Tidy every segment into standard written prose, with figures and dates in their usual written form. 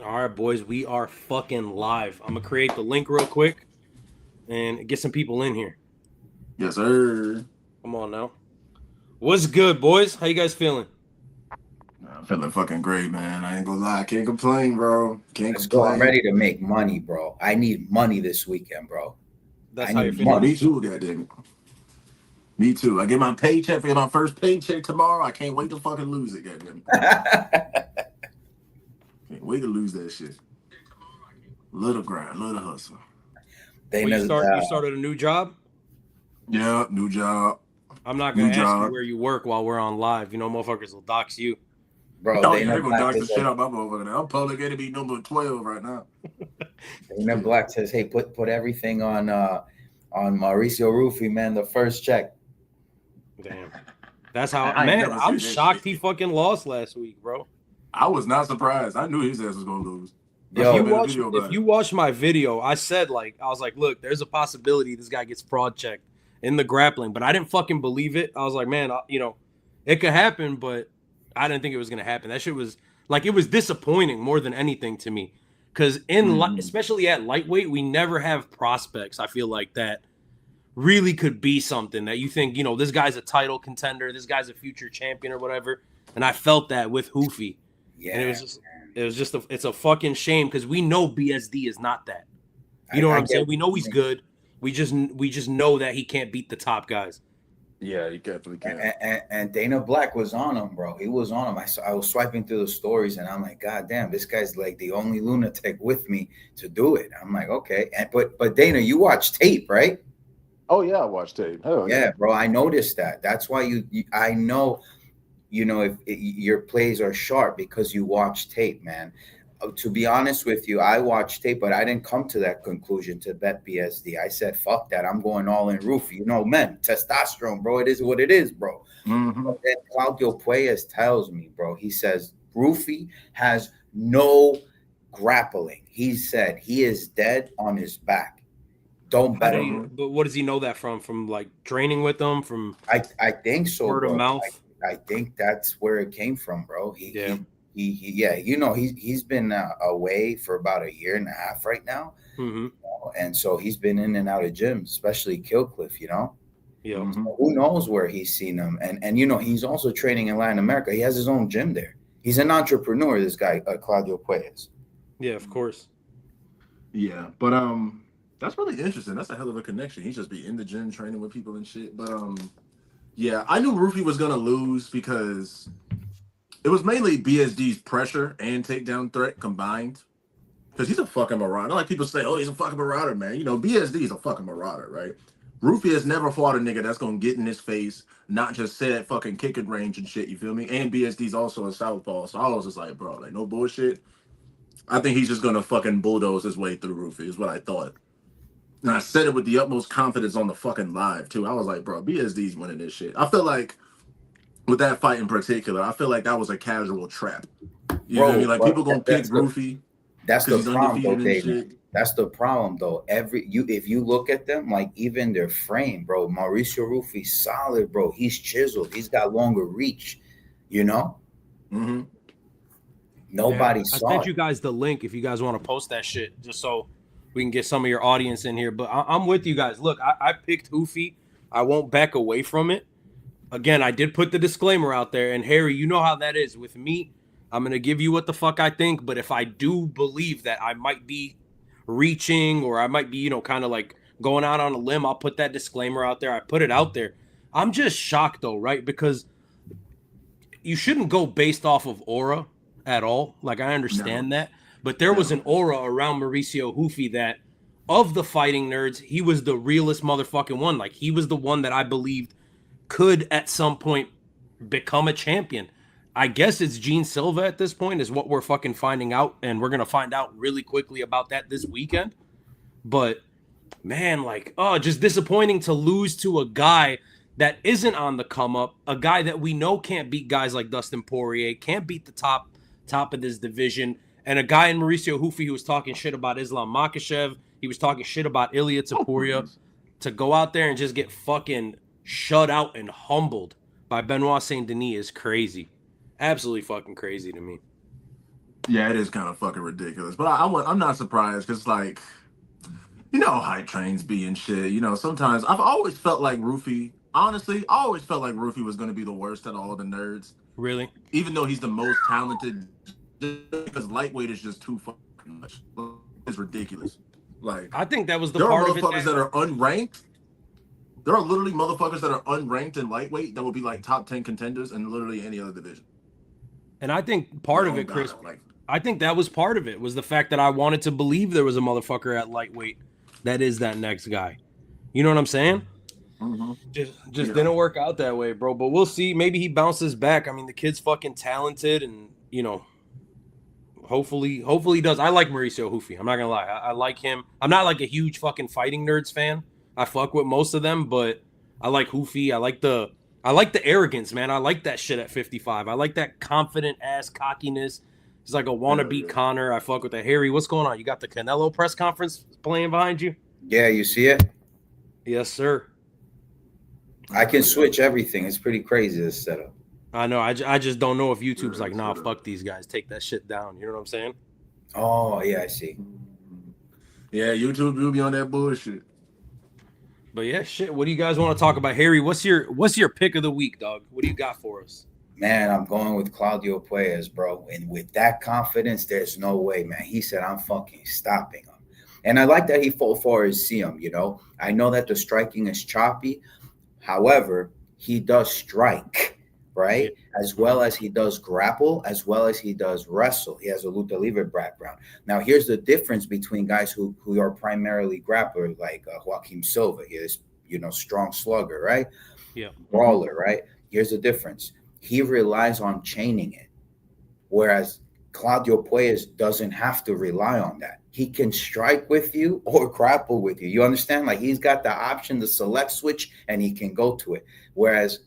All right, boys, we are fucking live. I'm gonna create the link real quick and get some people in here. Yes, sir. Come on now. What's good, boys? How you guys feeling? I'm feeling fucking great, man. I ain't gonna lie. Can't complain, bro. Can't Let's go. I'm complain. ready to make money, bro. I need money this weekend, bro. That's I how you're need feeling? Me money. too, goddamn it. Me too. I get my paycheck for my first paycheck tomorrow. I can't wait to fucking lose it, goddamn it. Can't wait to lose that shit. Little grind, little hustle. Well, you Dana's, start. You started a new job. Yeah, new job. I'm not gonna New ask you job. where you work while we're on live. You know, motherfuckers will dox you. bro. Oh yeah, Dana they gonna Black dox the is shit like, out my motherfucker. I'm public enemy number 12 right now. Dana Black says, "Hey, put everything on Mauricio Rufy, man. The first check." Damn. That's how. I ain't Man, never I'm seen that shocked he shit. fucking lost last week, bro. I was not surprised. I knew his ass was gonna lose. I If should you have Yo, made a watch, video if about it. you watch my video, I was like, look, there's a possibility this guy gets fraud checked in the grappling, but I didn't fucking believe it. I was like, man, it could happen, but I didn't think it was gonna happen. That shit was like, it was disappointing more than anything to me, because Mhm. especially at lightweight, we never have prospects. I feel like that really could be something that you think, this guy's a title contender, this guy's a future champion or whatever. And I felt that with Hoofy. And yeah, it's a fucking shame because we know BSD is not that. You know what I I'm get saying? what We know you he's mean. good. We just know that he can't beat the top guys. Yeah, you definitely can. And Dana Black was on him, bro. He was on him. I was swiping through the stories, and I'm like, God damn, this guy's like the only lunatic with me to do it. I'm like, okay, but Dana, you watch tape, right? Oh yeah, I watched tape. Hell yeah. Yeah, bro. I noticed that. That's why I know. If your plays are sharp because you watch tape, man. To be honest with you, I watched tape, but I didn't come to that conclusion to bet BSD. I said, fuck that. I'm going all in Roof. Men, testosterone, bro. It is what it is, bro. Hmm. But then Claudio Puelles tells me, bro, he says, Roofy has no grappling. He said he is dead on his back. Don't How bet did him. he? Hmm. But what does he know that from? From like training with them, from I think so, word of bro. mouth. I think that's where it came from, bro. Yeah. Yeah. He's been away for about a year and a half right now, Mm-hmm. and so he's been in and out of gyms, especially Killcliff. Yep. Hmm. Who knows where he's seen him, and he's also training in Latin America. He has his own gym there. He's an entrepreneur. This guy, Claudio Puelles. Yeah. Of course. Yeah, but that's really interesting. That's a hell of a connection. He just be in the gym training with people and shit. But yeah, I knew Rufy was gonna lose because it was mainly BSD's pressure and takedown threat combined. Because he's a fucking marauder. Like people say, oh, he's a fucking marauder, man. BSD is a fucking marauder, right? Rufy has never fought a nigga that's gonna get in his face, not just sit at fucking kicking range and shit. You feel me? And BSD's also a southpaw, so I was just like, bro, like no bullshit. I think he's just gonna fucking bulldoze his way through Rufy. Is what I thought. And I said it with the utmost confidence on the fucking live too. I was like, bro, BSD's winning this shit. I feel like with that fight in particular, I feel like that was a casual trap. You feel me? Bro, Like but people gonna pick Rufy that's because the he's problem, though, undefeated and Dana. shit. That's the problem, though. If you look at them, like even their frame, bro. Mauricio Rufy's solid, bro. He's chiseled. He's got longer reach. You know, Hmm. Yeah. nobody I saw sent it. you guys the link if you guys want to post that shit, just so we can get some of your audience in here. But I'm with you guys. Look, I picked Hoofy. I won't back away from it. Again, I did put the disclaimer out there, and Harry, you know how that is with me. I'm gonna give you what the fuck I think, but if I do believe that I might be reaching or I might be, kind of like going out on a limb, I'll put that disclaimer out there. I put it out there. I'm just shocked though, right? Because you shouldn't go based off of aura at all. Like I Never, understand that, but there was never. an aura around Mauricio Hoofy that of the fighting nerds, he was the realest motherfucking one. Like he was the one that I believed could at some point become a champion. I guess it's Gene Silva at this point, is what we're fucking finding out, and we're gonna find out really quickly about that this weekend. But man, like, oh, just disappointing to lose to a guy that isn't on the come up, a guy that we know can't beat guys like Dustin Poirier, can't beat the top of this division, and a guy in Mauricio Hoofy who was talking shit about Islam Makhachev, he was talking shit about Ilya Oh Taporia, please. to go out there and just get fucking shut out and humbled by Benoit Saint Denis is crazy, absolutely fucking crazy to me. Yeah, it is kind of fucking ridiculous. But I'm not surprised because, like, how hype trains be and shit. Sometimes I've always felt like Rufy, honestly, I always felt like Rufy was going to be the worst at all the nerds, Really? even though he's the most talented, because lightweight is just too fucking much. It's ridiculous. Like, I think that was the there are part of it motherfuckers that are unranked. There are literally motherfuckers that are unranked in lightweight that will be like top 10 contenders in literally any other division. and I think part of it, Chris, I think that was part of it, was the fact that I wanted to believe there was a motherfucker at lightweight that is that next guy. You know what I'm saying? Mm-hmm. Just didn't work out that way, bro. But we'll see. Maybe he bounces back. I mean, the kid's fucking talented, and hopefully he does. I like Mauricio Hoofy. I'm not gonna lie. I like him. I'm not like a huge fucking fighting nerds fan. I fuck with most of them, but I like Hoofy. I like the arrogance, man. I like that shit at 55. I like that confident ass cockiness. He's like a wannabe Connor. I fuck with the Harry. What's going on? You got the Canelo press conference playing behind you? Yeah, you see it? Yes, sir. I can switch everything. It's pretty crazy, this setup. I know. I just don't know if YouTube's like, nah, fuck these guys. Take that shit down. You know what I'm saying? Oh, yeah, I see. Yeah, YouTube will be on that bullshit. But yeah, shit. What do you guys want to talk about? Harry, what's your pick of the week, dog? What do you got for us? Man, I'm going with Claudio Puelles, bro. And with that confidence, there's no way, man. He said, I'm fucking stopping him. And I like that he fought for his CM, I know that the striking is choppy. However, he does strike, right? As well as he does grapple, as well as he does wrestle. He has a luta libre background. Now, here's the difference between guys who are primarily grapplers, like Joaquim Silva. He is, strong slugger, right? Yeah. Brawler, right? Here's the difference. He relies on chaining it, whereas Claudio Puelles doesn't have to rely on that. He can strike with you or grapple with you. You understand? Like, he's got the option to select switch and he can go to it. Whereas,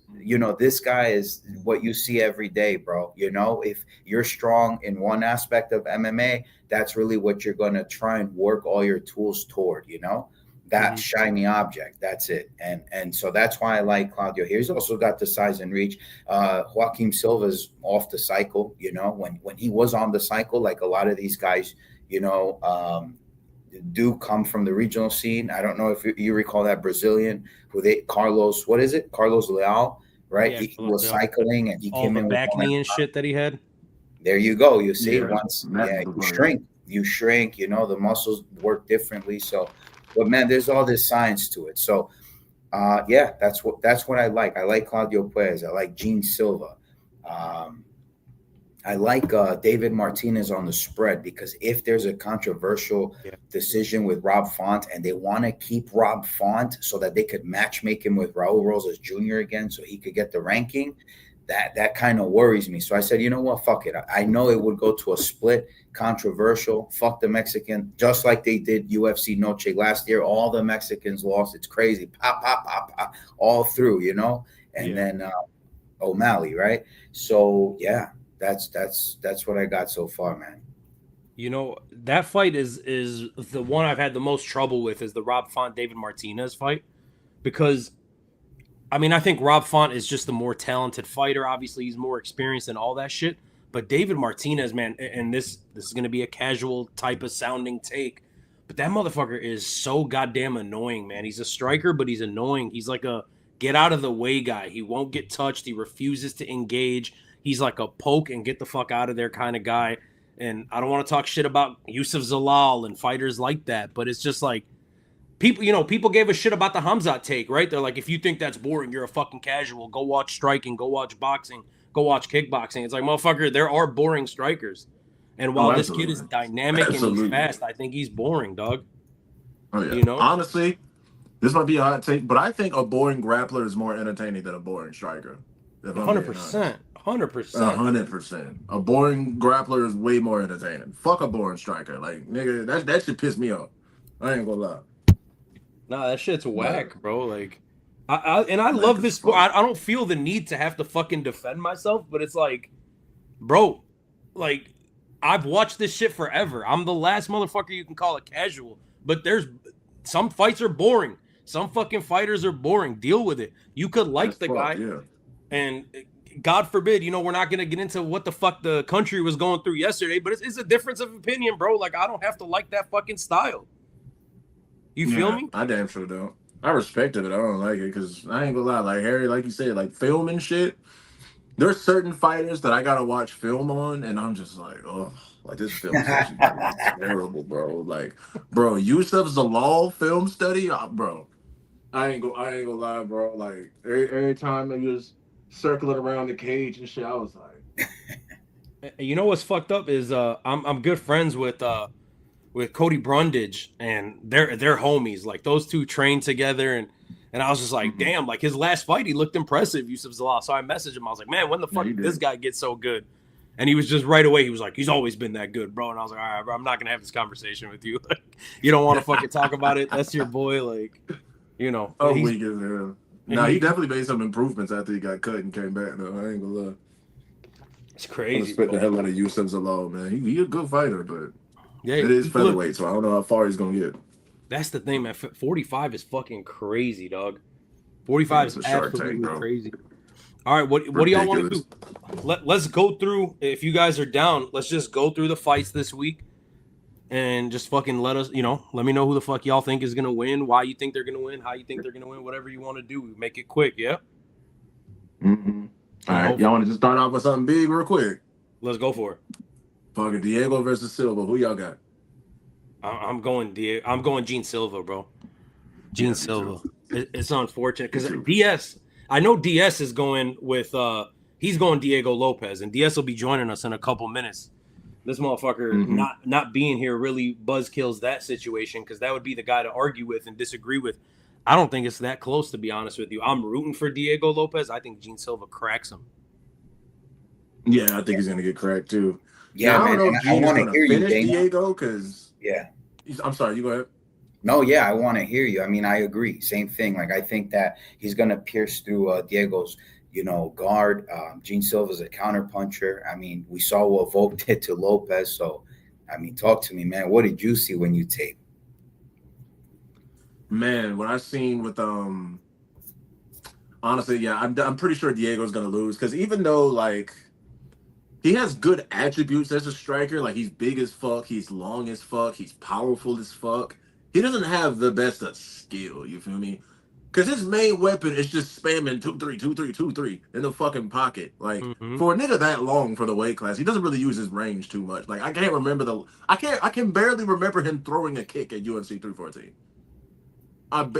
this guy is what you see every day, bro. If you're strong in one aspect of MMA, that's really what you're going to try and work all your tools toward, that shiny object. That's it. And so that's why I like Claudio here. He's also got the size and reach. Joaquim Silva's off the cycle, when he was on the cycle, like a lot of these guys, do come from the regional scene. I don't know if you recall that Brazilian Carlos Leal, right? Yeah, he was cycling and he came in with back knee and shit that he had. There you go. You see, you shrink, the muscles work differently. So, but man, there's all this science to it. So, that's what I like. I like Claudio Puelles. I like Gene Silva. I like David Martinez on the spread, because if there's a controversial decision with Rob Font and they want to keep Rob Font so that they could matchmake him with Raul Rosas Jr. again so he could get the ranking, that kind of worries me. So I said, you know what, fuck it. I know it would go to a split, controversial, fuck the Mexican, just like they did UFC Noche last year. All the Mexicans lost. It's crazy. Pop, pop, pop, pop, all through, and then O'Malley, right? So, yeah. That's what I got so far, man. That fight is the one I've had the most trouble with, is the Rob Font David Martinez fight, because I think Rob Font is just the more talented fighter. Obviously, he's more experienced and all that shit. But David Martinez, man, and this is going to be a casual type of sounding take, but that motherfucker is so goddamn annoying, man. He's a striker, but he's annoying. He's like a get out of the way guy. He won't get touched. He refuses to engage. He's like a poke and get the fuck out of there kind of guy. And I don't want to talk shit about Yusuf Zalal and fighters like that, but it's just like people gave a shit about the Hamzat take, right? They're like, if you think that's boring, you're a fucking casual. Go watch striking, go watch boxing, go watch kickboxing. It's like, motherfucker, there are boring strikers. And while this kid is dynamic and he's fast, I think he's boring, dog. Oh, yeah. Honestly, this might be a hot take, but I think a boring grappler is more entertaining than a boring striker. 100%. 100%. A boring grappler is way more entertaining. Fuck a boring striker. Like, nigga, that shit piss me off. I ain't gonna lie. Nah, that shit's whack, bro. Like, I love this sport. I don't feel the need to have to fucking defend myself, but it's like, bro, like, I've watched this shit forever. I'm the last motherfucker you can call a casual, but there's some fights are boring. Some fucking fighters are boring. Deal with it. You could like the guy, and God forbid, we're not gonna get into what the fuck the country was going through yesterday, but it's a difference of opinion, bro. Like, I don't have to like that fucking style. You feel me? I damn sure don't. I respect it, but I don't like it because I ain't gonna lie. Like Harry, like you said, like film and shit. There's certain fighters that I gotta watch film on, and I'm just like, oh, like this film is actually terrible, bro. Like, bro, Yusuf Zalal film study, bro. I ain't gonna lie, bro. Like every time they was circling around the cage and shit, I was like, You know what's fucked up is I'm good friends with Cody Brundage, and they're homies. Like, those two trained together, and I was just like, damn, like his last fight, he looked impressive, Yusuf Zalal. So I messaged him. I was like, man, when the fuck did this guy get so good? And he was just right away. He was like, he's always been that good, bro. And I was like, all right, bro, I'm not gonna have this conversation with you. Like, you don't want to fucking talk about it. That's your boy. Like, oh, weak as hell. Nah, he definitely made some improvements after he got cut and came back. Though I ain't gonna lie. It's crazy. I respect the hell out of Yusuf Zalal, man. He a good fighter, but yeah, it is featherweight, so I don't know how far he's gonna get. That's the thing, man. 45 is fucking crazy, dog. 45 is absolutely crazy. All right, what do y'all want to do? Let's go through. If you guys are down, let's just go through the fights this week, and just fucking let me know who the fuck y'all think is gonna win, why you think they're gonna win, how you think they're gonna win, whatever you want to do. Make it quick, yeah. Mm-hmm. All right, y'all want to just start off with something big real quick? Let's go for it. Fucking Diego versus Silva. Who y'all got? I'm going Gene Silva, bro. Gene Silva. It's unfortunate because DS. I know DS is going with he's going Diego Lopez, and DS will be joining us in a couple minutes. This motherfucker not being here really buzzkills that situation, because that would be the guy to argue with and disagree with. I don't think it's that close, to be honest with you. I'm rooting for Diego Lopez. I think Gene Silva cracks him. Yeah, I think he's gonna get cracked too. Yeah, now, man. I don't know if Gene's gonna finish Diego, because I'm sorry, you go ahead. No, yeah, I want to hear you. I mean, I agree. Same thing. Like, I think that he's gonna pierce through Diego's, guard. Gene Silva's a counter puncher. I mean, we saw what Volk did to Lopez. So, I mean, talk to me, man. What did you see when you taped? Man, what I've seen with honestly, yeah, I'm pretty sure Diego's gonna lose, because even though, like, he has good attributes as a striker, like he's big as fuck, he's long as fuck, he's powerful as fuck, he doesn't have the best of skill, you feel me? Because his main weapon is just spamming 2-3, 2-3, 2-3 in the fucking pocket. Like, for a nigga that long for the weight class, he doesn't really use his range too much. Like, I can barely remember him throwing a kick at UFC 314.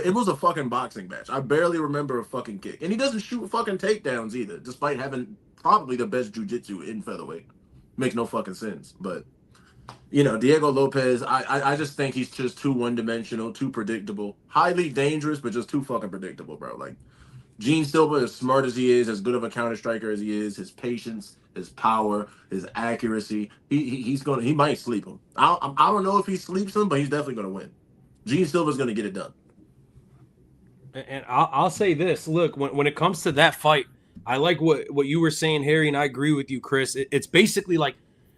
It was a fucking boxing match. I barely remember a fucking kick. And he doesn't shoot fucking takedowns either, despite having probably the best jiu-jitsu in featherweight. Makes no fucking sense. But, Diego Lopez, I just think he's just too one-dimensional, too predictable. Highly dangerous, but just too fucking predictable, bro. Like, Gene Silva, as smart as he is, as good of a counter-striker as he is, his patience, his power, his accuracy, he might sleep him. I don't know if he sleeps him, but he's definitely going to win. Gene Silva's going to get it done. And I'll say this. Look, when it comes to that fight, I like what you were saying, Harry, and I agree with you, Chris. It's basically like,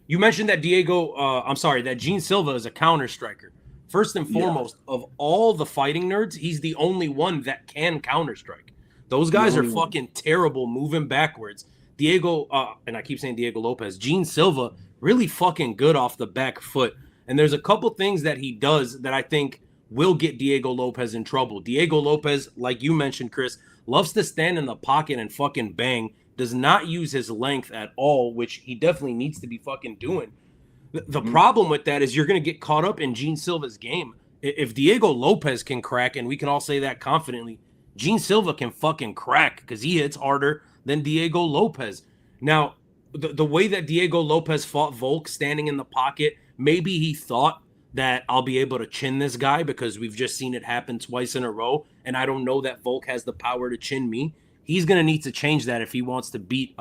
you mentioned that that Gene Silva is a counter striker. First and foremost, of all the fighting nerds, he's the only one that can counter strike. Those guys are fucking terrible moving backwards. Diego, and I keep saying Diego Lopez, Gene Silva, really fucking good off the back foot. And there's a couple things that he does that I think will get Diego Lopez in trouble. Diego Lopez, like you mentioned, Chris, loves to stand in the pocket and fucking bang, does not use his length at all, which he definitely needs to be fucking doing. The problem with that is you're going to get caught up in Gene Silva's game. If Diego Lopez can crack, and we can all say that confidently, Gene Silva can fucking crack, because he hits harder than Diego Lopez. Now, the way that Diego Lopez fought Volk standing in the pocket, maybe he thought that I'll be able to chin this guy because we've just seen it happen twice in a row, and I don't know that Volk has the power to chin me. He's gonna need to change that if he wants to beat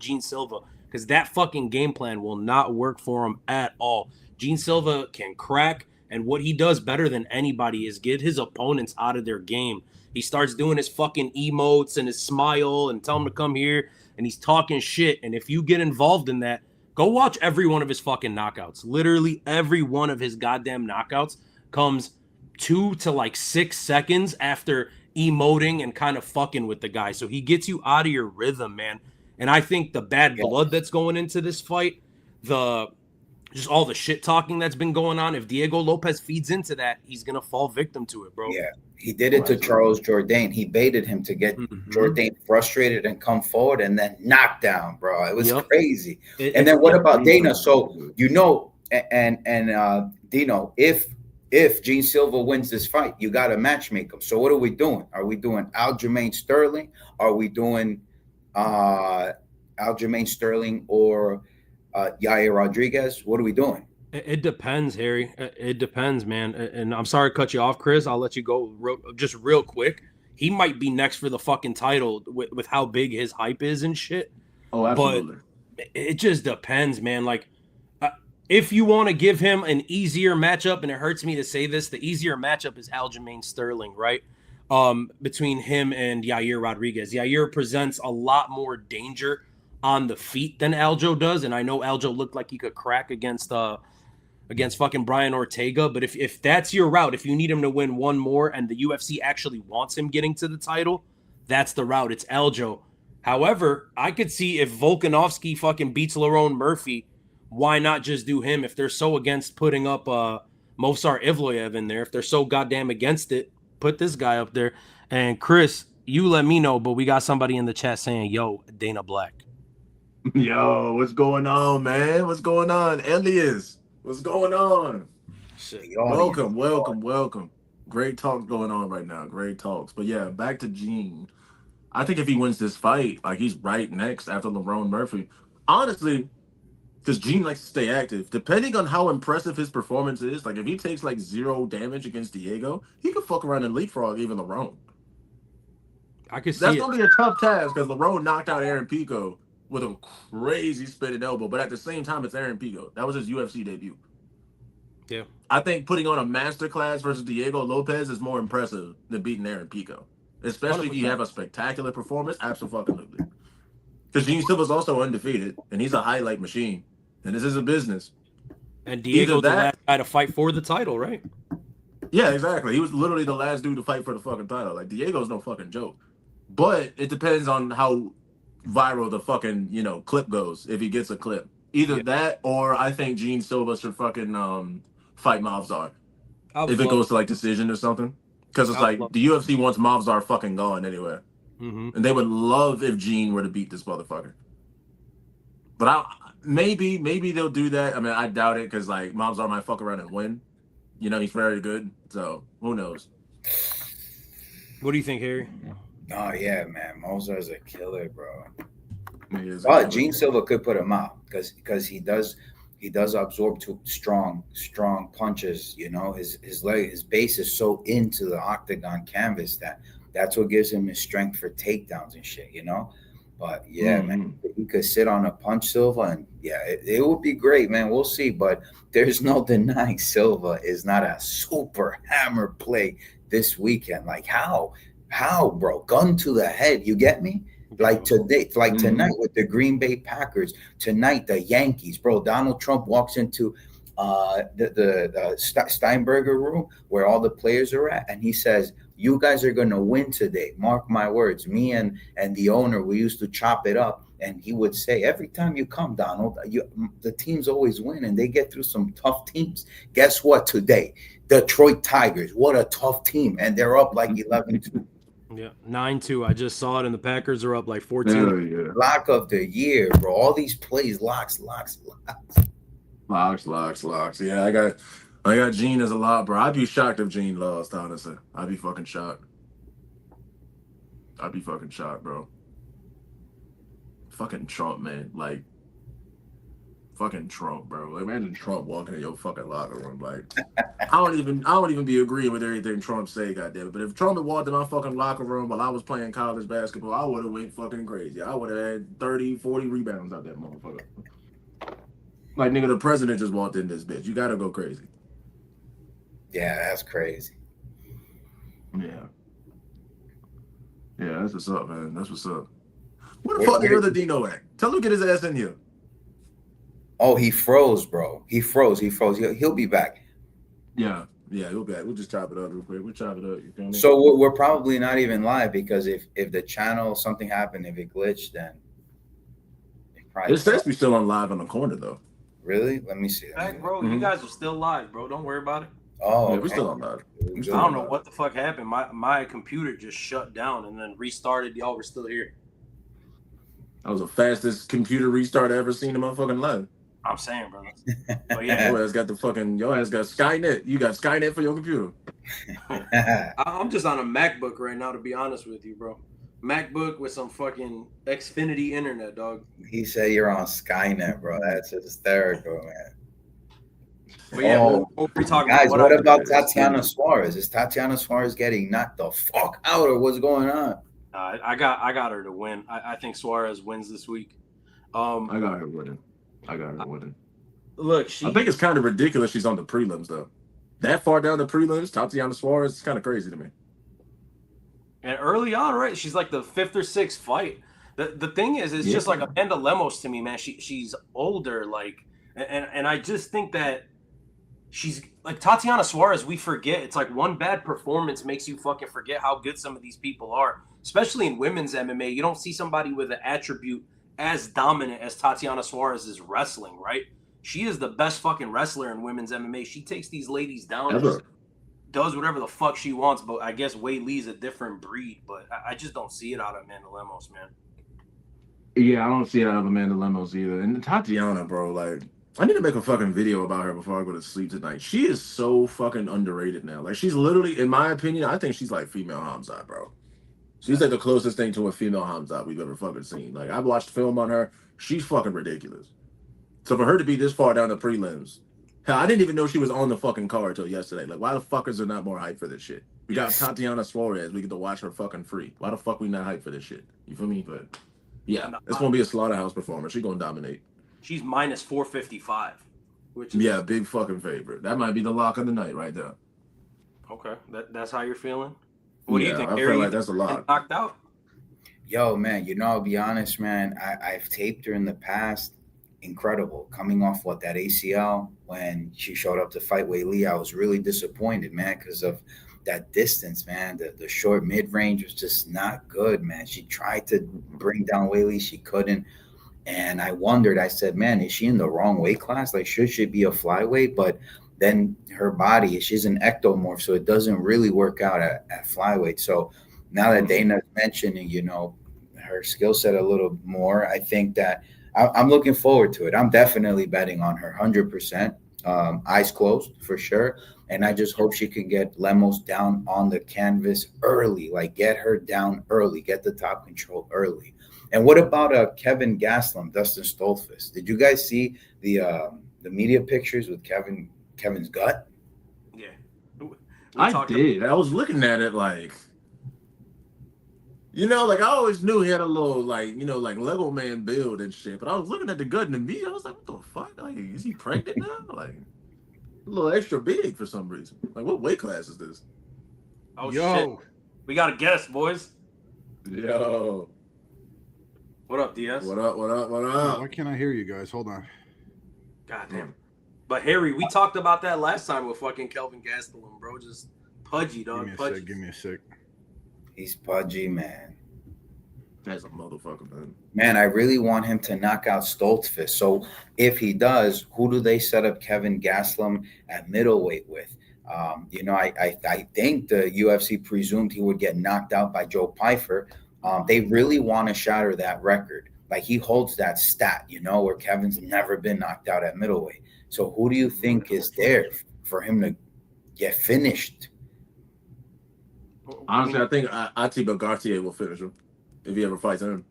Gene Silva, because that fucking game plan will not work for him at all. Gene Silva can crack, and what he does better than anybody is get his opponents out of their game. He starts doing his fucking emotes and his smile and tell him to come here, and he's talking shit. And if you get involved in that, go watch every one of his fucking knockouts. Literally every one of his goddamn knockouts comes 2 to 6 seconds after emoting and kind of fucking with the guy. So he gets you out of your rhythm, man. And I think the bad blood that's going into this fight, just all the shit talking that's been going on, if Diego Lopez feeds into that, he's gonna fall victim to it, bro. Yeah, he did it to Charles Jourdain. He baited him to get Jourdain frustrated and come forward, and then knockdown, bro. It was crazy. And then what about Dana? So and Dino, if Gene Silva wins this fight, you got to matchmake him. So what are we doing? Are we doing Aljamain Sterling? Are we doing Aljamain Sterling or Yair Rodriguez? What are we doing? It depends, Harry. It depends, man. And I'm sorry to cut you off, Chris. I'll let you go just real quick. He might be next for the fucking title with how big his hype is and shit. Oh, absolutely. But it just depends, man. Like, if you want to give him an easier matchup, and it hurts me to say this, the easier matchup is Aljamain Sterling, right? Between him and Yair Rodriguez. Yair presents a lot more danger on the feet than Aljo does, and I know Aljo looked like he could crack against fucking Brian Ortega, but if that's your route, if you need him to win one more and the UFC actually wants him getting to the title, that's the route. It's Aljo. However, I could see if Volkanovski fucking beats Lerone Murphy, why not just do him? If they're so against putting up Movsar Evloev in there, if they're so goddamn against it, put this guy up there. And Chris, you let me know, but we got somebody in the chat saying, yo, Dana Black. Yo, what's going on, man? What's going on? Elias, what's going on? Shit. Welcome. Great talks going on right now. Great talks. But yeah, back to Gene. I think if he wins this fight, like he's right next after Lerone Murphy. Honestly, because Gene likes to stay active. Depending on how impressive his performance is, like if he takes like 0 damage against Diego, he could fuck around and leapfrog even Lerone. I can see That's it. gonna be a tough task because Lerone knocked out Aaron Pico with a crazy spinning elbow, but at the same time, it's Aaron Pico. That was his UFC debut. Yeah. I think putting on a masterclass versus Diego Lopez is more impressive than beating Aaron Pico, especially 100%. If you have a spectacular performance. Absolutely. Because Gene Silva's also undefeated, and he's a highlight machine, and this is a business. And Diego's the last guy to fight for the title, right? Yeah, exactly. He was literally the last dude to fight for the fucking title. Like, Diego's no fucking joke. But it depends on how viral the fucking, clip goes, if he gets a clip. Either that, or I think Gene Silva should fucking fight Movsar. If it goes to, like, decision or something. Because it's like, the UFC wants Movsar fucking gone anyway. Mm-hmm. And they would love if Gene were to beat this motherfucker. But maybe they'll do that. I mean, I doubt it because like Movsar might fuck around and win. He's very good. So who knows? What do you think, Harry? Oh yeah, man, Movsar's a killer, bro. But Gene Silva could put him out because he does absorb two strong punches. His base is so into the octagon canvas that's what gives him his strength for takedowns and shit, But yeah, man, he could sit on a punch Silva, and yeah, it would be great, man. We'll see, but there's no denying Silva is not a super hammer play this weekend. Like how, bro? Gun to the head, you get me? Like today, like tonight with the Green Bay Packers, tonight the Yankees, bro. Donald Trump walks into the Steinberger room where all the players are at, and he says, "You guys are gonna win today. Mark my words." Me and the owner, we used to chop it up, and he would say, "Every time you come, Donald, the teams always win, and they get through some tough teams. Guess what? Today, Detroit Tigers. What a tough team, and they're up like 11-2. Yeah, 9-2. I just saw it, and the Packers are up like 14. Yeah. Lock of the year, bro. All these plays, locks. Locks. Yeah, I got Gene as a lot, bro. I'd be shocked if Gene lost, honestly. I'd be fucking shocked. Bro. Fucking Trump, man. Like, fucking Trump, bro. Like, imagine Trump walking in your fucking locker room. Like, I don't even be agreeing with everything Trump say, goddammit. But if Trump had walked in my fucking locker room while I was playing college basketball, I would have went fucking crazy. I would have had 30, 40 rebounds out that motherfucker. Like, nigga, the president just walked in this bitch. You gotta go crazy. Yeah, that's crazy. Yeah, that's what's up, man. That's what's up. Where the fuck the other Dino at? Tell him to get his ass in here. Oh, he froze, bro. He froze. He'll be back. Yeah, he'll be back. We'll just chop it up real quick. We'll chop it up. You feel me? So we're probably not even live because if the channel, something happened, if it glitched, then Right. It says we still on live on the corner though. Really? Let me see. Back, bro. You guys are still live, bro. Don't worry about it. Oh, Yeah, okay. we're still on live. I don't know what the fuck happened. My computer just shut down and then restarted. Y'all were still here. That was the fastest computer restart I ever seen in my fucking life. I'm saying, brother. But yeah, Your ass got Skynet. You got Skynet for your computer. I'm just on a MacBook right now, to be honest with you, bro. MacBook with some fucking Xfinity internet, dog. He said you're on Skynet, bro. That's hysterical, man. But yeah, what we're talking guys, about. what about Tatiana Suarez? Is Tatiana Suarez getting knocked the fuck out, or what's going on? I got her to win. I think Suarez wins this week. I got her winning. Look, I think it's kind of ridiculous she's on the prelims though. That far down the prelims, Tatiana Suarez is kind of crazy to me. And early on, right? She's like the 5th or 6th fight. The thing is, it's just like Amanda Lemos to me, man. She's older, like, and I just think that she's like Tatiana Suarez. We forget it's like one bad performance makes you fucking forget how good some of these people are, especially in women's MMA. You don't see somebody with an attribute as dominant as Tatiana Suarez is wrestling, right? She is the best fucking wrestler in women's MMA. She takes these ladies down. And does whatever the fuck she wants, but I guess Wei Lee's a different breed. But I just don't see it out of Amanda Lemos, man. Yeah, I don't see it out of Amanda Lemos either. And Tatiana, bro, like, I need to make a fucking video about her before I go to sleep tonight. She is so fucking underrated now. Like, she's literally, in my opinion, I think she's like female Hamzat, bro. She's like the closest thing to a female Hamzat we've ever fucking seen. Like, I've watched film on her. She's fucking ridiculous. So for her to be this far down the prelims, hell, I didn't even know she was on the fucking card until yesterday. Like, why the fuck is there not more hype for this shit? We got Tatiana Suarez. We get to watch her fucking free. Why the fuck we not hype for this shit? You feel me? But yeah, it's gonna be a slaughterhouse performance. She's gonna dominate. She's minus 455, which is big fucking favorite. That might be the lock of the night right there. Okay, that's how you're feeling. What do you think? I feel like that's a lock. Knocked out. Yo, man, I'll be honest, man. I've taped her in the past. Incredible. Coming off that ACL when she showed up to fight Wei Lee, I was really disappointed, man, because of that distance, man. The short mid-range was just not good, man. She tried to bring down Wei Lee, she couldn't. And I wondered, I said, man, is she in the wrong weight class? Like, should she be a flyweight? But then her body, she's an ectomorph, so it doesn't really work out at flyweight. So now that Dana's mentioning, her skill set a little more, I think that I'm looking forward to it. I'm definitely betting on her 100%, eyes closed for sure. And I just hope she can get Lemos down on the canvas early, like get her down early, get the top control early. And what about Kevin Gastelum, Dustin Stoltzfus? Did you guys see the media pictures with Kevin's gut? Yeah, I did. I was looking at it like, like I always knew he had a little like Lego man build and shit. But I was looking at the gut and the meat. I was like, what the fuck? Like, is he pregnant now? Like, a little extra big for some reason. Like, what weight class is this? Oh shit! We got a guest, boys. Yo. What up, DS? What up? Why can't I hear you guys? Hold on. God damn. But Harry, we talked about that last time with fucking Kelvin Gastelum, bro. Just pudgy, dog. Give me a sec. He's pudgy, man. That's a motherfucker, man. Man, I really want him to knock out Stoltzfus. So if he does, who do they set up Kevin Gastelum at middleweight with? I think the UFC presumed he would get knocked out by Joe Pyfer. They really want to shatter that record. Like, he holds that stat, where Kevin's never been knocked out at middleweight. So who do you think is there for him to get finished? Honestly, I think Atiba Gauthier will finish him if he ever fights him.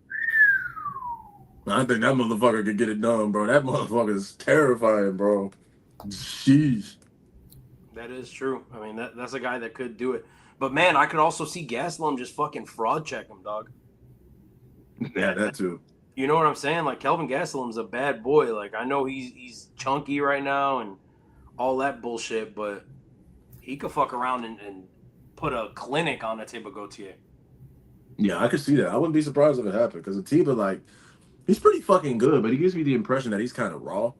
I think that motherfucker could get it done, bro. That motherfucker is terrifying, bro. Jeez. That is true. I mean, that's a guy that could do it. But, man, I could also see Gastelum just fucking fraud check him, dog. Yeah, that too. You know what I'm saying? Like, Kelvin Gastelum's a bad boy. Like, I know he's chunky right now and all that bullshit, but he could fuck around and put a clinic on Atiba Gauthier. Yeah, I could see that. I wouldn't be surprised if it happened because Atiba, like, he's pretty fucking good, but he gives me the impression that he's kind of raw.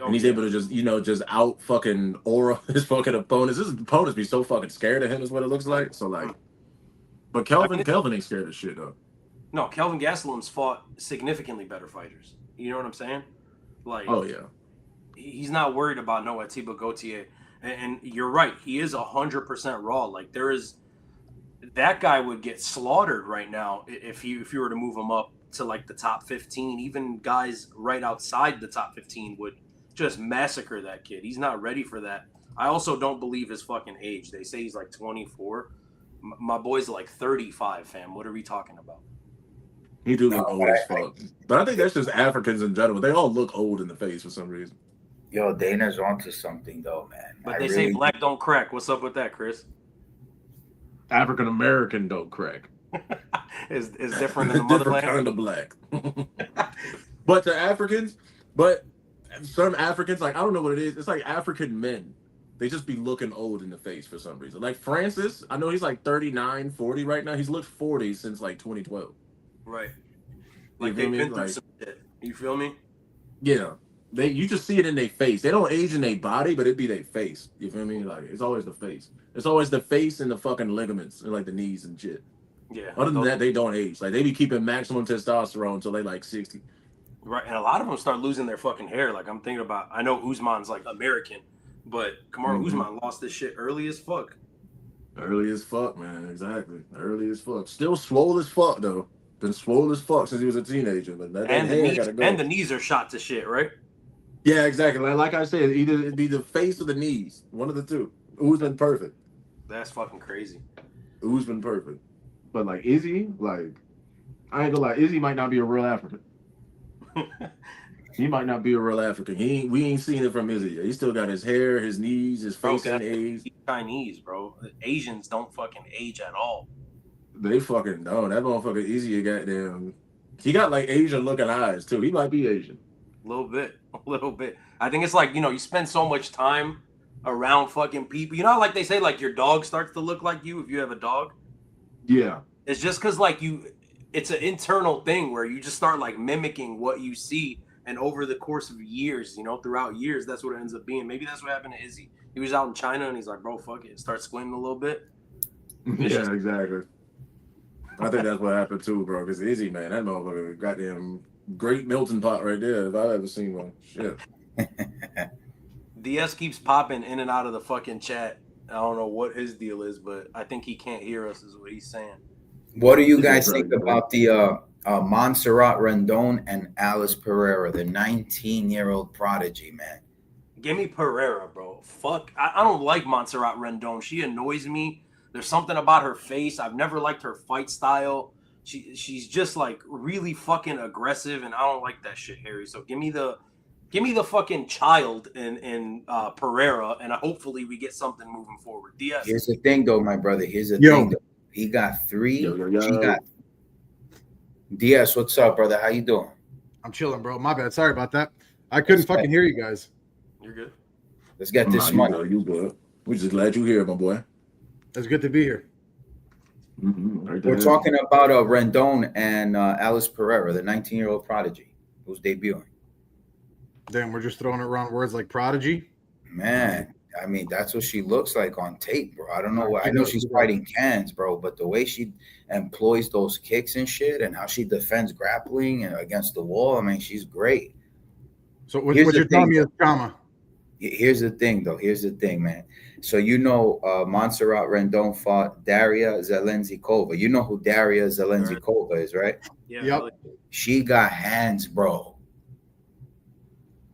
And he's able to just out fucking aura his fucking opponents. His opponents be so fucking scared of him is what it looks like. So, like, but Kelvin ain't scared of shit, though. No, Kelvin Gastelum's fought significantly better fighters. You know what I'm saying? Like, Oh yeah. he's not worried about Noah Atiba Gauthier. And you're right, he is 100% raw. Like, that guy would get slaughtered right now if you were to move him up to like the top 15. Even guys right outside the top 15 would just massacre that kid. He's not ready for that. I also don't believe his fucking age. They say he's like 24. My boy's like 35, fam. What are we talking about? He do look old as fuck. But I think that's just Africans in general. They all look old in the face for some reason. Yo, Dana's onto something though, man. But they say black don't crack. What's up with that, Chris? African American don't crack. is different than the Different motherland. kind of black. But to Africans, but some Africans, like I don't know what it is. It's like African men. They just be looking old in the face for some reason. Like Francis, I know he's like 39, 40 right now. He's looked 40 since like 2012. Right. Like feel they've me? been through Like- some shit. You feel me? Yeah. You just see it in their face. They don't age in their body, but it be their face. You feel me? Like it's always the face. It's always the face and the fucking ligaments and like the knees and shit. Yeah. Other than that, they don't age. Like they be keeping maximum testosterone until they like 60. Right, and a lot of them start losing their fucking hair. Like I'm thinking about, I know Usman's like American, but Kamaru Usman lost this shit early as fuck. Early as fuck, man. Exactly. Early as fuck. Still swole as fuck though. Been swole as fuck since he was a teenager. But that And the hair knees, gotta go. and the knees are shot to shit, right? Yeah, exactly. Like I said, either it'd be the face or the knees. One of the two. Usman perfect. That's fucking crazy. Usman perfect. But like Izzy, like I ain't gonna lie, Izzy might not be a real African. He might not be a real African. We ain't seen it from Izzy yet. He still got his hair, his knees, his Bro, face and age. he's Chinese, bro. Asians don't fucking age at all. They fucking know. That motherfucker Izzy goddamn. He got like Asian looking eyes too. He might be Asian. A little bit. I think it's like, you spend so much time around fucking people. You know, like they say, like your dog starts to look like you if you have a dog. Yeah. It's just because like it's an internal thing where you just start like mimicking what you see, and over the course of years, throughout years, that's what it ends up being. Maybe that's what happened to Izzy. He was out in China and he's like, bro, fuck it, start squinting a little bit. Yeah, exactly. I think that's what happened too, bro. Because Izzy, man, that motherfucker goddamn great melting pot right there. If I've ever seen one, shit. DS keeps popping in and out of the fucking chat. I don't know what his deal is, but I think he can't hear us, is what he's saying. What do you guys think about the Montserrat Rendon and Alice Pereira, the 19-year-old prodigy, man? Give me Pereira, bro. Fuck. I don't like Montserrat Rendon. She annoys me. There's something about her face. I've never liked her fight style. She's just like really fucking aggressive, and I don't like that shit, Harry. So give me the fucking child in Pereira, and hopefully we get something moving forward. DS. Here's the thing, though, my brother. Here's the thing, though. He got 3. She got. DS, what's up, brother? How you doing? I'm chilling, bro. My bad. Sorry about that. I couldn't fucking hear you guys. You're good. Let's get this Nah, money. you good. We just glad you here, my boy. It's good to be here. Right We're talking about Rendon and Alice Pereira, the 19-year-old prodigy who's debuting. Damn, we're just throwing around words like prodigy. Man, I mean, that's what she looks like on tape, bro. I don't know what. I know she's fighting cans, bro, but the way she employs those kicks and shit and how she defends grappling and against the wall, I mean, she's great. So what you're telling me is trauma. Here's the thing, though. Here's the thing, man. So Montserrat Rendon fought Daria Zelenzikova. You know who Daria Zelenzikova is, right? Yeah. Yep. Really. She got hands, bro.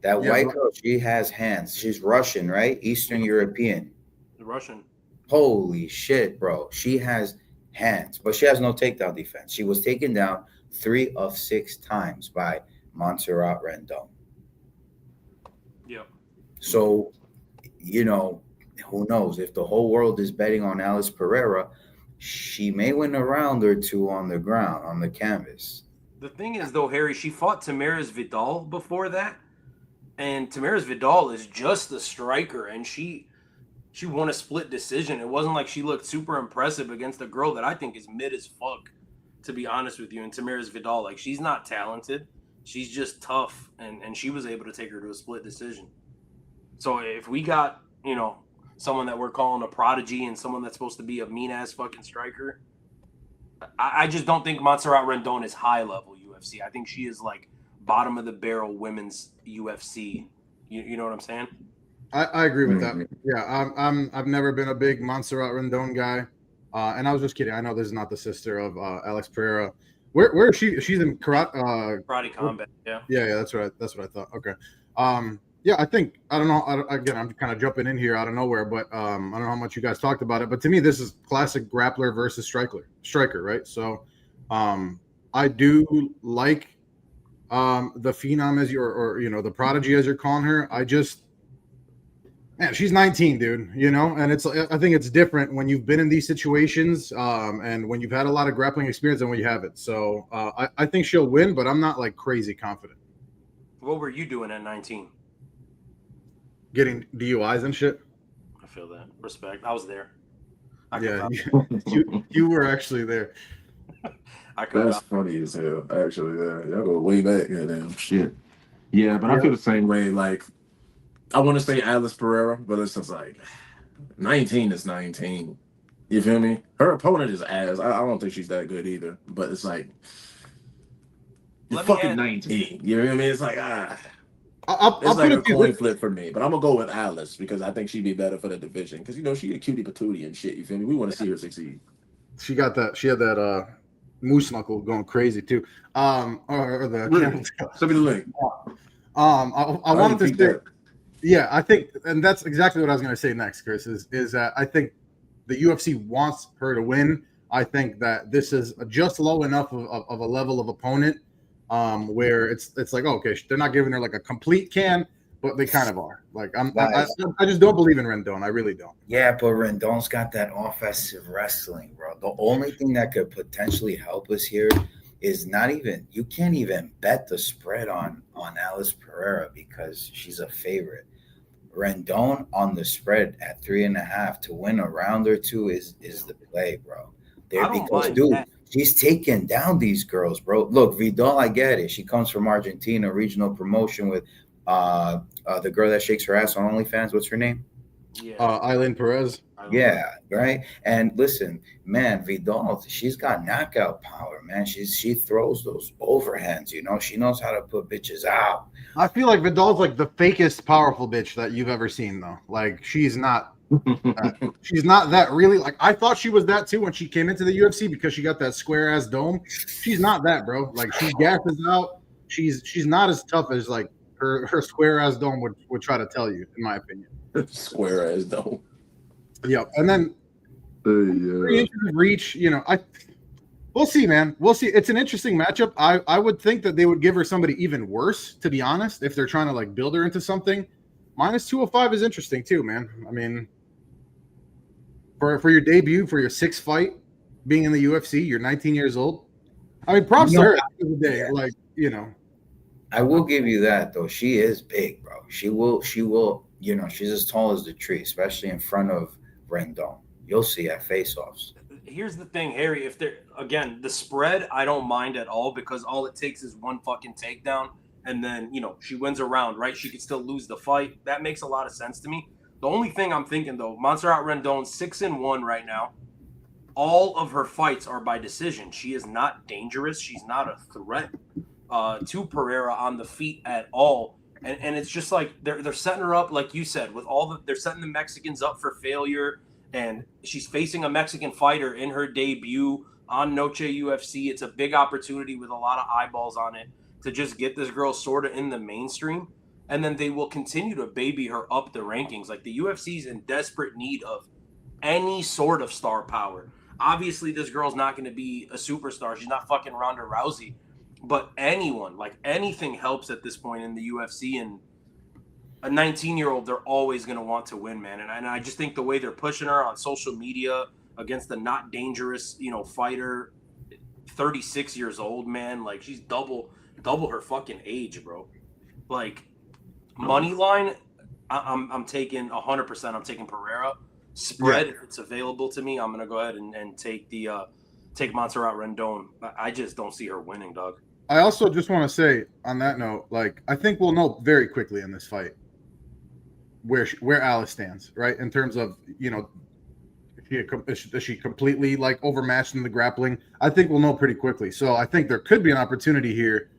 That white girl, she has hands. She's Russian, right? Eastern European. The Russian. Holy shit, bro. She has hands, but she has no takedown defense. She was taken down 3 of 6 times by Montserrat Rendon. Yep. So, who knows? If the whole world is betting on Alice Pereira, she may win a round or 2 on the ground, on the canvas. The thing is, though, Harry, she fought Tamaris Vidal before that. And Tamaris Vidal is just a striker, and she won a split decision. It wasn't like she looked super impressive against a girl that I think is mid as fuck, to be honest with you. And Tamaris Vidal, like, she's not talented. She's just tough, and she was able to take her to a split decision. So if we got, someone that we're calling a prodigy and someone that's supposed to be a mean-ass fucking striker, I just don't think Montserrat Rendon is high-level UFC. I think she is, like, bottom of the barrel women's UFC. You know what I'm saying? I agree with that. Mhm. Yeah, I've never been a big Montserrat Rendon guy, and I was just kidding. I know this is not the sister of Alex Pereira. Where is she? She's in karate. Karate combat. Yeah. Yeah, that's what I thought. Okay. Yeah, I think I don't know. Again, I'm kind of jumping in here out of nowhere, but I don't know how much you guys talked about it. But to me, this is classic grappler versus striker, right? So, I do like the phenom as or the prodigy as you're calling her. Man, she's 19, dude, and I think it's different when you've been in these situations and when you've had a lot of grappling experience and when you haven't. So I think she'll win, but I'm not like crazy confident. What were you doing at 19? Getting DUIs and shit. I feel that. Respect. I was there. Yeah, you were actually there. That's funny as hell. Actually, y'all go way back. Goddamn shit. Yeah, but I feel the same way. Like, I want to say Alice Pereira, but it's just like 19 is 19. You feel me? Her opponent is ass. I don't think she's that good either. But it's like you're fucking 19. You know what I mean? It's like I'll it's like put a it to coin you. flip for me. But I'm gonna go with Alice because I think she'd be better for the division. Because she a cutie patootie and shit. You feel me? We want to see her succeed. She had that moose knuckle going crazy too. Or the camel tail. Send me the link. I wanted to say. that. Yeah, I think, and that's exactly what I was going to say next, Chris, is that I think the UFC wants her to win. I think that this is just low enough of a level of opponent where it's like, okay, they're not giving her like a complete can, but they kind of are. Like, I just don't believe in Rendon. I really don't. Yeah, but Rendon's got that offensive wrestling, bro. The only thing that could potentially help us here is you can't even bet the spread on Alice Pereira because she's a favorite. Rendon on the spread at 3.5 to win a round or two is the play, bro. Because, dude, she's taking down these girls, bro. Look, Vidal, I get it. She comes from Argentina, regional promotion with the girl that shakes her ass on OnlyFans. What's her name? Yeah. Eileen Perez. Yeah, right. And listen, man, Vidal, she's got knockout power, man. She throws those overhands, She knows how to put bitches out. I feel like Vidal's like the fakest powerful bitch that you've ever seen, though. Like she's not that really. Like I thought she was that too when she came into the UFC because she got that square ass dome. She's not that, bro. Like she gasses out. She's not as tough as like her square ass dome would try to tell you, in my opinion. Square ass dome. Yep. And then 3 inches of reach, we'll see, man. We'll see. It's an interesting matchup. I would think that they would give her somebody even worse, to be honest, if they're trying to like build her into something. Minus 205 is interesting too, man. I mean, for your debut, for your sixth fight, being in the UFC, you're 19 years old. I mean, props to her at the end of the day. Yeah. Like, I will give you that though. She is big, bro. She will, she's as tall as the tree, especially in front of Rendon. You'll see at face-offs. Here's the thing, Harry. If they're again the spread, I don't mind at all because all it takes is one fucking takedown, and then she wins a round, right? She could still lose the fight. That makes a lot of sense to me. The only thing I'm thinking though, Montserrat Rendon 6-1 right now. All of her fights are by decision. She is not dangerous. She's not a threat to Pereira on the feet at all. And it's just like they're setting her up, like you said, with they're setting the Mexicans up for failure. And she's facing a Mexican fighter in her debut on Noche UFC. It's a big opportunity with a lot of eyeballs on it to just get this girl sort of in the mainstream. And then they will continue to baby her up the rankings. Like the UFC's in desperate need of any sort of star power. Obviously, this girl's not going to be a superstar. She's not fucking Ronda Rousey. But anyone, like anything helps at this point in the UFC. And a 19-year-old, they're always going to want to win, man. And I just think the way they're pushing her on social media against the not dangerous, fighter, 36 years old, man. Like she's double her fucking age, bro. Like money line, I'm taking 100%. I'm taking Pereira. Spread, if it's available to me, I'm gonna go ahead and take take Montserrat Rendon. I just don't see her winning, dog. I also just want to say on that note, like I think we'll know very quickly in this fight where Alice stands, right? In terms of, is she completely like overmatched in the grappling? I think we'll know pretty quickly. So I think there could be an opportunity here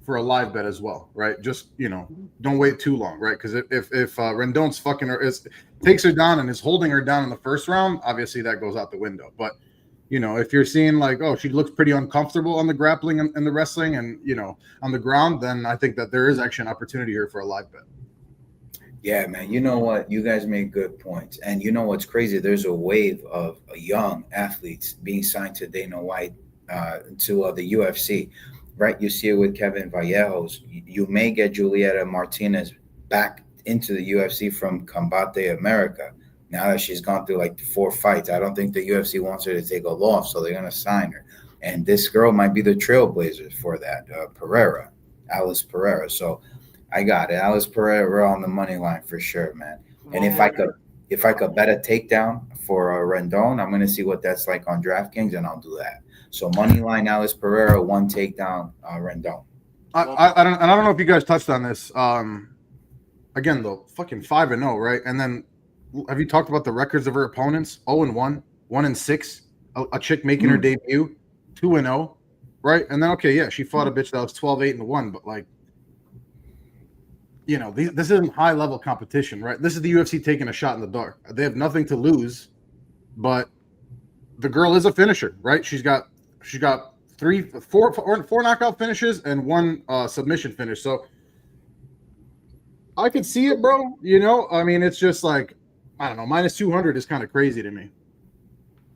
for a live bet as well, right? Just, you know, don't wait too long, right? Because if Rendon's fucking her, takes her down and is holding her down in the first round, obviously that goes out the window. But, you know, if you're seeing like, oh, she looks pretty uncomfortable on the grappling and the wrestling and, you know, on the ground, then I think that there is actually an opportunity here for a live bet. Yeah, man. You know what? You guys made good points. And you know what's crazy? There's a wave of young athletes being signed to Dana White, to the UFC, right? You see it with Kevin Vallejos. You may get Julieta Martinez back into the UFC from Combate America. Now that she's gone through like 4 fights, I don't think the UFC wants her to take a loss, so they're going to sign her. And this girl might be the trailblazer for that, Pereira, Alice Pereira. So I got it. Alice Pereira on the money line for sure, man. And if I could bet a takedown for Rendon, I'm going to see what that's like on DraftKings, and I'll do that. So money line Alice Pereira, 1 takedown Rendon. I don't know if you guys touched on this. Again, though, fucking 5-0, right? And then have you talked about the records of her opponents? 0-1, 1-6, a chick making her debut, 2-0, right? And then okay, yeah, she fought a bitch that was 12-8-1, but like, you know, this isn't high level competition, right? This is the UFC taking a shot in the dark. They have nothing to lose, but the girl is a finisher, right? She's got 4 knockout finishes and 1 submission finish. So I could see it, bro. You know, I mean, it's just like, I don't know, -200 is kind of crazy to me.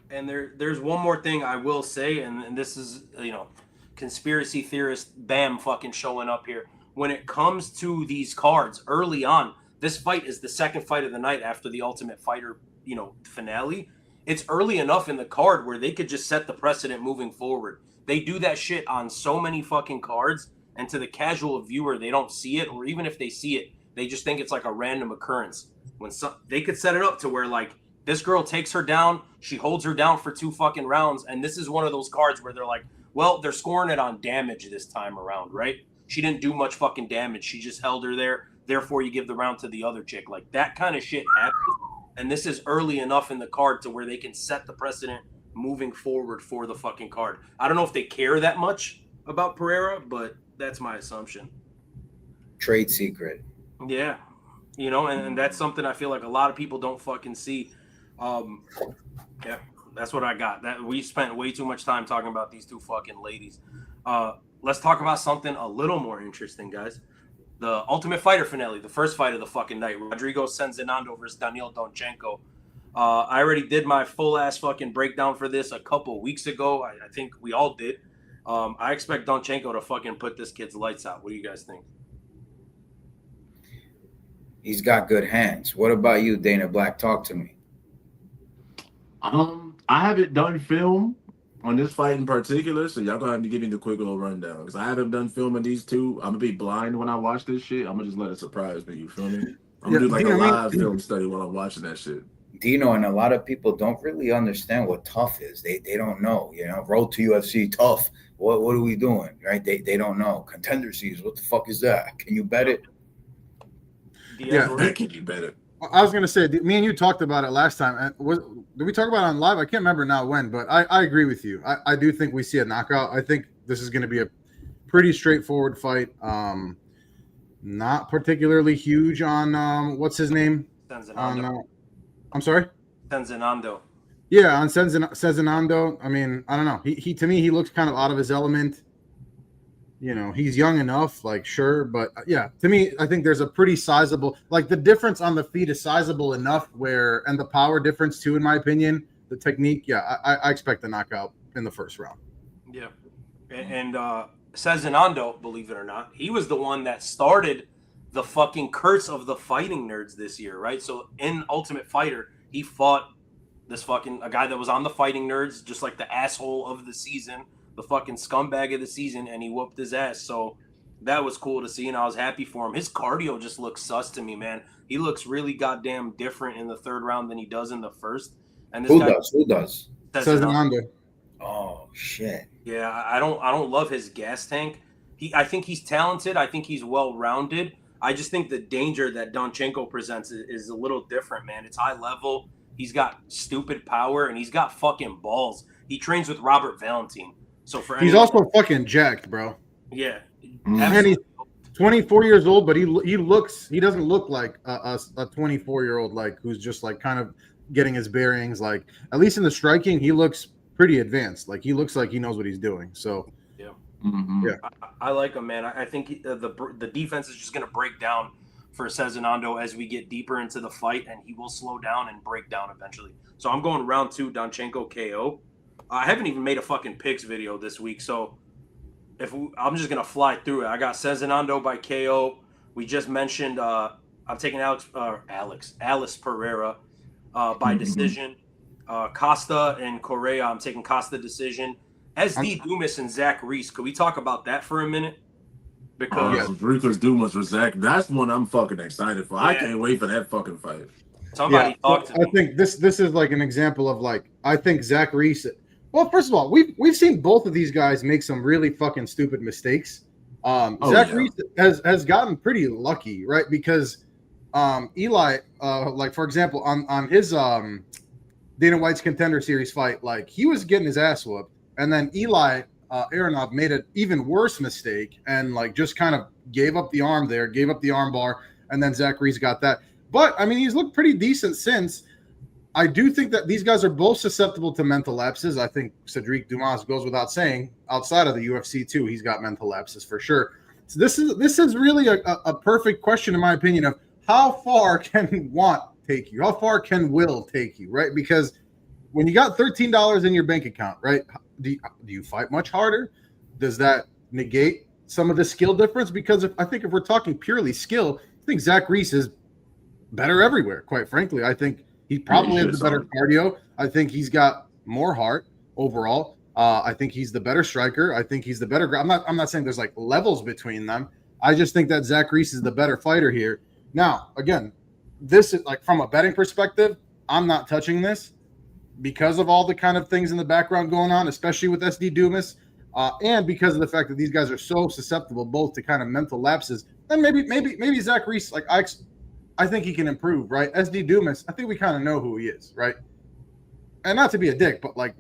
And there's one more thing I will say, and this is, you know, conspiracy theorist Bam fucking showing up here. When it comes to these cards early on, this fight is the second fight of the night after the Ultimate Fighter, you know, finale. It's early enough in the card where they could just set the precedent moving forward. They do that shit on so many fucking cards, and to the casual viewer, they don't see it, or even if they see it, they just think it's like a random occurrence. They could set it up to where like this girl takes her down, she holds her down for 2 fucking rounds, and this is one of those cards where they're like, well, they're scoring it on damage this time around, right? She didn't do much fucking damage. She just held her there. Therefore, you give the round to the other chick. Like, that kind of shit happens. And this is early enough in the card to where they can set the precedent moving forward for the fucking card. I don't know if they care that much about Pereira, but that's my assumption. Trade secret. Yeah. You know, and that's something I feel like a lot of people don't fucking see. Yeah, that's what I got. That we spent way too much time talking about these 2 fucking ladies. Let's talk about something a little more interesting, guys. The Ultimate Fighter finale, the first fight of the fucking night. Rodrigo Senzanando versus Daniil Donchenko. I already did my full-ass fucking breakdown for this a couple weeks ago. I think we all did. I expect Donchenko to fucking put this kid's lights out. What do you guys think? He's got good hands. What about you, Dana Black? Talk to me. I haven't done film on this fight in particular, so y'all gonna have to give me the quick little rundown because I haven't done film on these 2. I'm gonna be blind when I watch this shit. I'm gonna just let it surprise me. You feel me? I'm gonna do like a live film study while I'm watching that shit. Dino, and a lot of people don't really understand what tough is. They don't know. You know, road to UFC, tough. What are we doing? Right? They don't know. Contender series. What the fuck is that? Can you bet it? Yeah, can you bet it? I was gonna say, me and you talked about it last time. Did we talk about it on live? I can't remember now when, but I agree with you. I do think we see a knockout. I think this is going to be a pretty straightforward fight. Not particularly huge on what's his name? Senzanando. I'm sorry? Senzanando. Yeah, on Senzanando. I mean, I don't know. He to me, he looks kind of out of his element. You know, he's young enough, like, sure. But, yeah, to me, I think there's a pretty sizable – like, the difference on the feet is sizable enough where – and the power difference, too, in my opinion, the technique, yeah, I expect a knockout in the first round. Yeah. And Senzanando, believe it or not, he was the one that started the fucking curse of the fighting nerds this year, right? So, in Ultimate Fighter, he fought this fucking – a guy that was on the fighting nerds, just like the asshole of the season – the fucking scumbag of the season, and he whooped his ass. So that was cool to see, and I was happy for him. His cardio just looks sus to me, man. He looks really goddamn different in the 3rd round than he does in the 1st. And this Who does? Senzanando. Oh shit. Yeah, I don't love his gas tank. I think he's talented. I think he's well rounded. I just think the danger that Donchenko presents is a little different, man. It's high level. He's got stupid power, and he's got fucking balls. He trains with Robert Valentine. So he's also fucking jacked, bro. Yeah, And he's 24 years old, but he doesn't look like a 24-year-old like who's just like kind of getting his bearings. Like at least in the striking, he looks pretty advanced. Like he looks like he knows what he's doing. So yeah, yeah. I like him, man. I think the defense is just going to break down for Cezinando as we get deeper into the fight, and he will slow down and break down eventually. So I'm going round 2, Danchenko KO. I haven't even made a fucking picks video this week, so I'm just gonna fly through it. I got Cezinando by KO. We just mentioned I'm taking Alice Pereira by decision. Costa and Correa, I'm taking Costa decision. SD Dumas and Zach Reese. Could we talk about that for a minute? Because Ruthless Dumas with Zach, that's one I'm fucking excited for. Yeah. I can't wait for that fucking fight. Somebody talk to me. I think this is like an example of like I think Zach Reese. Well, first of all, we've seen both of these guys make some really fucking stupid mistakes. Zach Reese has gotten pretty lucky, right? Because Eli, like for example, on his Dana White's Contender Series fight, like he was getting his ass whooped, and then Eli Aronov made an even worse mistake and like just kind of gave up the arm there, gave up the arm bar, and then Zach Reese got that. But I mean, he's looked pretty decent since. I do think that these guys are both susceptible to mental lapses. I think Cedric Dumas goes without saying. Outside of the UFC too, he's got mental lapses for sure. So this is really a perfect question in my opinion of how far can want take you? How far can will take you? Right? Because when you got $13 in your bank account, right? Do you fight much harder? Does that negate some of the skill difference? Because I think if we're talking purely skill, I think Zach Reese is better everywhere. Quite frankly, I think. He probably has the better cardio. I think he's got more heart overall. I think he's the better striker. I think he's the better. I'm not saying there's like levels between them. I just think that Zach Reese is the better fighter here. Now, again, this is like from a betting perspective, I'm not touching this because of all the kind of things in the background going on, especially with SD Dumas, and because of the fact that these guys are so susceptible both to kind of mental lapses. And maybe Zach Reese, like I think he can improve, right? SD Dumas, I think we kind of know who he is, right? And not to be a dick, but like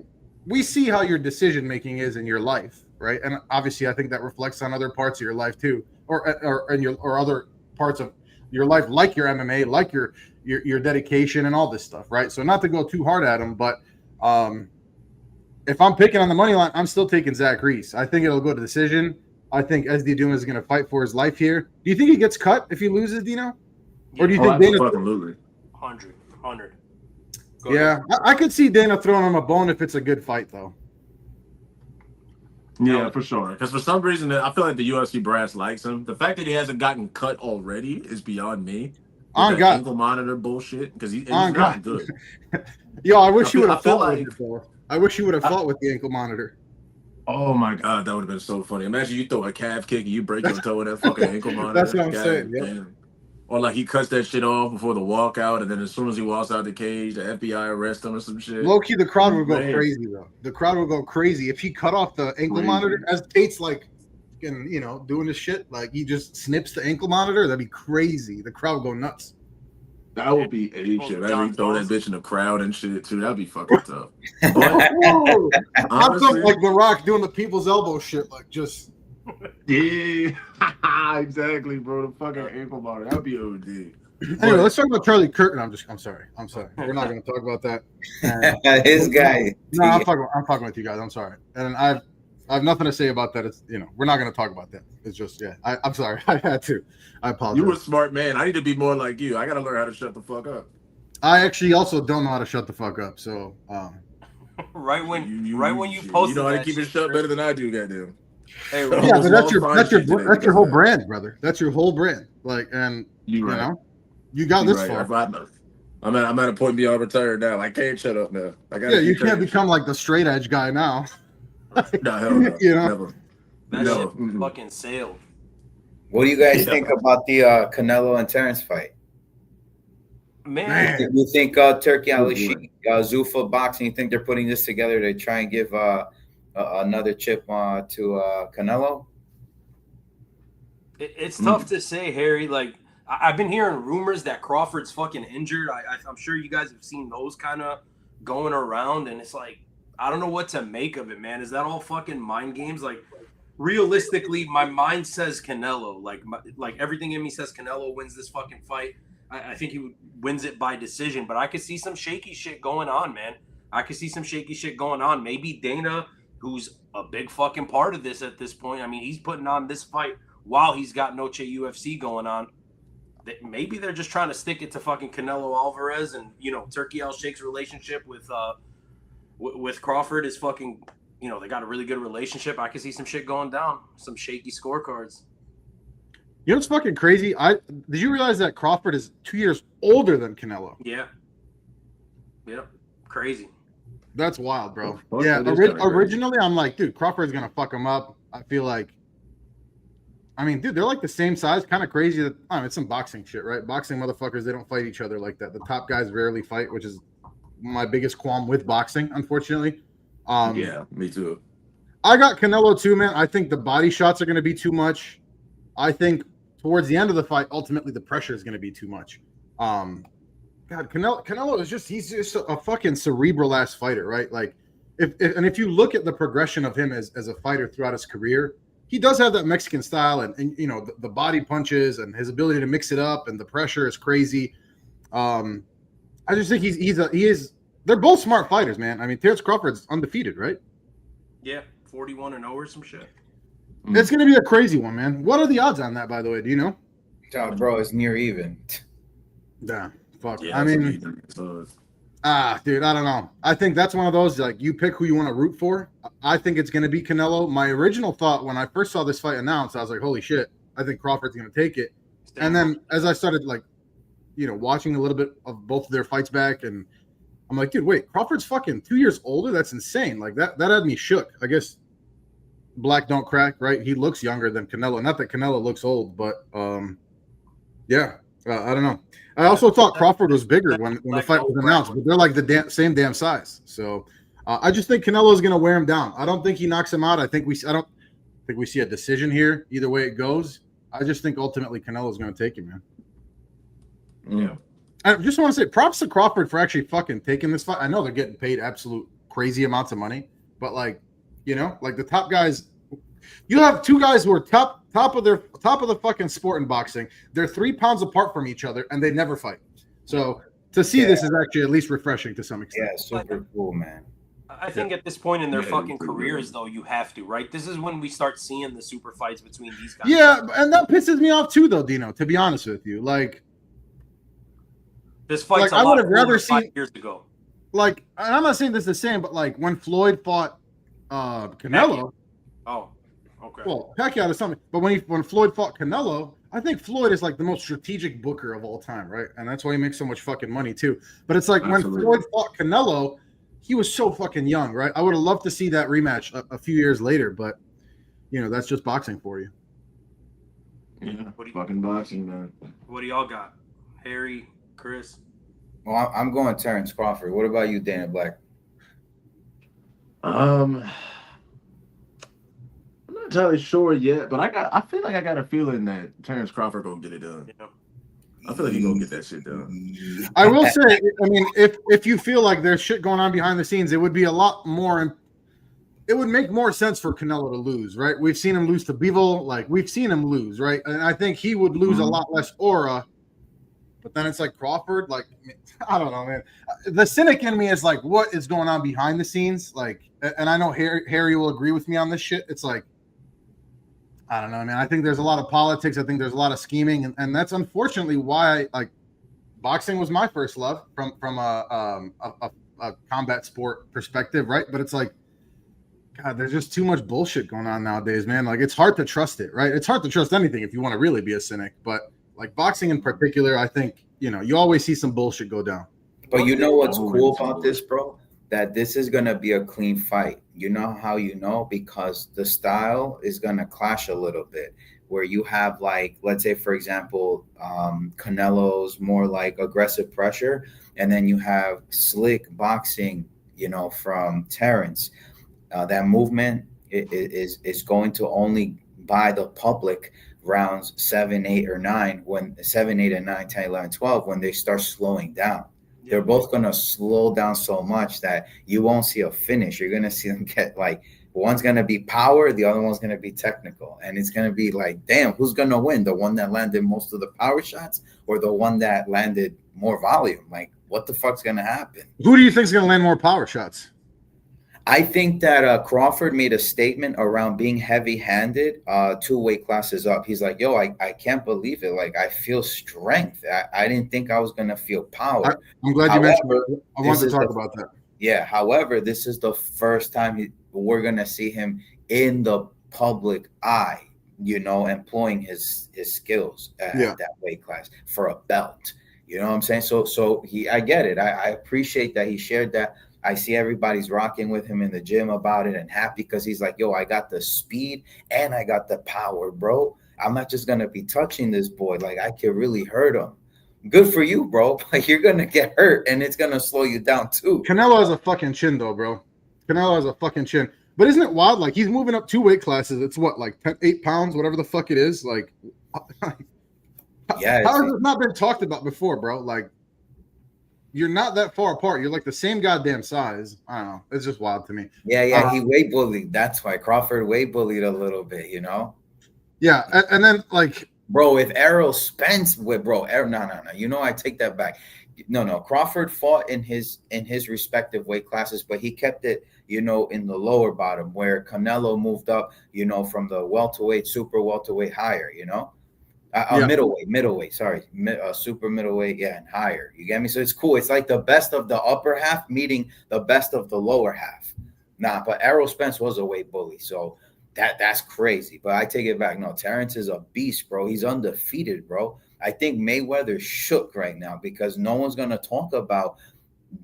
we see how your decision making is in your life, right? And obviously, I think that reflects on other parts of your life too, or other parts of your life, like your MMA, like your dedication and all this stuff, right? So not to go too hard at him, but if I'm picking on the money line, I'm still taking Zach Reese. I think it'll go to decision. I think SD Dumas is going to fight for his life here. Do you think he gets cut if he loses, Dino? Or do you think Dana? Absolutely. 100. Yeah, I could see Dana throwing him a bone if it's a good fight, though. Yeah, for sure. Because for some reason, I feel like the UFC brass likes him. The fact that he hasn't gotten cut already is beyond me. On God, ankle monitor bullshit because he's not good. Yo, I wish you would have fought with it, though. I wish you would have fought with the ankle monitor. Oh my God, that would have been so funny. Imagine you throw a calf kick and you break your toe with that fucking ankle monitor. That's what I'm saying. Yeah. Or like he cuts that shit off before the walkout, and then as soon as he walks out the cage, the FBI arrests him or some shit. Low key, the crowd would go crazy though. The crowd would go crazy if he cut off the ankle monitor as Tate's like, doing this shit. Like he just snips the ankle monitor. That'd be crazy. The crowd would go nuts. That would be a shit. Imagine throw that bitch in the crowd and shit too. That'd be fucking tough. I'm talking like The Rock doing the people's elbow shit, like just. Yeah, exactly, bro. The fucking ankle monitor. That'd be OD. Anyway, let's talk about Charlie Kirk. No, I'm sorry. We're not going to talk about that. His guy. No, I'm fucking with you guys. I'm sorry, and I have nothing to say about that. It's we're not going to talk about that. It's just I'm sorry. I had to. I apologize. You were a smart man. I need to be more like you. I got to learn how to shut the fuck up. I actually also don't know how to shut the fuck up. So right when you posted, you know how to keep it shut better than I do, goddamn. Hey, yeah, but that's your whole brand, brother. That's your whole brand. Like, and you got this far. I'm at a point beyond retired now. I can't shut up now. You can't become like the straight edge guy now. No, hell no. Never. That shit fucking sailed. What do you guys think about the Canelo and Terrence fight? Man, you think Turkey Ali Sheik, Zuffa Boxing? You think they're putting this together to try and give another chip to Canelo? It's tough to say, Harry. Like I've been hearing rumors that Crawford's fucking injured. I'm sure you guys have seen those kind of going around, and it's like I don't know what to make of it, man. Is that all fucking mind games? Like realistically, my mind says Canelo. Like everything in me says Canelo wins this fucking fight. I think he wins it by decision, but I could see some shaky shit going on, man. I could see some shaky shit going on. Maybe Dana, who's a big fucking part of this at this point. I mean, he's putting on this fight while he's got Noche UFC going on. Maybe they're just trying to stick it to fucking Canelo Alvarez, and Turkey Al Sheikh's relationship with Crawford is fucking. They got a really good relationship. I could see some shit going down, some shaky scorecards. You know what's fucking crazy? Did you realize that Crawford is 2 years older than Canelo? Yeah. Crazy. That's wild, bro. Oh, Yeah, that is kinda originally I'm like, dude, Crawford's gonna fuck him up. I feel like, I mean, dude, they're like the same size. Kind of crazy that it's some boxing shit, right? Boxing motherfuckers, they don't fight each other like that. The top guys rarely fight, which is my biggest qualm with boxing, unfortunately. Yeah, me too. I got Canelo too, man. I think the body shots are going to be too much. I think towards the end of the fight, ultimately the pressure is going to be too much. God, Canelo is he's just a fucking cerebral ass fighter, right? Like, if you look at the progression of him as a fighter throughout his career, he does have that Mexican style, and the body punches and his ability to mix it up, and the pressure is crazy. I just think he is. They're both smart fighters, man. I mean, Terrence Crawford's undefeated, right? Yeah, 41-0 or some shit. It's going to be a crazy one, man. What are the odds on that, by the way? Do you know? Bro, it's near even. Yeah, fuck. Yeah, I mean, so dude, I don't know. I think that's one of those, like, you pick who you want to root for. I think it's going to be Canelo. My original thought when I first saw this fight announced, I was like, holy shit, I think Crawford's going to take it. And then as I started, like, watching a little bit of both of their fights back, and I'm like, dude, wait, Crawford's fucking 2 years older? That's insane. Like, that had me shook. I guess black don't crack, right? He looks younger than Canelo. Not that Canelo looks old, but yeah, I don't know. I also thought Crawford was bigger when the fight was announced, but they're like the same damn size. So I just think Canelo is going to wear him down. I don't think he knocks him out. I don't think we see a decision here. Either way it goes, I just think ultimately Canelo is going to take him, man. yeah. I just want to say props to Crawford for actually fucking taking this fight. I know they're getting paid absolute crazy amounts of money, but like the top guys, you have two guys who are top of the fucking sport in boxing. They're 3 pounds apart from each other and they never fight. So to see this is actually at least refreshing to some extent. Yeah, super cool, man. I think at this point in their fucking careers, though, you have to, right? This is when we start seeing the super fights between these guys. Yeah, and that pisses me off too, though, Dino, to be honest with you. Like, this fight's I would have rather seen 5 years ago. Like, and I'm not saying this is the same, but like when Floyd fought Canelo. Oh, okay. Well, Pacquiao is something, but when Floyd fought Canelo, I think Floyd is like the most strategic booker of all time, right? And that's why he makes so much fucking money too. But it's like when Floyd fought Canelo, he was so fucking young, right? I would have loved to see that rematch a few years later, but that's just boxing for you. Yeah, fucking boxing, man. What do y'all got? Harry, Chris? Well, I'm going Terrence Crawford. What about you, Dana Black? I'm not entirely sure yet, but I feel like I got a feeling that Terrence Crawford gonna get it done. Yeah. I feel like he's gonna get that shit done. I will say, I mean, if you feel like there's shit going on behind the scenes, it would be a lot more. It would make more sense for Canelo to lose, right? We've seen him lose to Bivol, like we've seen him lose, right? And I think he would lose a lot less aura. But then it's like Crawford, like I don't know, man. The cynic in me is like, what is going on behind the scenes? Like, and I know Harry will agree with me on this shit. It's like, I don't know, man. I think there's a lot of politics. I think there's a lot of scheming, and that's unfortunately why boxing was my first love from a combat sport perspective, right? But it's like, God, there's just too much bullshit going on nowadays, man. Like it's hard to trust it, right? It's hard to trust anything if you want to really be a cynic, but like boxing in particular, I think you always see some bullshit go down. But you know what's cool about this, bro? That this is going to be a clean fight. You know how you know? Because the style is going to clash a little bit, where you have like, let's say, for example, Canelo's more like aggressive pressure, and then you have slick boxing, from Terrence. That movement is going to only buy the public rounds 7, 8, or 9, when 7, 8, and 9, 10, 11, 12, when they start slowing down. They're both going to slow down so much that you won't see a finish. You're going to see them get like One's gonna be power, the other one's gonna be technical, and it's gonna be like, damn, who's gonna win? The one that landed most of the power shots, or the one that landed more volume? Like, what the fuck's gonna happen? Who do you think is going to land more power shots? I think that Crawford made a statement around being heavy-handed, 2 weight classes up. He's like, yo, I can't believe it. Like, I feel strength. I didn't think I was going to feel power. I'm glad you mentioned it. I wanted to talk about that. Yeah. However, this is the first time we're going to see him in the public eye, employing his skills at that weight class for a belt. You know what I'm saying? So I get it. I appreciate that he shared that. I see everybody's rocking with him in the gym about it and happy because he's like, yo, I got the speed and I got the power, bro. I'm not just going to be touching this boy. Like, I could really hurt him. Good for you, bro. Like, you're going to get hurt and it's going to slow you down too. Canelo has a fucking chin though, bro. Canelo has a fucking chin. But isn't it wild? Like, he's moving up 2 weight classes. It's what, like 8 pounds, whatever the fuck it is. Like, yeah. How has it not been talked about before, bro? Like, you're not that far apart. You're like the same goddamn size. I don't know. It's just wild to me. Yeah. He weight bullied. That's why Crawford weight bullied a little bit, Yeah. And then, like, bro, if Errol Spence with no. I take that back. No. Crawford fought in his respective weight classes, but he kept it, in the lower bottom where Canelo moved up, from the welterweight, super welterweight higher, middleweight, sorry, super middleweight, and higher. You get me? So it's cool. It's like the best of the upper half meeting the best of the lower half. But Errol Spence was a weight bully, so that's crazy. But I take it back. No, Terrence is a beast, bro. He's undefeated, bro. I think Mayweather's shook right now because no one's gonna talk about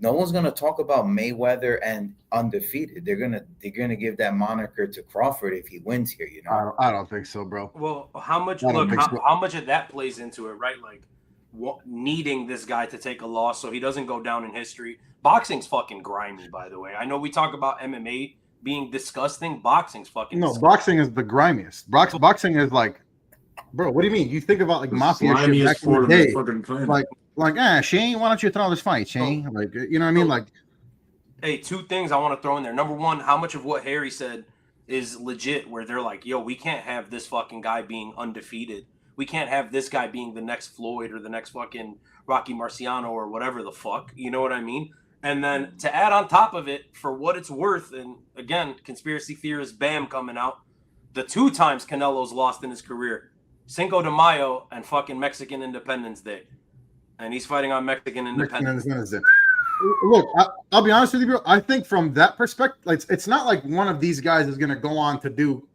Mayweather and undefeated. They're gonna give that moniker to Crawford if he wins here. I don't think so, bro. Well, how much of that plays into it, right? Like needing this guy to take a loss so he doesn't go down in history. Boxing's fucking grimy, by the way. I know we talk about MMA being disgusting. Boxing's fucking disgusting. Boxing is the grimiest. Boxing is like, bro, what do you mean? You think about like mafia shit back in the day. Like, Shane, why don't you throw this fight, Shane? Like, you know what I mean? Like, hey, 2 things I want to throw in there. Number one, how much of what Harry said is legit, where they're like, yo, we can't have this fucking guy being undefeated. We can't have this guy being the next Floyd or the next fucking Rocky Marciano or whatever the fuck. You know what I mean? And then to add on top of it, for what it's worth, and again, conspiracy theorist Bam coming out, the 2 times Canelo's lost in his career, Cinco de Mayo and fucking Mexican Independence Day. And he's fighting on Mexican Independence Day. Look, I'll be honest with you, bro. I think from that perspective, like, it's not like one of these guys is going to go on to do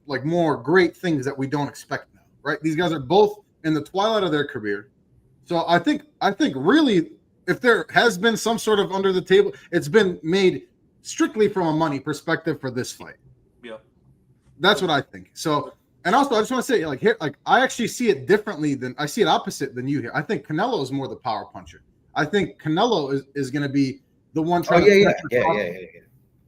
like more great things that we don't expect now, right? These guys are both in the twilight of their career. So I think really, if there has been some sort of under the table, it's been made strictly from a money perspective for this fight. Yeah. That's what I think. So, and also I just want to say, like, here, like, I actually see it differently I see it opposite than you here. I think Canelo is more the power puncher. I think Canelo is going to be the one trying to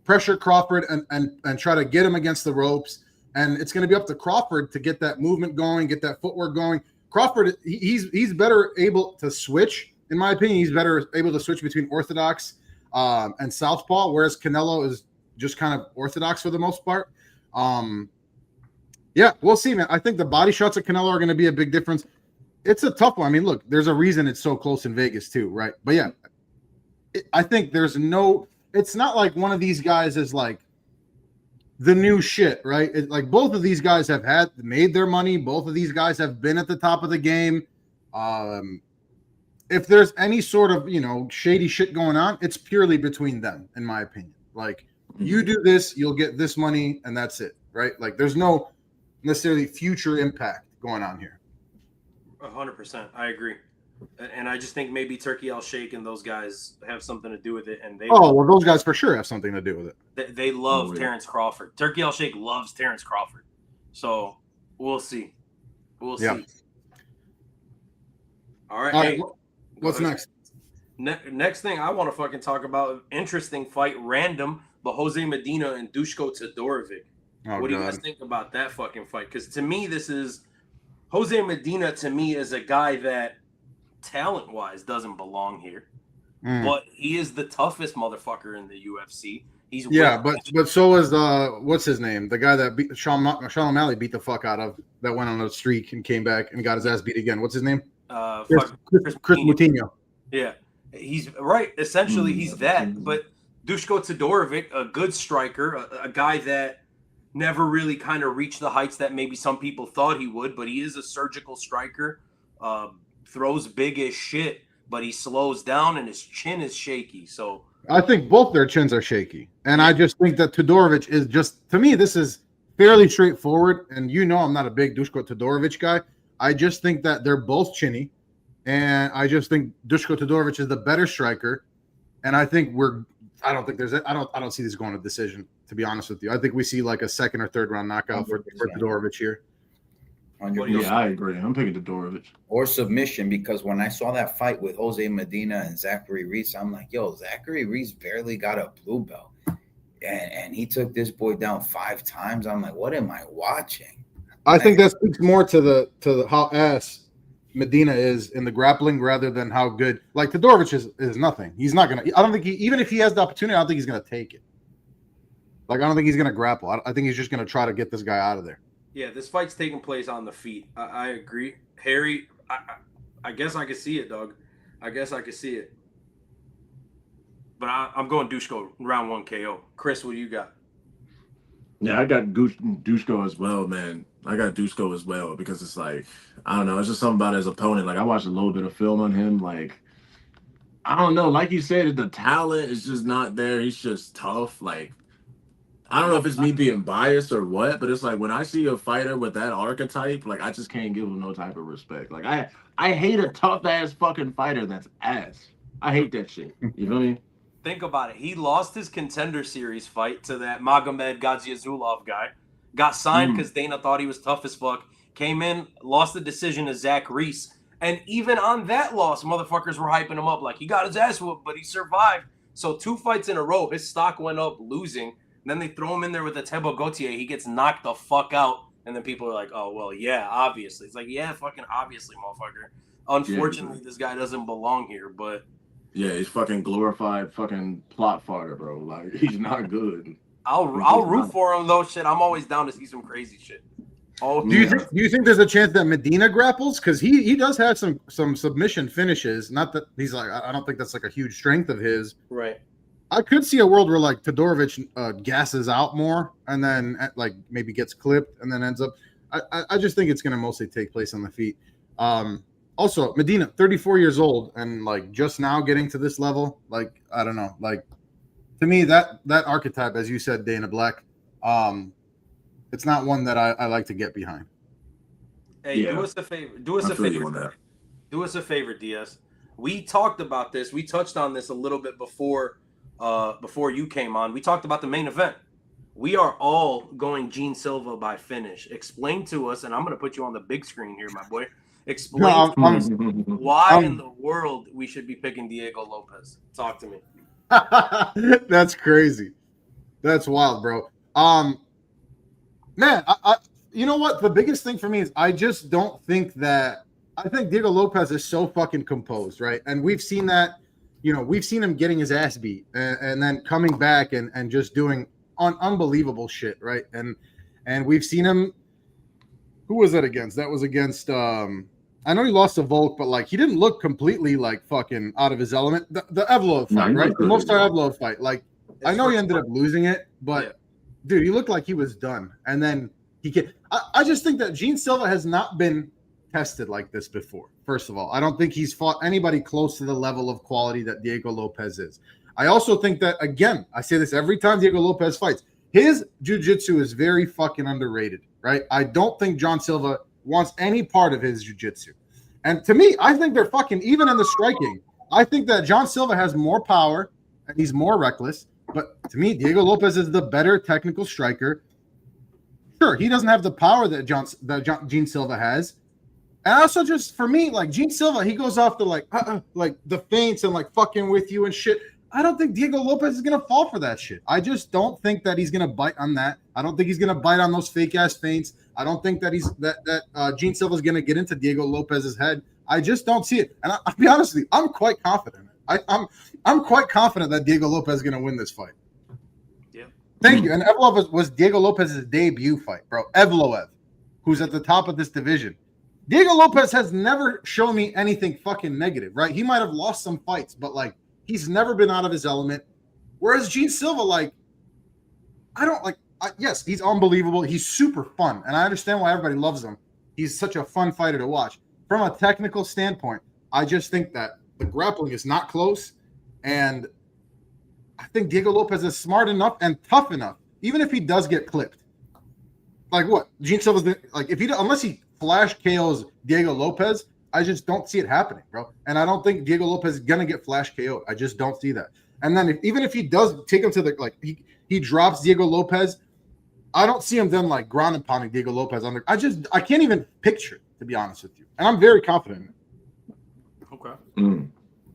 pressure Crawford and try to get him against the ropes. And it's going to be up to Crawford to get that movement going, get that footwork going. Crawford, he's better able to switch, in my opinion. He's better able to switch between orthodox and southpaw, whereas Canelo is just kind of orthodox for the most part. Yeah, we'll see, man. I think the body shots of Canelo are going to be a big difference. It's a tough one. I mean, look, there's a reason it's so close in Vegas too, right? But yeah, I think it's not like one of these guys is like the new shit, right? Like both of these guys have made their money. Both of these guys have been at the top of the game. If there's any sort of, shady shit going on, it's purely between them, in my opinion. Like, you do this, you'll get this money, and that's it, right? Like, there's no necessarily future impact going on here. 100%. I agree. And I just think maybe Turkey Al Sheikh and those guys have something to do with it. And those guys for sure have something to do with it. They love Terrence Crawford. Turkey Al Sheikh loves Terrence Crawford. So we'll see. We'll see. All right. Hey, what's next? Next thing I want to fucking talk about, interesting fight, random, but Jose Medina and Duško Todorovic. What do you guys think about that fucking fight? Because to me, Jose Medina to me is a guy that talent-wise doesn't belong here. But he is the toughest motherfucker in the UFC. He's but so was what's his name? The guy that beat Sean O'Malley beat the fuck out of, that went on a streak and came back and got his ass beat again. What's his name? Chris Moutinho. Yeah, he's right. Essentially, he's that. But Duško Todorovic, a good striker, a guy that never really kind of reached the heights that maybe some people thought he would, but he is a surgical striker, throws big as shit, but he slows down and his chin is shaky. So I think both their chins are shaky. And I just think that Todorovic is just, to me, this is fairly straightforward. And I'm not a big Duško Todorovic guy. I just think that they're both chinny. And I just think Duško Todorovic is the better striker. And I think I don't see this going to decision, to be honest with you. I think we see like a second or third round knockout for Todorovic here. 100%. Yeah, I agree. I'm picking Todorovic. Or submission, because when I saw that fight with Jose Medina and Zachary Reese, I'm like, yo, Zachary Reese barely got a blue belt. And he took this boy down 5 times. I'm like, what am I watching? I think that speaks more to the how ass Medina is in the grappling rather than how good. Like Todorovic is nothing. He's not gonna. I don't think even if he has the opportunity, I don't think he's gonna take it. Like I don't think he's gonna grapple. I think he's just gonna try to get this guy out of there. Yeah, this fight's taking place on the feet. I agree, Harry. I guess I can see it, Doug. I guess I can see it. But I'm going Duško round 1 KO. Chris, what do you got? Yeah, I got Duško as well, man. I got Duško as well because it's like, I don't know, it's just something about his opponent. Like I watched a little bit of film on him. Like, I don't know. Like you said, the talent is just not there. He's just tough. Like, I don't know if it's me being biased or what, but it's like when I see a fighter with that archetype, like I just can't give him no type of respect. Like I hate a tough ass fucking fighter that's ass. I hate that shit. You feel me? Think about it. He lost his Contender Series fight to that Magomed Gadzhizulov guy. Got signed because Dana thought he was tough as fuck. Came in, lost the decision to Zach Reese. And even on that loss, motherfuckers were hyping him up like he got his ass whooped, but he survived. So 2 fights in a row, his stock went up losing. And then they throw him in there with a Tebo Gautier. He gets knocked the fuck out. And then people are like, oh, well, yeah, obviously. It's like, yeah, fucking obviously, motherfucker. Unfortunately, this guy doesn't belong here, but... Yeah, he's fucking glorified fucking plot fodder, bro. Like, he's not good. I'll root for him, though. Shit, I'm always down to see some crazy shit. Oh, do you think there's a chance that Medina grapples? Because he does have some submission finishes. Not that he's like, I don't think that's like a huge strength of his. Right. I could see a world where like Todorovic gasses out more and then like maybe gets clipped and then ends up. I just think it's going to mostly take place on the feet. Also, Medina, 34 years old and like just now getting to this level. Like I don't know. Like to me, that archetype, as you said, Dana Black, it's not one that I like to get behind. Hey, do us a favor. Do us a favor. Do us a favor, Diaz. We talked about this. We touched on this a little bit before you came on. We talked about the main event. We are all going Gene Silva by finish. Explain to us, and I'm going to put you on the big screen here, my boy. Explain why in the world we should be picking Diego Lopez. Talk to me. That's crazy. That's wild, bro. Man, I you know what? The biggest thing for me is I just don't think that. I think Diego Lopez is so fucking composed, right? And we've seen that. We've seen him getting his ass beat and then coming back and just doing unbelievable shit, right? And we've seen him. Who was that against? That was against. I know he lost to Volk, but like he didn't look completely like fucking out of his element. The Evlov fight, right? The Mostar Evlov fight. Like I know he ended up losing it, but dude, he looked like he was done. And then he can. I just think that Gene Silva has not been tested like this before. First of all, I don't think he's fought anybody close to the level of quality that Diego Lopez is. I also think that, again, I say this every time Diego Lopez fights, his jiu-jitsu is very fucking underrated, right? I don't think John Silva wants any part of his jiu-jitsu. And to me, I think they're fucking, even in the striking, I think that John Silva has more power and he's more reckless. But to me, Diego Lopez is the better technical striker. Sure, he doesn't have the power that Gene Silva has. And also just for me, like Gene Silva, he goes off the like the feints and like fucking with you and shit. I don't think Diego Lopez is going to fall for that shit. I just don't think that he's going to bite on that. I don't think he's going to bite on those fake ass feints. I don't think that Gene Silva is going to get into Diego Lopez's head. I just don't see it. And I'll be honest with you, I'm quite confident. I'm quite confident that Diego Lopez is going to win this fight. Thank you. And Evloev was Diego Lopez's debut fight, bro. Evloev, who's at the top of this division. Diego Lopez has never shown me anything fucking negative, right? He might have lost some fights, but like he's never been out of his element. Whereas Gene Silva, like, yes, he's unbelievable. He's super fun. And I understand why everybody loves him. He's such a fun fighter to watch. From a technical standpoint, I just think that the grappling is not close. And I think Diego Lopez is smart enough and tough enough, even if he does get clipped. Like what? Gene Silva's like, unless he flash KOs Diego Lopez, I just don't see it happening, bro. And I don't think Diego Lopez is gonna get flash KO'd. I just don't see that. And then even if he does take him to the he drops Diego Lopez, I don't see him then like ground and pounding Diego Lopez on the. I can't even picture it, to be honest with you. And I'm very confident in it. Okay.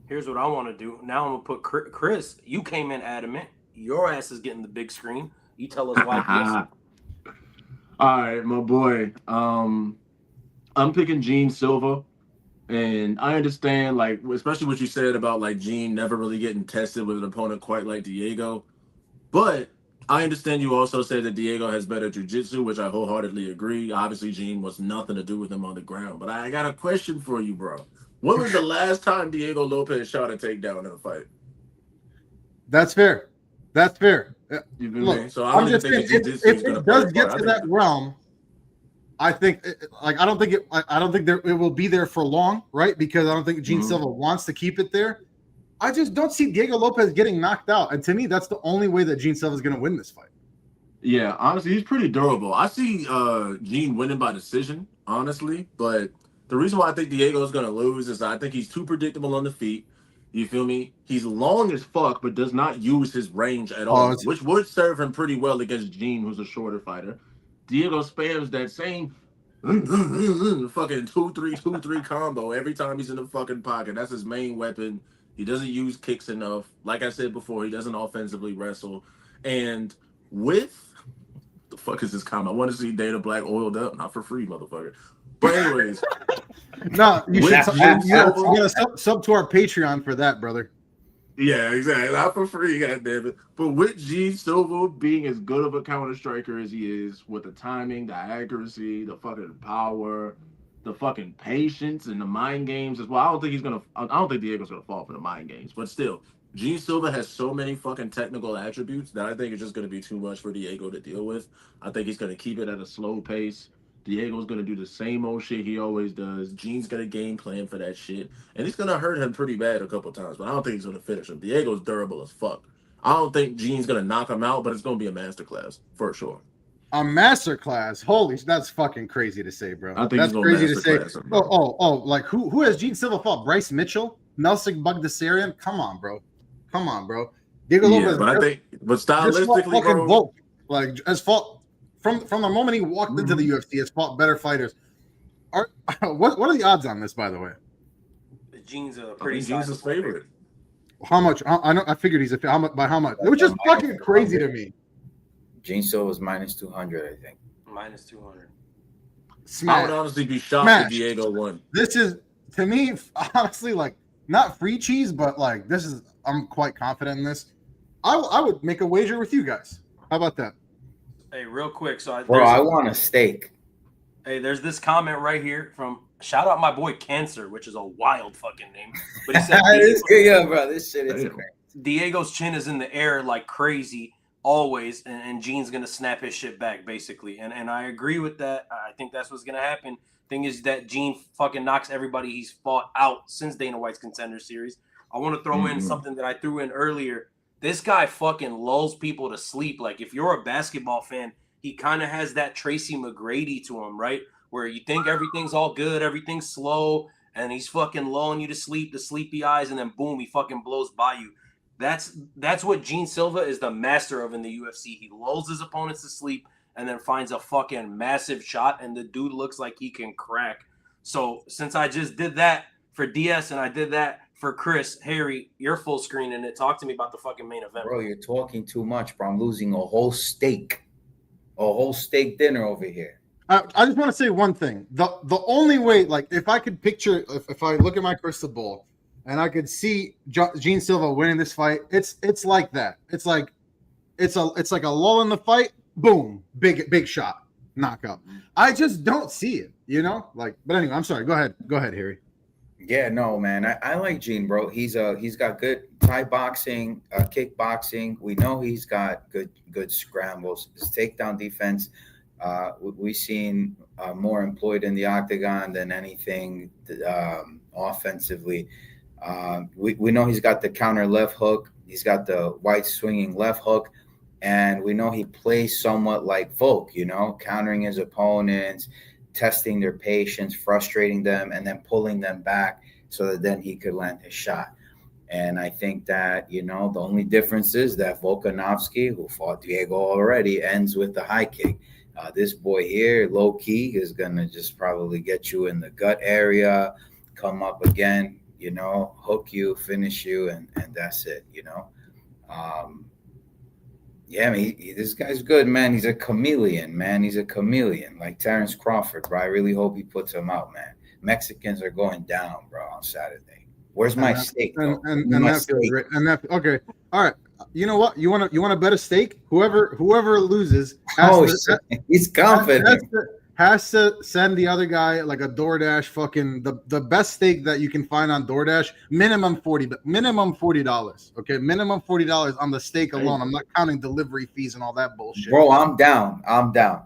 Here's what I want to do. Now I'm gonna put Chris. You came in adamant. Your ass is getting the big screen. You tell us why. Yes. All right, my boy. I'm picking Gene Silva, and I understand, like, especially what you said about like Gene never really getting tested with an opponent quite like Diego. But I understand you also said that Diego has better jiu-jitsu, which I wholeheartedly agree. Obviously, Gene was nothing to do with him on the ground. But I got a question for you, bro. When was the last time Diego Lopez shot a takedown in a fight? That's fair. That's fair. You feel Look, me? So I don't just think saying, if it does get to that realm, I think I don't think it will be there for long, right? Because I don't think Gene Silva wants to keep it there. I just don't see Diego Lopez getting knocked out, and to me, that's the only way that Gene Silva is going to win this fight. Yeah, honestly, he's pretty durable. I see Gene winning by decision, honestly, but the reason why I think Diego is going to lose is I think he's too predictable on the feet. You feel me? He's long as fuck, but does not use his range at all, which would serve him pretty well against Gene, who's a shorter fighter. Diego spams that same fucking 2-3 combo every time he's in the fucking pocket. That's his main weapon. He doesn't use kicks enough. Like I said before, he doesn't offensively wrestle. And with the fuck is this comment? I want to see Dana Black oiled up, not for free, motherfucker. But anyways, no, you gotta sub to our Patreon for that, brother. Yeah, exactly. Not for free, goddammit. But with Gene Silva being as good of a counter striker as he is, with the timing, the accuracy, the fucking power, the fucking patience, and the mind games as well. I don't think Diego's gonna fall for the mind games. But still, Gene Silva has so many fucking technical attributes that I think it's just gonna be too much for Diego to deal with. I think he's gonna keep it at a slow pace. Diego's gonna do the same old shit he always does. Gene's got a game plan for that shit, and he's gonna hurt him pretty bad a couple times. But I don't think he's gonna finish him. Diego's durable as fuck. I don't think Gene's gonna knock him out, but it's gonna be a masterclass for sure. A masterclass? Holy, that's fucking crazy to say, bro. I think that's crazy to say. Him, like who has Gene Silva fought? Bryce Mitchell, Nelson Bagdasarian? Come on, bro. Diego Lopez. But stylistically, bro, Volk, like as fought. From the moment he walked into the UFC, has fought better fighters. What are the odds on this, by the way? Gene's a pretty Gene's favorite. How much? I figured he's how much by how much? Which is fucking crazy to me. Gene Silva's minus 200, I think. Minus 200. I would honestly be shocked if Diego won. This is, to me, honestly, like not free cheese, but like this is. I'm quite confident in this. I would make a wager with you guys. How about that? Hey, real quick. So I want a steak. Hey, there's this comment right here from shout out my boy Cancer, which is a wild fucking name. But he said bro. This shit is crazy. Diego's chin is in the air like crazy always, and Gene's gonna snap his shit back basically. And I agree with that. I think that's what's gonna happen. Thing is that Gene fucking knocks everybody he's fought out since Dana White's Contender Series. I want to throw in something that I threw in earlier. This guy fucking lulls people to sleep. Like, if you're a basketball fan, he kind of has that Tracy McGrady to him, right? Where you think everything's all good, everything's slow, and he's fucking lulling you to sleep, the sleepy eyes, and then boom, he fucking blows by you. That's what Gene Silva is the master of in the UFC. He lulls his opponents to sleep and then finds a fucking massive shot, and the dude looks like he can crack. So since I just did that for DS and I did that for Chris, Harry, you're full screen in it. Talk to me about the fucking main event. Bro, you're talking too much, bro. I'm losing a whole steak dinner over here. I just want to say one thing. The only way, like, if I could picture, if I look at my crystal ball and I could see Gene Silva winning this fight, it's like that. It's like it's like a lull in the fight, boom, big shot, knockout. I just don't see it, like. But anyway, I'm sorry. Go ahead, Harry. Yeah, no, man. I like Gene, bro. He's got good Thai boxing, kickboxing. We know he's got good scrambles. His takedown defense, we've seen more employed in the octagon than anything offensively. We know he's got the counter left hook. He's got the wide swinging left hook. And we know he plays somewhat like Volk, countering his opponents, testing their patience, frustrating them, and then pulling them back so that then he could land his shot. And I think that, the only difference is that Volkanovski, who fought Diego already, ends with the high kick. This boy here, low key, is going to just probably get you in the gut area, come up again, hook you, finish you, and that's it, Yeah, I mean, this guy's good, man. He's a chameleon, man. He's a chameleon, like Terrence Crawford, bro. I really hope he puts him out, man. Mexicans are going down, bro, on Saturday. Where's my steak? And that feels great. And that okay. All right. You know what? You want to bet a steak? Whoever loses he's confident. Has to send the other guy like a DoorDash fucking the best steak that you can find on DoorDash, minimum $40. Okay, minimum $40 on the steak alone. I'm not counting delivery fees and all that bullshit. Bro, I'm down.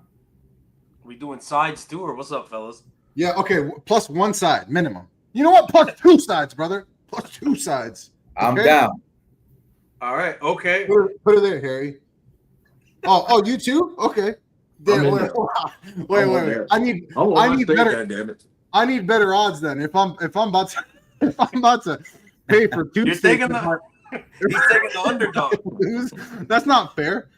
We doing sides too, or what's up, fellas? Yeah, okay. Plus one side, minimum. You know what? Plus two sides, brother. Plus two sides. Okay? I'm down. All right, okay. Put it there, Harry. Oh, you too? Okay. Wait. I need better. I need better odds then. If I'm about to pay for two. He's taking the underdog. That's not fair.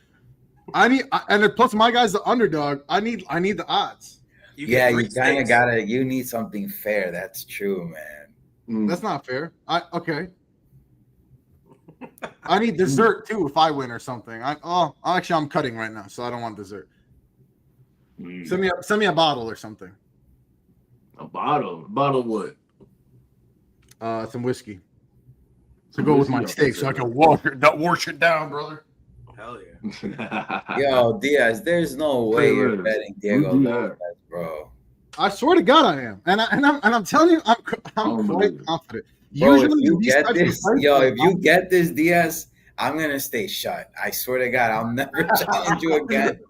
And plus my guy's the underdog. I need the odds. You kind of gotta. You need something fair. That's true, man. That's not fair. Okay. I need dessert too if I win or something. Actually, I'm cutting right now, so I don't want dessert. Send me a bottle or something. A bottle? Bottle of what? Some whiskey. To go with my steak, so I can wash it down, brother. Hell yeah. Yo, Diaz, there's no way you're betting Diego Lopez, bro. I swear to God, I am, and I'm telling you, I'm quite confident. Bro, usually, if you get this, Diaz, I'm gonna stay shut. I swear to God, I'll never challenge you again.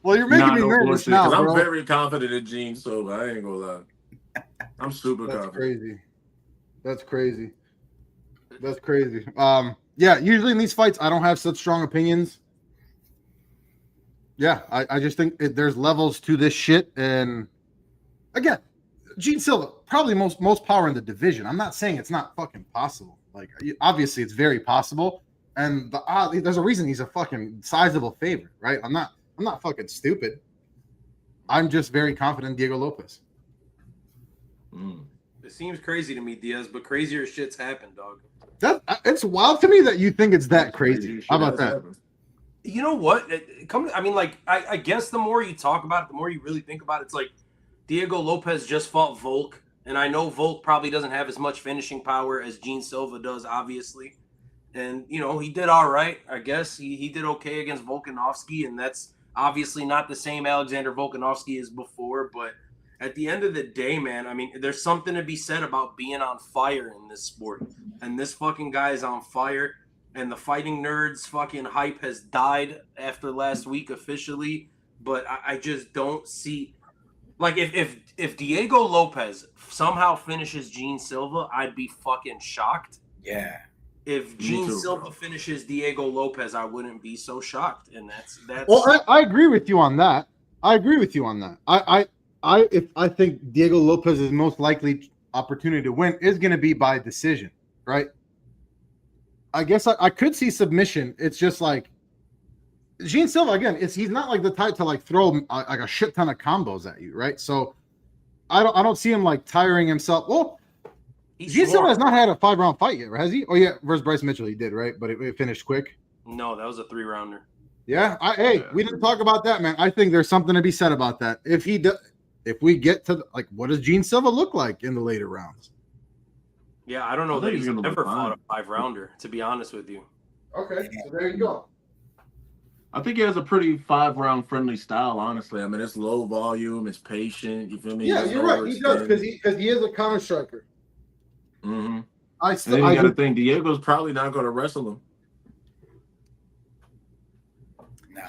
Well, you're making me nervous now, bro. I'm very confident in Gene, so I ain't gonna lie. I'm super confident. That's crazy. Yeah, usually in these fights, I don't have such strong opinions. Yeah, I just think there's levels to this shit. And again, Gene Silva, probably most power in the division. I'm not saying it's not fucking possible. Like, obviously, it's very possible. And there's a reason he's a fucking sizable favorite, right? I'm not fucking stupid. I'm just very confident in Diego Lopez. It seems crazy to me, Diaz, but crazier shit's happened, dog. It's wild to me that you think it's that crazy. How about that? You know what? I guess the more you talk about it, the more you really think about it, it's like Diego Lopez just fought Volk, and I know Volk probably doesn't have as much finishing power as Gene Silva does, obviously. And, he did all right, I guess. He did okay against Volkanovski, and that's obviously not the same Alexander Volkanovski as before, but at the end of the day, man, I mean, there's something to be said about being on fire in this sport. And this fucking guy is on fire. And the Fighting Nerds fucking hype has died after last week officially. But I just don't see... Like, if Diego Lopez somehow finishes Gene Silva, I'd be fucking shocked. Yeah. If Gene Silva finishes Diego Lopez, I wouldn't be so shocked. And that's... Well, I agree with you on that. I think Diego Lopez's most likely opportunity to win is going to be by decision, right? I guess I could see submission. It's just like Gene Silva again. He's not like the type to like throw like a shit ton of combos at you, right? So I don't see him like tiring himself. Well, Gene Silva has not had a 5-round fight yet, has he? Oh yeah, versus Bryce Mitchell he did, right? But it finished quick. No, that was a 3-rounder. Yeah. We didn't talk about that, man. I think there's something to be said about that. If we get to what does Gene Silva look like in the later rounds? Yeah, I don't know that he's ever fought a 5-rounder, to be honest with you. Okay, so there you go. I think he has a pretty 5-round friendly style, honestly. I mean, it's low volume, it's patient. You feel me? Yeah, It's you're right. He does overextended. because he is a counter striker. Mm-hmm. I And still then I you got to just, think Diego's probably not going to wrestle him.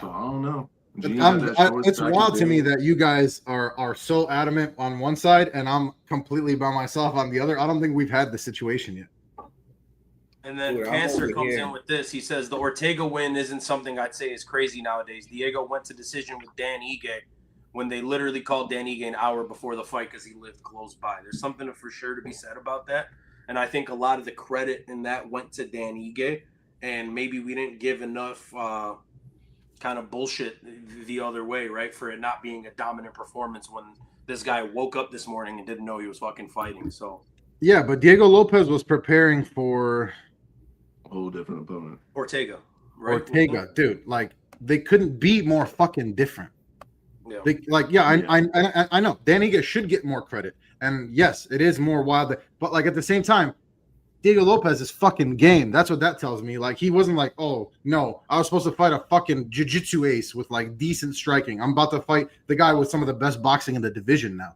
So No. I don't know. Gene got that short, it's stocky wild to me build. that you guys are so adamant on one side and I'm completely by myself on the other. I don't think we've had the situation yet. And then Dude, I'm Cancer over comes here. in with this. He says the Ortega win isn't something I'd say is crazy nowadays. Diego went to decision with Dan Ige when they literally called Dan Ige an hour before the fight because he lived close by. There's something for sure to be said about that. And I think a lot of the credit in that went to Dan Ige. And maybe we didn't give enough kind of bullshit the other way, right? For it not being a dominant performance when this guy woke up this morning and didn't know he was fucking fighting. So Yeah, but Diego Lopez was preparing for Whole different opponent. Ortega, right? Ortega, dude. Like they couldn't be more fucking different. Yeah. I know Dan Ige should get more credit, and yes, it is more wild. But like at the same time, Diego Lopez is fucking game. That's what that tells me. Like he wasn't like, oh no, I was supposed to fight a fucking jiu-jitsu ace with like decent striking. I'm about to fight the guy with some of the best boxing in the division now.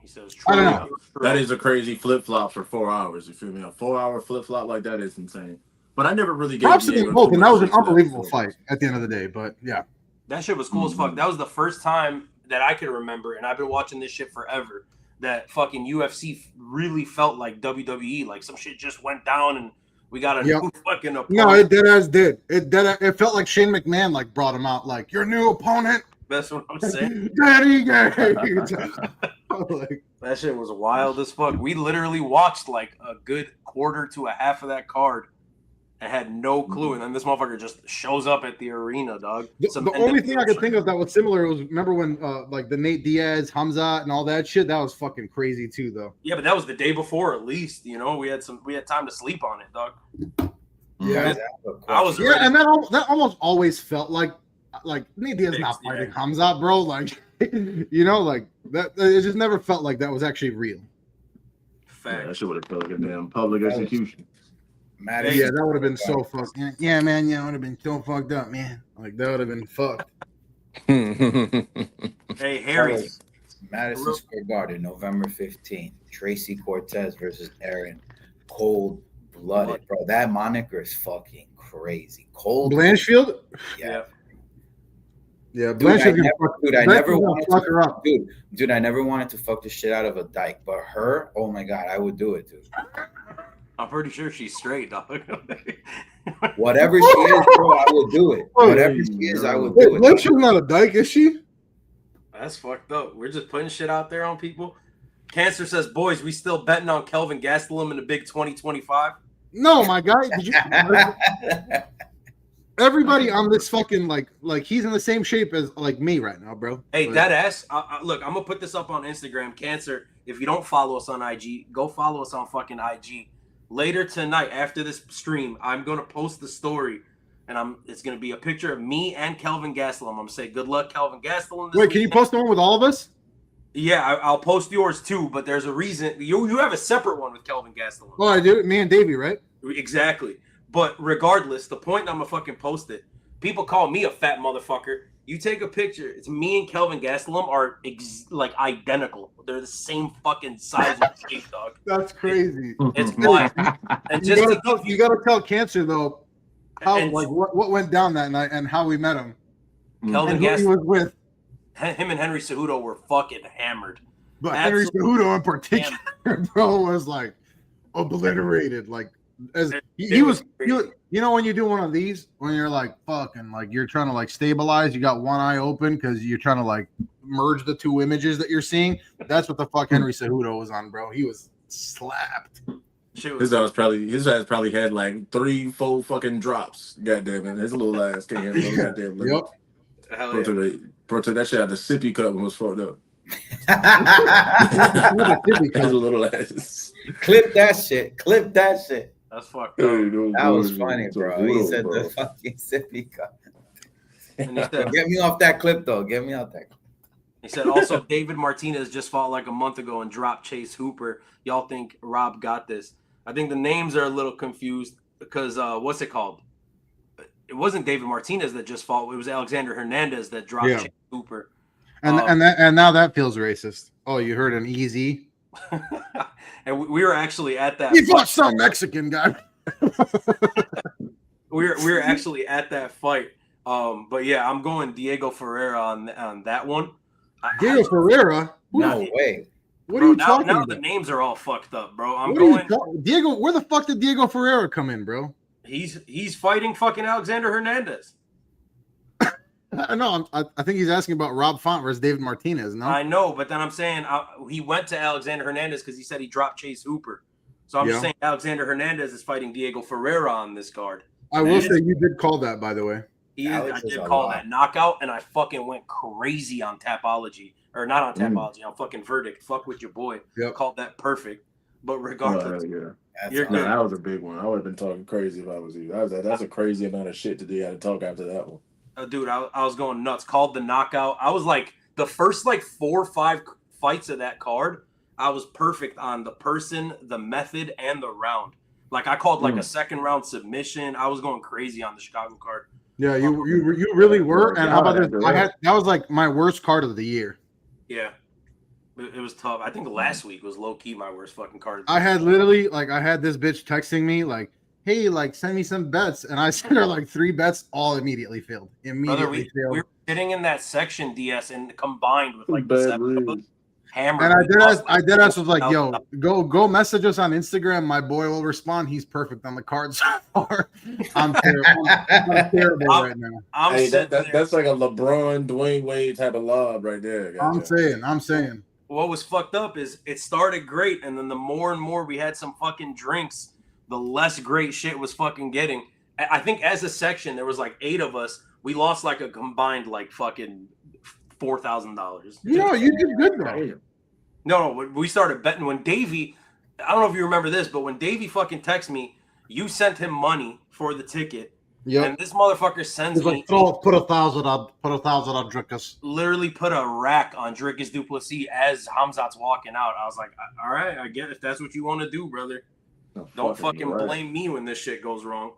He says, I don't know. That is a crazy flip flop for 4 hours. You feel me? A 4-hour flip flop like that is insane. But I never really gave Props to Diego them both, too and that much was an shit for that unbelievable performance. fight at the end of the day. But yeah, That shit was cool as fuck. That was the first time that I can remember, and I've been watching this shit forever, that fucking UFC really felt like WWE. Like some shit just went down and we got a new fucking opponent. no, it dead ass did. It felt like Shane McMahon like brought him out, like your new opponent. That's what I'm saying. Daddy like, That shit was wild as fuck. We literally watched like a good quarter to a half of that card and had no clue. And then this motherfucker just shows up at the arena, dog. the only thing I could think of that was similar was remember when like the Nate Diaz, Hamza, and all that shit. That was fucking crazy too, though. Yeah, but that was the day before at least. You know, we had time to sleep on it, dog. Yeah, I was yeah, ready. and that almost always felt like Nate Diaz not fighting Hamza, bro. Like you know, like that. It just never felt like that was actually real. Fact. That shit would have felt like a damn public execution. Yeah, that would have been so fucked. Yeah, man. Yeah, it would have been so fucked up, man. Like that would have been fucked. Hey, Harry. Madison Square Garden, November 15th. Tracy Cortez versus Aaron. Cold blooded, bro. That moniker is fucking crazy. Cold Blanchfield. Yeah. Yeah, Dude, I never wanted fuck her up. Dude, I never wanted to fuck the shit out of a dyke, but her, oh my god, I would do it, dude. I'm pretty sure she's straight, dog. Whatever she is, bro, I will do it. Whatever she is, I will do it. Blanchfield's not a dyke, is she? That's fucked up. We're just putting shit out there on people. Cancer says, boys, we still betting on Kelvin Gastelum in the big 2025? No, my guy. Did you? Everybody on this fucking like he's in the same shape as like me right now, bro. Hey, that ass. Look, I'm gonna put this up on Instagram. Cancer, if you don't follow us on IG, go follow us on fucking IG. Later tonight, after this stream, I'm gonna post the story, and it's gonna be a picture of me and Kelvin Gastelum. I'm gonna say good luck, Kelvin Gastelum. Wait, can you post the one with all of us? Yeah, I'll post yours too. But there's a reason you have a separate one with Kelvin Gastelum. Oh, I do. Me and Davey, right? Exactly. But regardless, the point I'm gonna fucking post it. People call me a fat motherfucker. You take a picture. It's me and Kelvin Gastelum are like identical. They're the same fucking size and shape, dog. That's crazy. It's wild. And just you gotta tell Cancer though how and, like what went down that night and how we met him. Kelvin and who he Gastelum was with. Him and Henry Cejudo were fucking hammered. But Henry Cejudo in particular, bro, was like obliterated. Like as he was, you know, when you do one of these, when you're like fucking like you're trying to like stabilize, you got one eye open because you're trying to like merge the two images that you're seeing. That's what the fuck Henry Cejudo was on, bro. He was slapped. His ass probably had like 3-4 fucking drops. Goddamn it, his little ass can't have no goddamn limit. Yep. Hell yeah. Bro, that shit had the sippy cup and was fucked up. His little ass. Clip that shit. Clip that shit. That's fucked up. That was funny, bro. He said the fucking sippy cup. And he said, get me off that clip, though. Get me off that clip. He said, also, David Martinez just fought like a month ago and dropped Chase Hooper. Y'all think Rob got this? I think the names are a little confused because what's it called? it wasn't David Martinez that just fought. It was Alexander Hernandez that dropped Chase Hooper. And now that feels racist. Oh, you heard an easy. And we were actually at that. He fought some Mexican guy. we were actually at that fight. But yeah, I'm going Diego Ferreira on that one. Diego Ferreira? No way. What are you talking now about? the names are all fucked up, bro. Diego. Where the fuck did Diego Ferreira come in, bro? He's fighting fucking Alexander Hernandez. No, I think he's asking about Rob Font versus David Martinez. No, I know, but then I'm saying he went to Alexander Hernandez because he said he dropped Chase Hooper. So I'm just saying Alexander Hernandez is fighting Diego Ferreira on this card. I will say you did call that, by the way. I did call that knockout, and I fucking went crazy on Tapology. Or not on Tapology, on fucking Verdict. Fuck with your boy. Yep. Called that perfect. But regardless, you're good. That was a big one. I would have been talking crazy if I was you. That's a crazy amount of shit to do. I had to talk after that one. Dude, I was going nuts. Called the knockout. I was like, the first like 4 or 5 fights of that card, I was perfect on the person, the method, and the round. Like I called like a second round submission. I was going crazy on the Chicago card. Yeah, you really were. And how about this? That was like my worst card of the year. Yeah. It was tough. I think last week was low key my worst fucking card. I had literally I had this bitch texting me like, "Hey, like send me some bets," and I sent her like 3 bets, all immediately failed. Brother, we were sitting in that section, DS, and combined with like the 7 of us, hammered. And I did ask was like, "Yo, go message us on Instagram. My boy will respond. He's perfect on the card so far." I'm terrible. I'm terrible right now. That's like a LeBron, Dwayne Wade type of lob right there. Gotcha. I'm saying. What was fucked up is it started great, and then the more and more we had some fucking drinks, the less great shit was fucking getting. I think as a section, there was like 8 of us. We lost like a combined like fucking $4,000. No, you did good though. No, we started betting when Davey. I don't know if you remember this, but when Davey fucking texted me, you sent him money for the ticket. Yeah. And this motherfucker sends me put 1,000 on Drickus. Literally put a rack on Drickus Duplessis as Hamzat's walking out. I was like, all right, I get it. If that's what you want to do, brother. Don't fucking blame me when this shit goes wrong.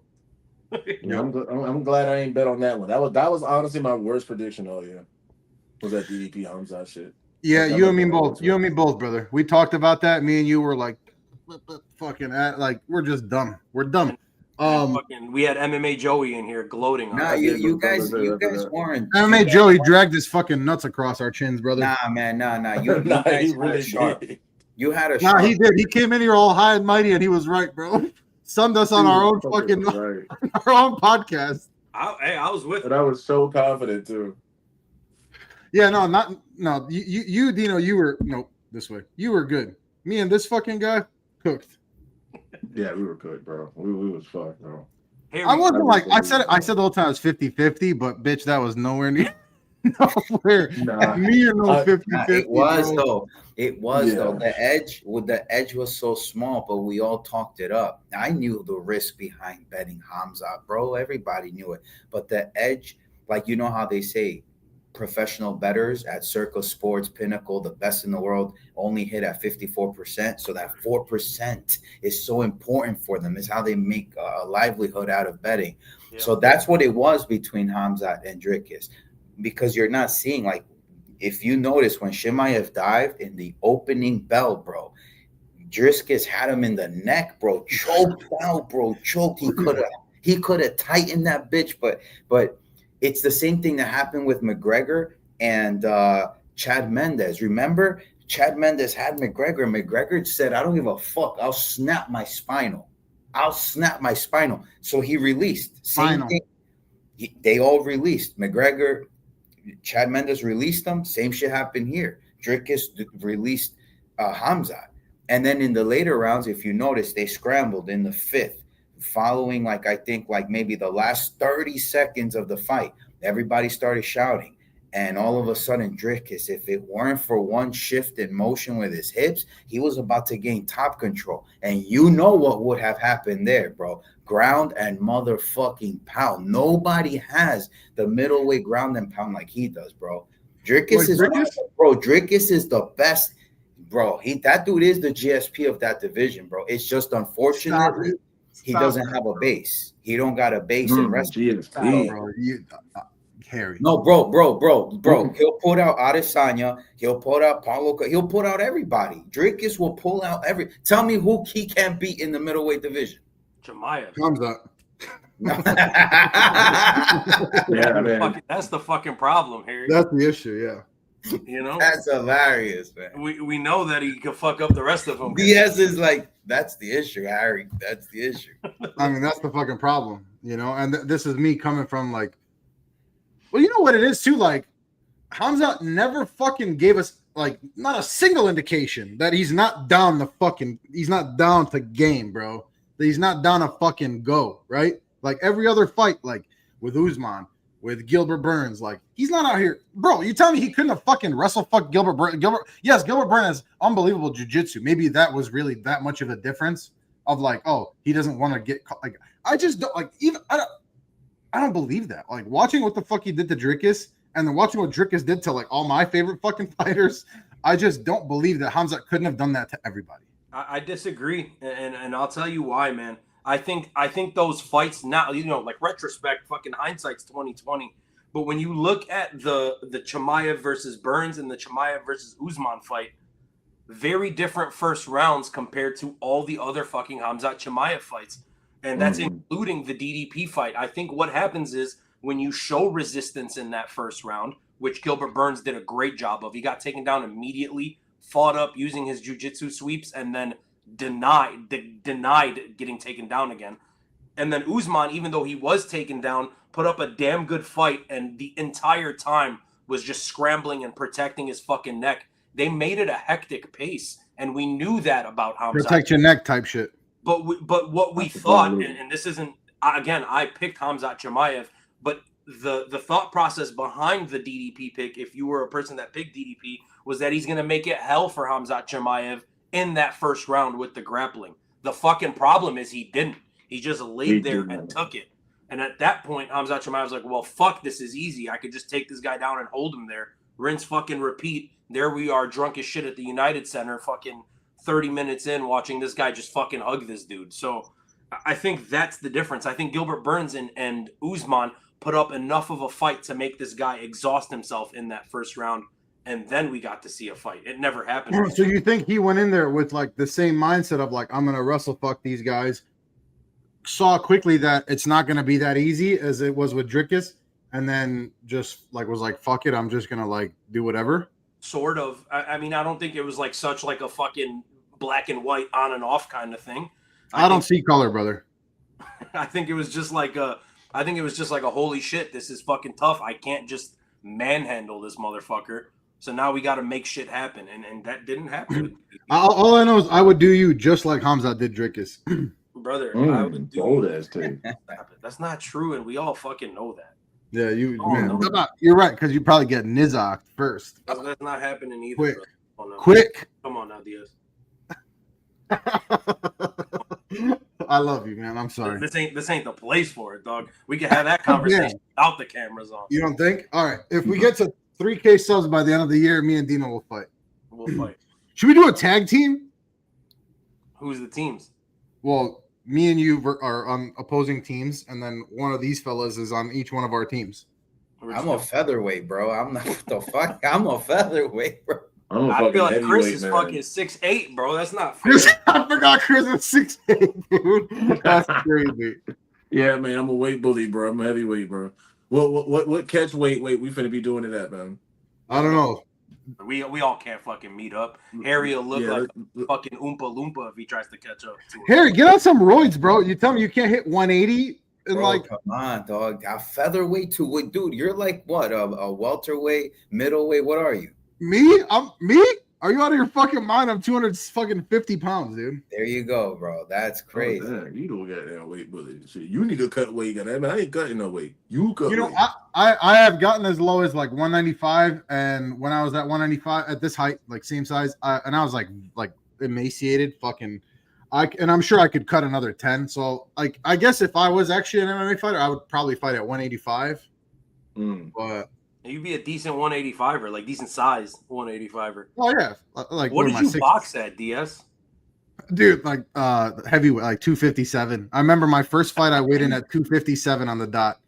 Yeah, I'm glad I ain't bet on that one. That was honestly my worst prediction all year. Was that DDP Hamzat shit. Yeah, you and me both. You and me both, brother. We talked about that. Me and you were like, fucking like we're just dumb. We're dumb. We had MMA Joey in here gloating. Nah, you guys weren't. MMA Joey dragged his fucking nuts across our chins, brother. Nah, man, nah. You guys really sharp. You had a. Nah, he did. He came in here all high and mighty, and he was right, bro. Summed us on our own fucking our own podcast. I was with. But I was so confident too. Yeah, you Dino, you were this way. You were good. Me and this fucking guy cooked. Yeah, we were good, bro. We was fucked, bro. I wasn't like I said the whole time it was 50-50, but bitch, that was nowhere near nowhere. Me or no 50-50. It was though. It was though. The edge was so small, but we all talked it up. I knew the risk behind betting Hamzat, bro. Everybody knew it. But the edge, like you know how they say professional bettors at Circle Sports, Pinnacle, the best in the world, only hit at 54%. So that 4% is so important for them. Is how they make a livelihood out of betting. Yeah. So that's what it was between Hamzat and Drickus, because you're not seeing, like, if you notice when Chimaev dived in the opening bell, bro, Drickus had him in the neck, bro, choked out, bro, choked. He could have tightened that bitch, but it's the same thing that happened with McGregor and Chad Mendes. Remember, Chad Mendes had McGregor. McGregor said, "I don't give a fuck. I'll snap my spinal. So he released. Same thing. They all released. McGregor, Chad Mendes released them. Same shit happened here. Drickus released Hamzat. And then in the later rounds, if you notice, they scrambled in the 5th. Following, like, I think, like maybe the last 30 seconds of the fight, everybody started shouting. And all of a sudden, Drickus, if it weren't for one shift in motion with his hips, he was about to gain top control. And you know what would have happened there, bro. Ground and motherfucking pound. Nobody has the middleweight ground and pound like he does, bro. Drickus is the best, bro. That dude is the GSP of that division, bro. It's just unfortunately he doesn't have a base. He don't got a base in wrestling. GSP. Bro, Harry. No, bro. He'll put out Adesanya. He'll put out Paulo. He'll put out everybody. Dricus will pull out every. Tell me who he can't beat in the middleweight division. Chimaev. Thumbs up. Yeah, man. That's the fucking problem, Harry. That's the issue, yeah. You know, That's hilarious, man. we know that he could fuck up the rest of them. BS is like, that's the issue, Harry. That's the issue. I mean, that's the fucking problem, you know. And this is me coming from like, well, you know what it is too. Like, Hamzat never fucking gave us like not a single indication that he's not down he's not down to game, bro. That he's not down to fucking go, right? Like every other fight, like with Usman, with Gilbert Burns, like he's not out here, bro. You tell me he couldn't have fucking wrestled Gilbert Burns. Yes, Gilbert Burns has unbelievable jiu-jitsu. Maybe that was really that much of a difference of like, oh, he doesn't want to get caught. Like I just don't like even I don't believe that. Like watching what the fuck he did to Dricus and then watching what Dricus did to like all my favorite fucking fighters, I just don't believe that Hamzat couldn't have done that to everybody. I disagree, and I'll tell you why, man. I think those fights now, you know, like retrospect, fucking hindsight's 2020. But when you look at the Chimaev versus Burns and the Chimaev versus Usman fight, very different first rounds compared to all the other fucking Hamzat Chimaev fights, and that's including the DDP fight. I think what happens is when you show resistance in that first round, which Gilbert Burns did a great job of, he got taken down immediately, fought up using his jiu-jitsu sweeps, and then denied getting taken down again. And then Usman, even though he was taken down, put up a damn good fight, and the entire time was just scrambling and protecting his fucking neck. They made it a hectic pace, and we knew that about Hamzat. Protect your neck type shit. But what we thought, and this isn't, again, I picked Hamzat Chimaev, but the thought process behind the DDP pick, if you were a person that picked DDP, was that he's going to make it hell for Hamzat Chimaev in that first round with the grappling. The fucking problem is he didn't. He just laid there and took it. And at that point, Hamzat Chimaev was like, well, fuck, this is easy. I could just take this guy down and hold him there. Rinse, fucking repeat. There we are, drunk as shit at the United Center, fucking 30 minutes in, watching this guy just fucking hug this dude. So I think that's the difference. I think Gilbert Burns and Usman put up enough of a fight to make this guy exhaust himself in that first round, and then we got to see a fight. It never happened. So you think he went in there with like the same mindset of like, I'm gonna wrestle fuck these guys, saw quickly that it's not gonna be that easy as it was with Dricus, and then just like was like, fuck it, I'm just gonna like do whatever? Sort of. I mean, I don't think it was like such like a fucking black and white on and off kind of thing. I don't see color, brother. I think it was just like a holy shit, this is fucking tough. I can't just manhandle this motherfucker. So now we got to make shit happen, and that didn't happen. All I know is I would do you just like Hamzat did Dricus. Brother, I would do that. That's not true, and we all fucking know that. Yeah, you're right, because you probably get Nizak first. That's not happening either. Quick. Oh, no. Quick. Come on now, Diaz. I love you, man. I'm sorry. This ain't the place for it, dog. We can have that conversation without the cameras on. You don't think? All right. If we get to 3K subs by the end of the year, me and Dino will fight. We'll fight. Should we do a tag team? Who's the teams? Well, me and you are on opposing teams, and then one of these fellas is on each one of our teams. I'm a featherweight, bro. I'm not what the fuck. I'm a featherweight, bro. I feel like Chris is fucking 6'8", bro. That's not fair. I forgot Chris is 6'8", dude. That's crazy. Yeah, man, I'm a weight bully, bro. I'm a heavyweight, bro. What catch weight we finna be doing it at, man? I don't know. We all can't fucking meet up. Harry will look like a fucking Oompa Loompa if he tries to catch up to it. Harry, get on some roids, bro. You tell me you can't hit 180 and bro, like come on, dog. A featherweight to what, dude? You're like what? A welterweight, middleweight. What are you? Me? Are you out of your fucking mind? I'm 250 pounds, dude. There you go, bro. That's crazy. Oh, you don't got that weight, bully. Shit, you need to cut weight. I ain't cutting no weight. You cut. You know, weight. I have gotten as low as like 195, and when I was at 195 at this height, like same size, and I was like emaciated, fucking. And I'm sure I could cut another 10. So like, I guess if I was actually an MMA fighter, I would probably fight at 185. But you'd be a decent 185er, like decent size 185er. Oh yeah, like what did you box at, DS? Dude, like heavyweight, like 257. I remember my first fight. I weighed in at 257 on the dot.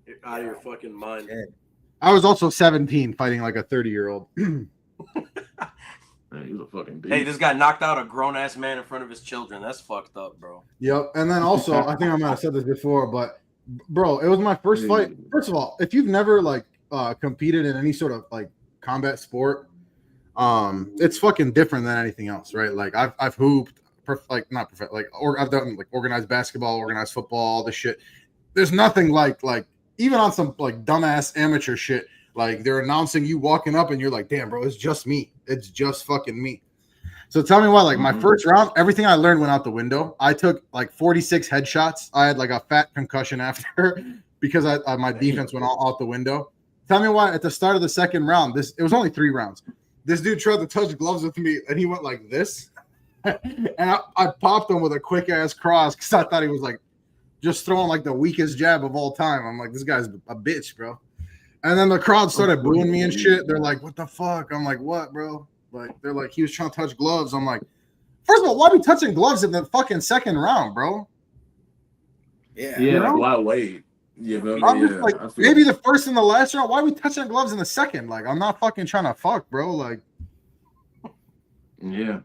You're out of your fucking mind. I was also 17, fighting like a 30-year-old. Man, he was a fucking beast. Hey, this guy knocked out a grown ass man in front of his children. That's fucked up, bro. Yep. And then also, I think I might have said this before, but bro, it was my first fight. First of all, if you've never like competed in any sort of like combat sport, it's fucking different than anything else, right? Like I've hooped, like not perfect, like or I've done like organized basketball, organized football, all this shit. There's nothing like even on some like dumbass amateur shit, like they're announcing you walking up and you're like, damn, bro, it's just me. It's just fucking me. So tell me why, like my first round, everything I learned went out the window. I took like 46 headshots. I had like a fat concussion after because my defense went all out the window. Tell me why at the start of the second round, it was only 3 rounds. This dude tried to touch gloves with me and he went like this. And I popped him with a quick ass cross because I thought he was like just throwing like the weakest jab of all time. I'm like, this guy's a bitch, bro. And then the crowd started booing me and shit. They're like, what the fuck? I'm like, what, bro? Like, they're like, he was trying to touch gloves. I'm like, first of all, why be touching gloves in the fucking second round, bro? Yeah, you know? like, why wait? Yeah, I'm just like, maybe the first and the last round. Why are we touching gloves in the second? Like, I'm not fucking trying to fuck, bro. Like, yeah,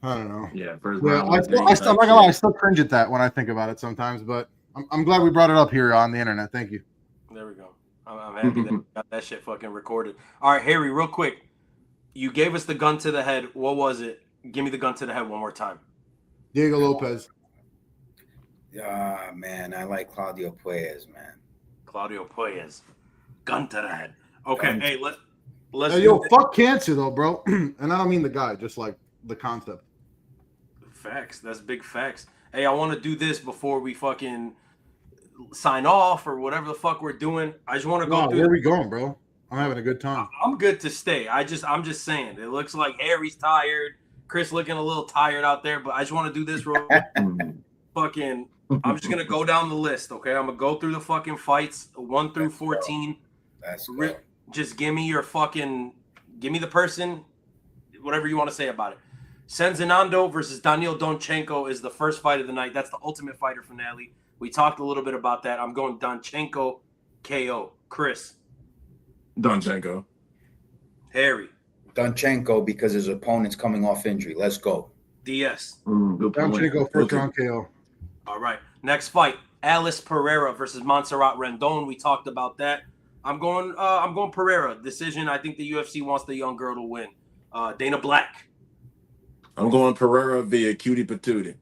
I don't know. yeah. First Yeah, round. I'm not gonna lie, I still cringe at that when I think about it sometimes. But I'm glad we brought it up here on the internet. Thank you. There we go. I'm happy that you got that shit fucking recorded. All right, Harry, real quick. You gave us the gun to the head. What was it? Give me the gun to the head one more time. Diego Lopez. Man, I like Claudio Puelles, man. Claudio Puelles. Gun to the head. Okay, hey, let's Hey, yo, fuck cancer though, bro. And I don't mean the guy, just like the concept. Facts. That's big facts. Hey, I want to do this before we fucking sign off or whatever the fuck we're doing. I just want to go through. Where we going, bro? I'm having a good time. I'm good to stay. I'm just saying. It looks like Harry's tired. Chris looking a little tired out there, but I just want to do this real fucking. I'm just gonna go down the list, okay? I'm gonna go through the fucking fights 1 through 14. That's good. Just give me the person, whatever you want to say about it. Senzinando versus Daniil Donchenko is the first fight of the night. That's the Ultimate Fighter finale. We talked a little bit about that. I'm going Donchenko KO. Chris. Donchenko. Harry. Donchenko because his opponent's coming off injury. Let's go. DS. Donchenko first round KO. All right. Next fight, Alice Pereira versus Montserrat Rendon. We talked about that. I'm going Pereira. Decision. I think the UFC wants the young girl to win. Dana Black. I'm going Pereira via cutie patootie.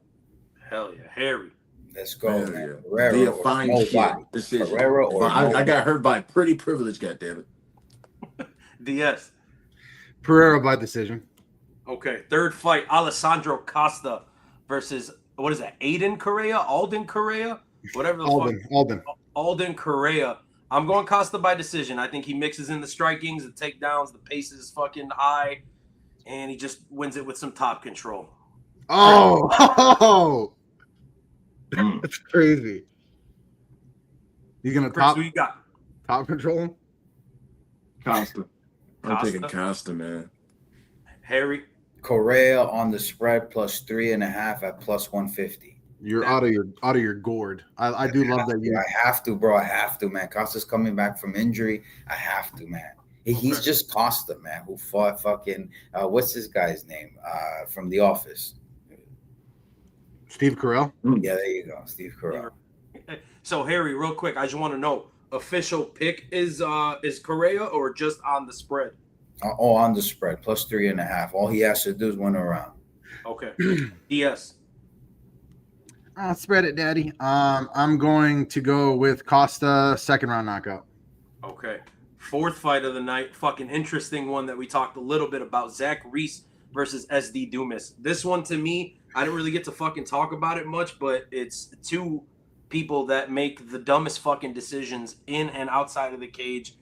Hell yeah. Harry. Let's go, man. Yeah. Pereira Via or fine shit decision. Pereira or I got hurt by pretty privilege, goddammit. DS. Pereira by decision. Okay. Third fight, Alessandro Costa versus, what is that? Alden Correa? Whatever the fuck. Alden Correa. I'm going Costa by decision. I think he mixes in the strikings, the takedowns, the pace is fucking high, and he just wins it with some top control. Oh, that's crazy. He's gonna Chris, who you got? Top control him? Costa. I'm taking Costa, man. Harry. Correa on the spread plus 3.5 at plus 150. You're out of your gourd. I do love that. I have to, bro. I have to, man. Costa's coming back from injury. I have to, man. He's just Costa, man, who fought fucking what's this guy's name? From The Office. Steve Carell. Yeah, there you go, Steve Carell. So Harry, real quick, I just want to know, official pick is Correa or just on the spread? On the spread, plus 3.5. All he has to do is win a round. Okay. DS. Spread it, daddy. I'm going to go with Costa, second round knockout. Okay. Fourth fight of the night, fucking interesting one that we talked a little bit about, Zach Reese versus SD Dumas. This one, to me, I didn't really get to fucking talk about it much, but it's two people that make the dumbest fucking decisions in and outside of the cage.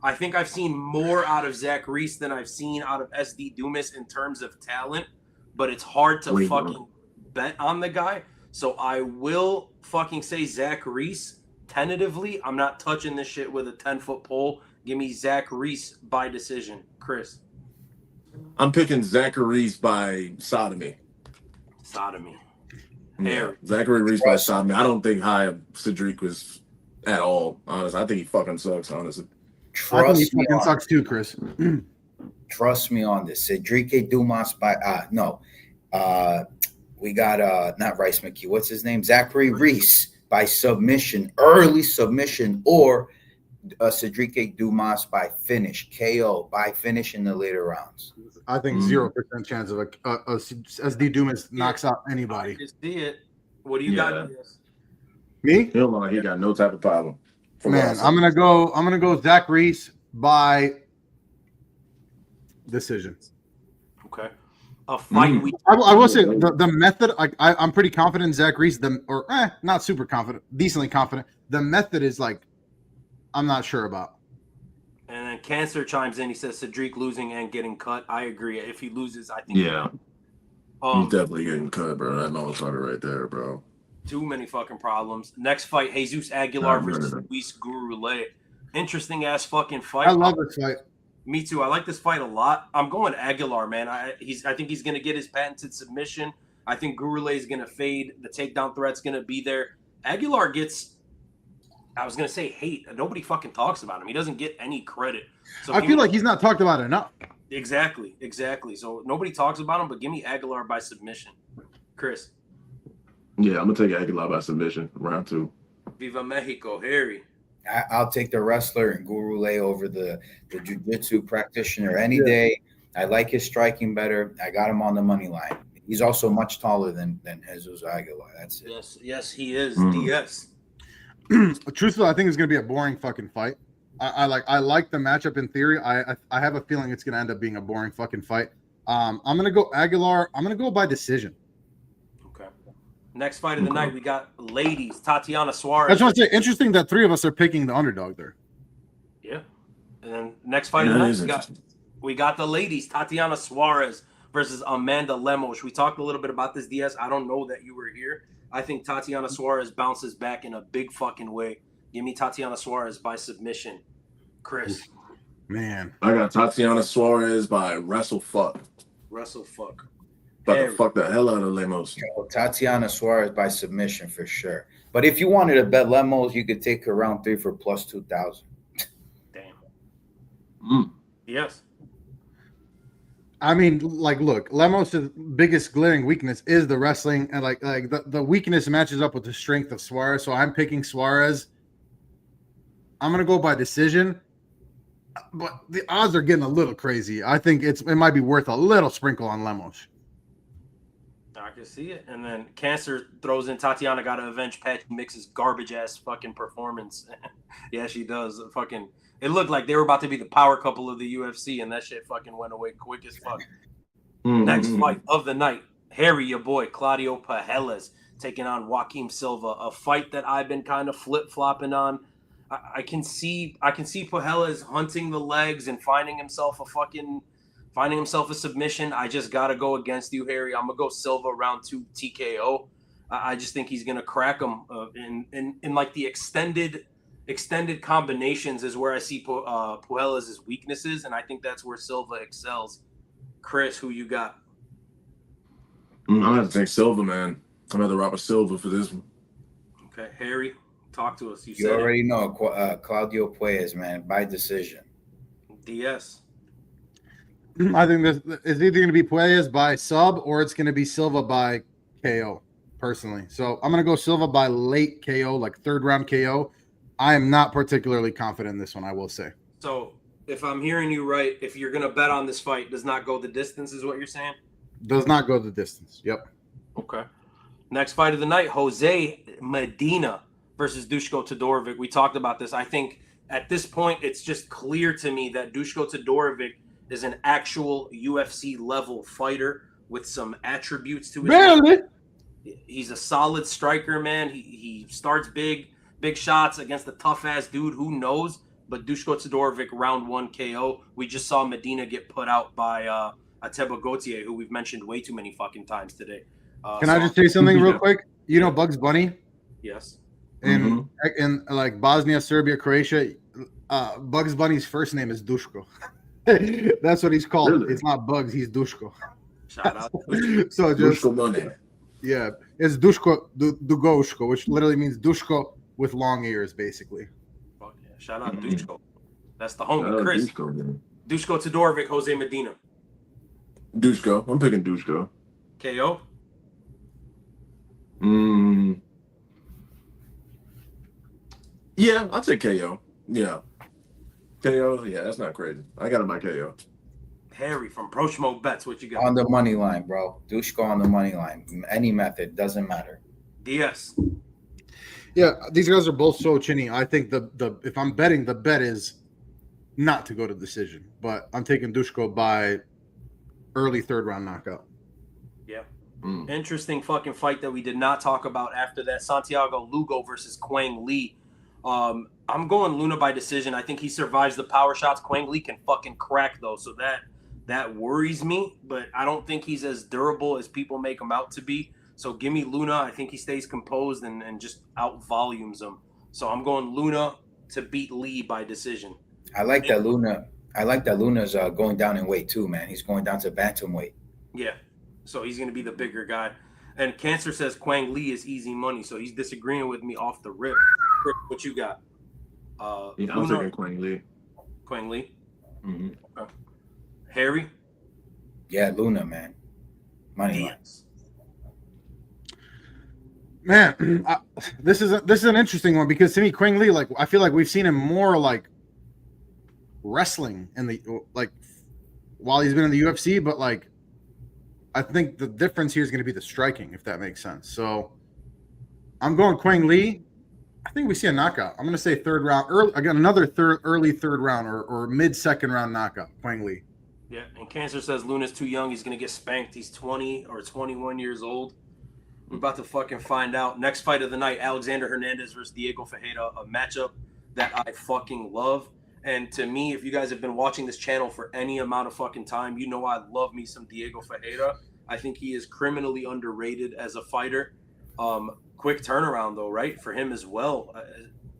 I think I've seen more out of Zach Reese than I've seen out of SD Dumas in terms of talent, but it's hard to fucking bet on the guy. So I will fucking say Zach Reese tentatively. I'm not touching this shit with a 10-foot pole. Give me Zach Reese by decision. Chris. I'm picking Zach Reese by sodomy. Sodomy. Yeah, Zachary Reese by sodomy. I don't think high Cedric was at all. Honestly, I think he fucking sucks. Honestly, I think he fucking sucks too, Chris. Trust me on this. Cedric Dumas by we got not Rice McKee. What's his name? Zachary Reese by submission, early submission, or Cedric Dumas by finish, KO by finish in the later rounds. I think 0% chance of a SD Dumas knocks out anybody. I can see it. What do you got? Me? he don't look like he got no type of problem. Man, I'm gonna go Zach Reese by decision. Okay. A fight I will say the method. I'm pretty confident Zach Reese. Not super confident, decently confident. The method is like, I'm not sure about. And then Cancer chimes in. He says Cedric losing and getting cut. I agree. If he loses, I think. Yeah. He's definitely getting cut, bro. That motherfucker right there, bro. Too many fucking problems. Next fight, Jesus Aguilar versus Luis Gurule. Interesting ass fucking fight. I love this fight. Me too. I like this fight a lot. I'm going Aguilar, man. I think he's gonna get his patented submission. I think Gurule is gonna fade. The takedown threat's gonna be there. Aguilar gets, I was gonna say hate. Nobody fucking talks about him. He doesn't get any credit. So I feel like he's not talked about enough. Exactly. So nobody talks about him, but give me Aguilar by submission. Chris. Yeah, I'm gonna take Aguilar by submission, round 2. Viva Mexico, Harry. I'll take the wrestler and Gurule over the jiu-jitsu practitioner any day. I like his striking better. I got him on the money line. He's also much taller than Jesus Aguilar. That's it. Yes, he is. DS. Truthfully, I think it's gonna be a boring fucking fight. I like the matchup in theory. I have a feeling it's gonna end up being a boring fucking fight. I'm gonna go Aguilar. I'm gonna go by decision. Okay. Next fight of the night, we got ladies. Tatiana Suarez. I just want to say, interesting that 3 of us are picking the underdog there. Yeah. And then next fight of the night, we got the ladies. Tatiana Suarez versus Amanda Lemos. We talked a little bit about this, DS. I don't know that you were here. I think Tatiana Suarez bounces back in a big fucking way. Give me Tatiana Suarez by submission. Chris. Man. I got Tatiana Suarez by WrestleFuck. WrestleFuck. About to fuck the hell out of Lemos. Tatiana Suarez by submission for sure. But if you wanted to bet Lemos, you could take her round 3 for plus 2,000. Damn. Yes. I mean, like, look, Lemos' biggest glaring weakness is the wrestling, and like the weakness matches up with the strength of Suarez. So I'm picking Suarez. I'm gonna go by decision, but the odds are getting a little crazy. I think it might be worth a little sprinkle on Lemos. I can see it. And then Cancer throws in Tatiana got to avenge Patty Mix's garbage ass fucking performance. Yeah, she does. Fucking, it looked like they were about to be the power couple of the UFC, and that shit fucking went away quick as fuck. Next fight of the night, Harry, your boy, Claudio Pujelas taking on Joaquim Silva, a fight that I've been kind of flip-flopping on. I can see Pujelas hunting the legs and finding himself a submission. I just gotta go against you, Harry. I'm gonna go Silva round 2 TKO. I just think he's gonna crack him in like the extended combinations is where I see Pujelas' weaknesses, and I think that's where Silva excels. Chris, who you got? I'm gonna have to take Silva, man. I'm gonna have to rock with Silva for this one. Okay, Harry, talk to us. You already know Claudio Puelles, man, by decision. DS. I think this is either going to be Puelles by sub or it's going to be Silva by KO, personally. So I'm going to go Silva by late KO, like 3rd round KO. I am not particularly confident in this one, I will say. So if I'm hearing you right, if you're going to bet on this fight, does not go the distance is what you're saying? Does not go the distance. Yep. Okay. Next fight of the night, Jose Medina versus Duško Todorovic. We talked about this. I think at this point, it's just clear to me that Duško Todorovic is an actual UFC level fighter with some attributes to his Really? He's a solid striker, man. He starts big shots against a tough ass dude. Who knows? But Duško Todorovic round 1 KO. We just saw Medina get put out by Ateba Gautier, who we've mentioned way too many fucking times today. Can I just say something real quick? You know Bugs Bunny? Yes. In like Bosnia, Serbia, Croatia, Bugs Bunny's first name is Duško. That's what he's called. Really? It's not Bugs, he's Duško. Shout out. So just Duško Bunny. Yeah, it's Dushko Dugoshko, which literally means Dushko with long ears, basically. Fuck yeah. Shout out Mhm. Dushko. That's the homie. Shout out Chris. Dushko, man. Dushko Todorovic, Jose Medina. Dushko. I'm picking Dushko. KO. Yeah, I'll take KO. Yeah. KO, yeah, that's not crazy. I got him by KO. Harry from Pro Schmo Bets. What you got? On the money line, bro. Dushko on the money line. Any method doesn't matter. DS. Yeah, these guys are both so chinny. I think the if I'm betting, the bet is not to go to decision, but I'm taking Dushko by early third round knockout. Yeah. Mm. Interesting fucking fight that we did not talk about after that. Santiago Lugo versus Quang Lee. I'm going Luna by decision. I think he survives the power shots. Quang Lee can fucking crack though, so that worries me. But I don't think he's as durable as people make him out to be. So give me Luna. I think he stays composed and just out volumes him. So I'm going Luna to beat Lee by decision. I like that Luna. I like that Luna's going down in weight too, man. He's going down to bantamweight. Yeah. So he's going to be the bigger guy. And Cancer says Quang Lee is easy money. So he's disagreeing with me off the rip. Rick, what you got? Yeah, I'm taking Quang Lee. Quang Lee. Mm-hmm. Okay. Harry. Yeah, Luna, man. Money line. Diaz. Man, this is an interesting one because to me, Quang Lee, like I feel like we've seen him more like wrestling in the like while he's been in the UFC, but like I think the difference here is going to be the striking, if that makes sense. So I'm going Quang Lee. I think we see a knockout. I'm going to say third round, early third round or mid second round knockout. Quang Lee. Yeah, and Cancer says Luna's too young. He's going to get spanked. He's 20 or 21 years old. We're about to fucking find out. Next fight of the night, Alexander Hernandez versus Diego Ferreira, a matchup that I fucking love. And to me, if you guys have been watching this channel for any amount of fucking time, you know I love me some Diego Ferreira. I think he is criminally underrated as a fighter. Quick turnaround, though, right? For him as well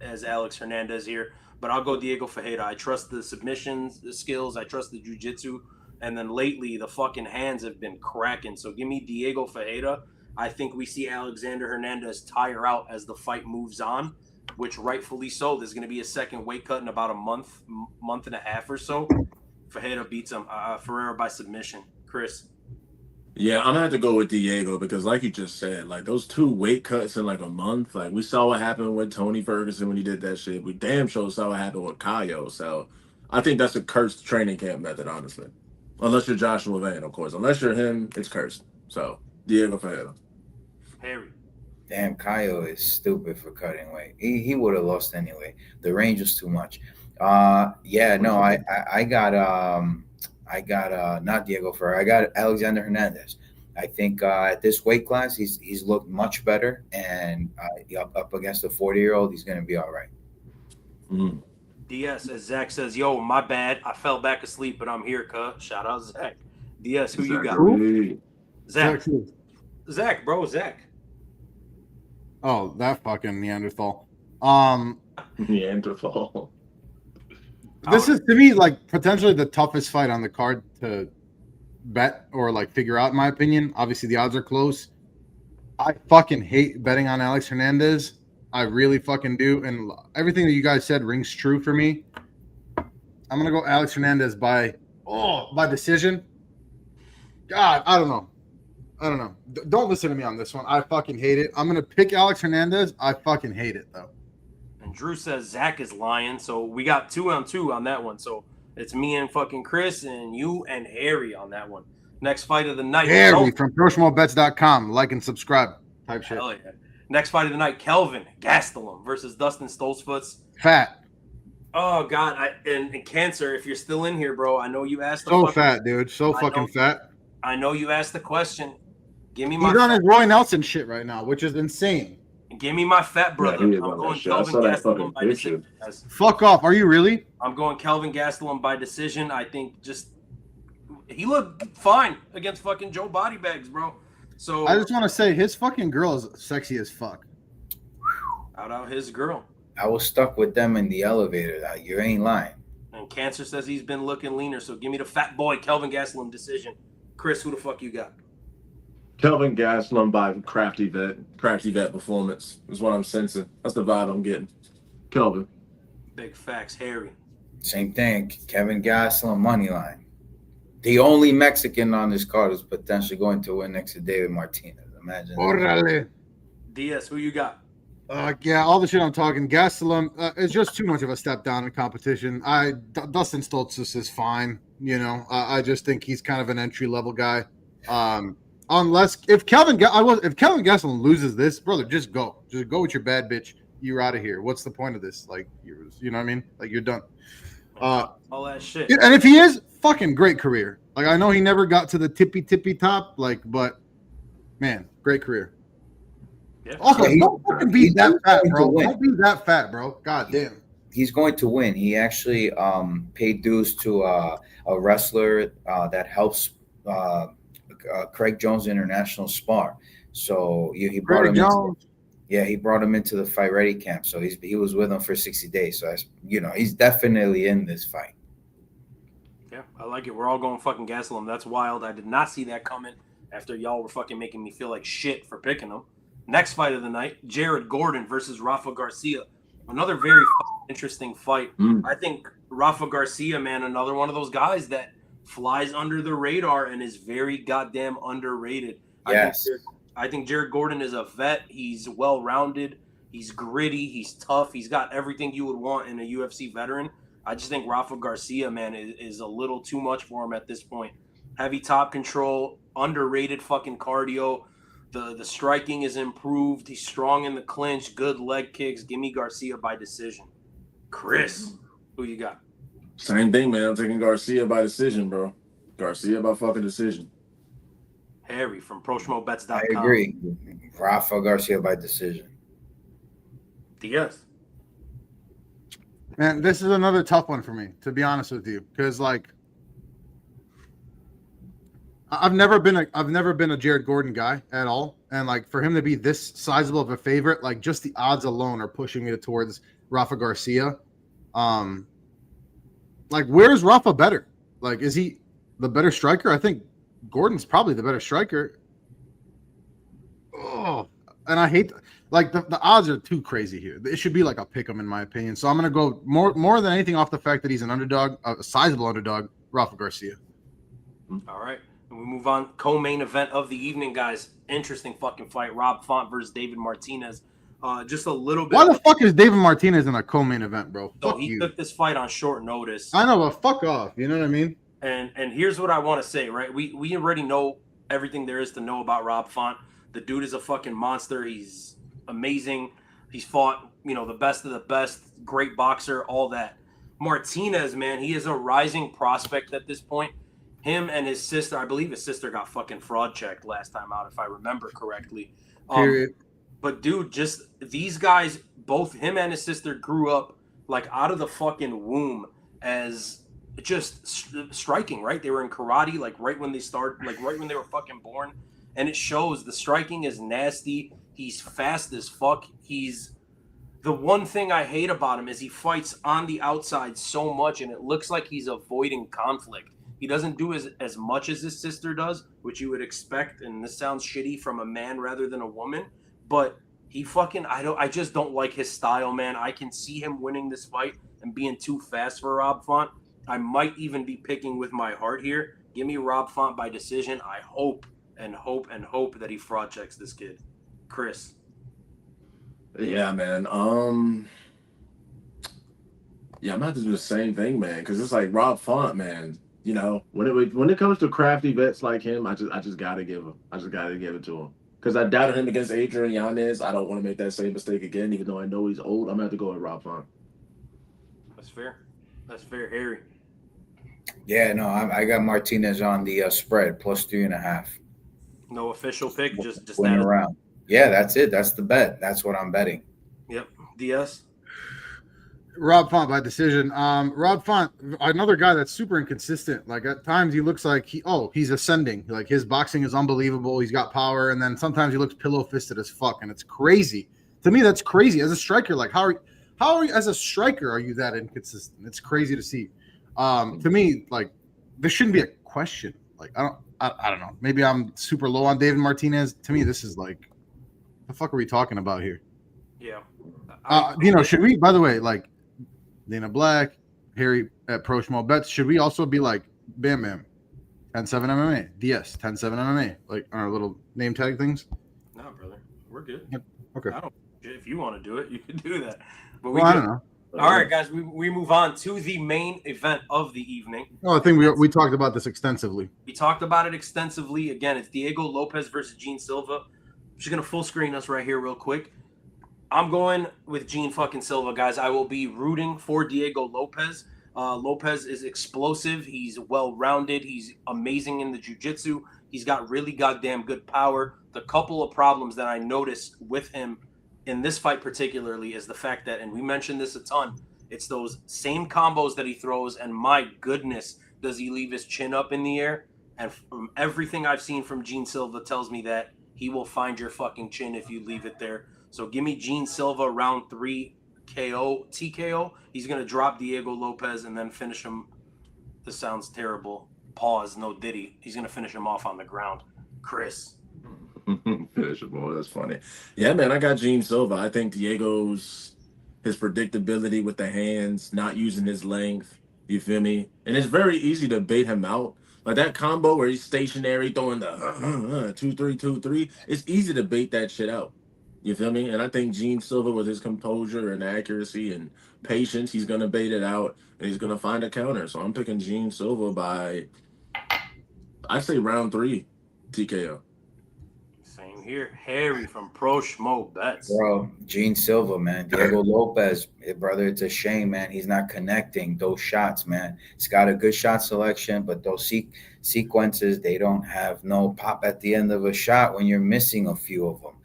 as Alex Hernandez here. But I'll go Diego Ferreira. I trust the submissions, the skills. I trust the jiu-jitsu. And then lately, the fucking hands have been cracking. So give me Diego Ferreira. I think we see Alexander Hernandez tire out as the fight moves on, which rightfully so. There's going to be a second weight cut in about a month and a half or so. Ferreira beats him. Ferreira by submission. Chris. Yeah, I'm gonna have to go with Diego because, like you just said, like those 2 weight cuts in like a month. Like we saw what happened with Tony Ferguson when he did that shit. We damn sure saw what happened with Caio. So I think that's a cursed training camp method, honestly. Unless you're Joshua Vane, of course. Unless you're him, it's cursed. So Diego Ferreira. Harry. Damn, Caio is stupid for cutting weight. He would have lost anyway. The range was too much. Yeah, no, I got not Diego Ferreira. I got Alexander Hernandez. I think at this weight class, he's looked much better, and up against a 40-year-old, he's gonna be all right. Mm-hmm. DS, as Zach says, yo, my bad. I fell back asleep, but I'm here, cuz. Shout out Zach. DS, who you got? Zach, bro, Zach. Oh, that fucking Neanderthal. Neanderthal. This is to me like potentially the toughest fight on the card to bet or like figure out, in my opinion. Obviously, the odds are close. I fucking hate betting on Alex Hernandez. I really fucking do, and everything that you guys said rings true for me. I'm gonna go Alex Hernandez by decision. God, I don't know. Don't listen to me on this one. I fucking hate it. I'm gonna pick Alex Hernandez. I fucking hate it though. And Drew says Zach is lying, so we got 2-on-2 on that one. So it's me and fucking Chris and you and Harry on that one. Next fight of the night. Harry from ProSmallBets.com. Like and subscribe. Type shit. Hell yeah. Next fight of the night, Kelvin Gastelum versus Dustin Stoltzfus. Fat. Oh God, and Cancer, if you're still in here, bro, I know you asked. Fat, dude. So fucking fat. I know you asked the question. Give me He's my. on his Roy Nelson shit right now, which is insane. Give me my fat brother. Yeah, I'm going Kelvin Gastelum by decision. Fuck off. Are you really? I'm going Kelvin Gastelum by decision. I think he looked fine against fucking Joe Bodybags, bro. So I just want to say his fucking girl is sexy as fuck. Out his girl. I was stuck with them in the elevator. You ain't lying. And Cancer says he's been looking leaner. So give me the fat boy, Kelvin Gastelum decision. Chris, who the fuck you got? Kelvin Gastelum by Crafty Vet Performance is what I'm sensing. That's the vibe I'm getting. Kelvin. Big facts, Harry. Same thing. Kevin Gastelum money line. The only Mexican on this card is potentially going to win next to David Martinez. Imagine. Orale. DS, who you got? Yeah, all the shit I'm talking. Gastelum is just too much of a step down in competition. Dustin Stoltzfus is fine. You know, I just think he's kind of an entry level guy. Unless if Kelvin Gastelum loses this, brother, just go with your bad bitch. You're out of here. What's the point of this? Like, you know what I mean? Like, you're done. All that shit. And if he is, fucking great career. Like, I know he never got to the tippy top, like, but man, great career. Yeah. Also, Yeah, don't fucking be that fat, bro. win. Don't be that fat, bro. God damn. He's going to win. He actually paid dues to a wrestler that helps Craig Jones International Spar. So he brought him. He brought him into the Fight Ready camp. So he was with him for 60 days. So he's definitely in this fight. Yeah, I like it. We're all going fucking Gastelum. That's wild. I did not see that coming after y'all were fucking making me feel like shit for picking him. Next fight of the night, Jared Gordon versus Rafa Garcia. Another very interesting fight. I think Rafa Garcia, man, another one of those guys that flies under the radar and is very goddamn underrated. Yes. I think Jared Gordon is a vet. He's well-rounded. He's gritty. He's tough. He's got everything you would want in a UFC veteran. I just think Rafa Garcia, man, is a little too much for him at this point. Heavy top control, underrated fucking cardio. The striking is improved. He's strong in the clinch, good leg kicks. Give me Garcia by decision. Chris, who you got? Same thing, man. I'm taking Garcia by decision, bro. Garcia by fucking decision. Harry from ProSchmoBets.com. I agree. Rafa Garcia by decision. DS. Man, this is another tough one for me, to be honest with you, because like I've never been a Jared Gordon guy at all, and like for him to be this sizable of a favorite, like just the odds alone are pushing me towards Rafa Garcia. Like where's Rafa better? Like is he the better striker? I think Gordon's probably the better striker. Oh, and I hate like the odds are too crazy here. It should be like a pick 'em in my opinion. So I'm gonna go more than anything off the fact that he's an underdog, a sizable underdog, Rafa Garcia. All right. And we move on. Co-main event of the evening, guys. Interesting fucking fight. Rob Font versus David Martinez. Just a little bit. Why the fuck is David Martinez in a co-main event, bro? So Fuck he you. took this fight on short notice. I know, but fuck off. You know what I mean? And here's what I want to say, right? We already know everything there is to know about Rob Font. The dude is a fucking monster. He's amazing. He's fought, the best of the best, great boxer, all that. Martinez, man, he is a rising prospect at this point. Him and his sister, I believe his sister got fucking fraud checked last time out, if I remember correctly. Period. But dude, just these guys, both him and his sister grew up like out of the fucking womb as just striking, right? They were in karate, like right when they started, like right when they were fucking born. And it shows the striking is nasty. He's fast as fuck. The one thing I hate about him is he fights on the outside so much, and it looks like he's avoiding conflict. He doesn't do as much as his sister does, which you would expect, and this sounds shitty from a man rather than a woman, but he fucking, I just don't like his style, man. I can see him winning this fight and being too fast for Rob Font. I might even be picking with my heart here. Give me Rob Font by decision. I hope and hope and hope that he fraud checks this kid. Chris. Yeah, man. Yeah, I'm gonna have to do the same thing, man, because it's like Rob Font, man. When it comes to crafty vets like him, I just gotta give it to him. Because I doubted him against Adrian Yanez. I don't want to make that same mistake again, even though I know he's old. I'm gonna have to go with Rob Font. That's fair. That's fair, Harry. Yeah, no, I got Martinez on the spread plus 3.5. No official pick, just win that. around. Yeah, that's it. That's the bet. That's what I'm betting. Yep. DS. Rob Font by decision. Rob Font, another guy that's super inconsistent. Like at times he looks like he's ascending. Like his boxing is unbelievable. He's got power, and then sometimes he looks pillow fisted as fuck, and it's crazy. To me, that's crazy. As a striker, like how are you as a striker are you that inconsistent? It's crazy to see. To me, like this shouldn't be a question. Like I don't know. Maybe I'm super low on David Martinez. To me, this is like, the fuck are we talking about here? Yeah. Should we, by the way, like Dana Black, Harry at Pro Schmo Bets, should we also be like Bam Bam, 10-7 MMA, DS, 10-7 MMA, like our little name tag things? No, brother. We're good. Okay. If you want to do it, you can do that. But I don't know. All right, guys, we move on to the main event of the evening. Oh, I think we talked about this extensively. We talked about it extensively. Again, it's Diego Lopez versus Gene Silva. I'm just going to full screen us right here real quick. I'm going with Gene fucking Silva, guys. I will be rooting for Diego Lopez. Lopez is explosive. He's well-rounded. He's amazing in the jiu-jitsu. He's got really goddamn good power. The couple of problems that I noticed with him in this fight particularly is the fact that, and we mentioned this a ton, it's those same combos that he throws, and my goodness, does he leave his chin up in the air. And from everything I've seen from Gene Silva tells me that he will find your fucking chin if you leave it there. So give me Gene Silva round 3 KO, TKO. He's going to drop Diego Lopez and then finish him. This sounds terrible. Pause, no Diddy. He's going to finish him off on the ground. Chris. Finish it, boy. That's funny. Yeah, man, I got Gene Silva. I think his predictability with the hands, not using his length, you feel me? And it's very easy to bait him out. Like that combo where he's stationary, throwing the 2-3, 2-3, it's easy to bait that shit out. You feel me? And I think Gene Silva, with his composure and accuracy and patience, he's going to bait it out and he's going to find a counter. So I'm picking Gene Silva by, I say round 3 TKO. Same here. Harry from Pro Schmo Bets. Bro, Gene Silva, man. Diego Lopez, brother, it's a shame, man. He's not connecting those shots, man. He's got a good shot selection, but those sequences, they don't have no pop at the end of a shot when you're missing a few of them.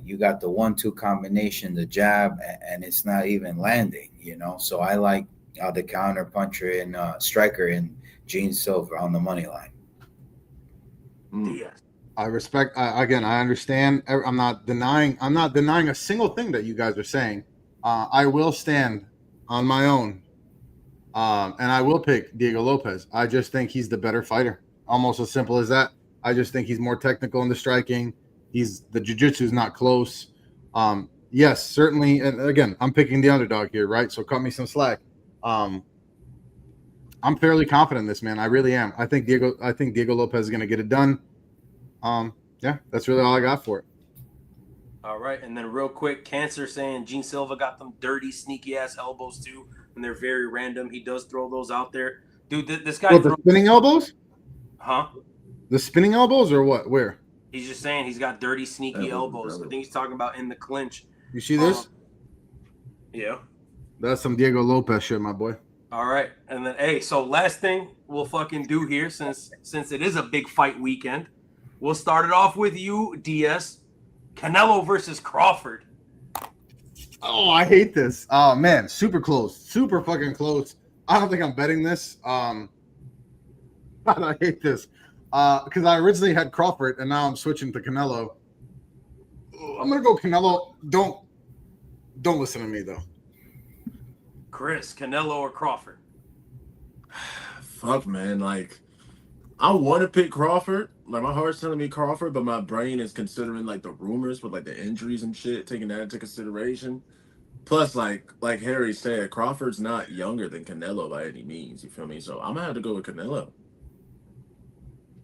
You got the 1-2 combination, the jab, and it's not even landing, So I like the counter puncher and striker in Gene Silva on the money line. Yes. I respect. I understand. I'm not denying a single thing that you guys are saying. I will stand on my own, and I will pick Diego Lopez. I just think he's the better fighter. Almost as simple as that. I just think he's more technical in the striking. The jiu-jitsu is not close. Yes, certainly. And again, I'm picking the underdog here, right? So cut me some slack. I'm fairly confident in this, man. I really am. I think Diego Lopez is going to get it done. Yeah, that's really all I got for it. All right, and then real quick, Cancer saying Gene Silva got them dirty, sneaky ass elbows too, and they're very random. He does throw those out there, dude. This guy. The spinning elbows? Huh? The spinning elbows or what? Where? He's just saying he's got dirty, sneaky elbows. I think he's talking about in the clinch. You see this? Yeah. That's some Diego Lopez shit, my boy. All right, and then hey, so last thing we'll fucking do here, since it is a big fight weekend, we'll start it off with you, DS. Canelo versus Crawford. Oh, I hate this. Oh man, super close, super fucking close. I don't think I'm betting this. I hate this because I originally had Crawford and now I'm switching to Canelo. I'm gonna go Canelo. Don't listen to me though. Chris, Canelo or Crawford? Fuck, man. Like, I want to pick Crawford. Like, my heart's telling me Crawford, but my brain is considering like the rumors with like the injuries and shit, taking that into consideration. Plus, like Harry said, Crawford's not younger than Canelo by any means. You feel me? So I'm gonna have to go with Canelo.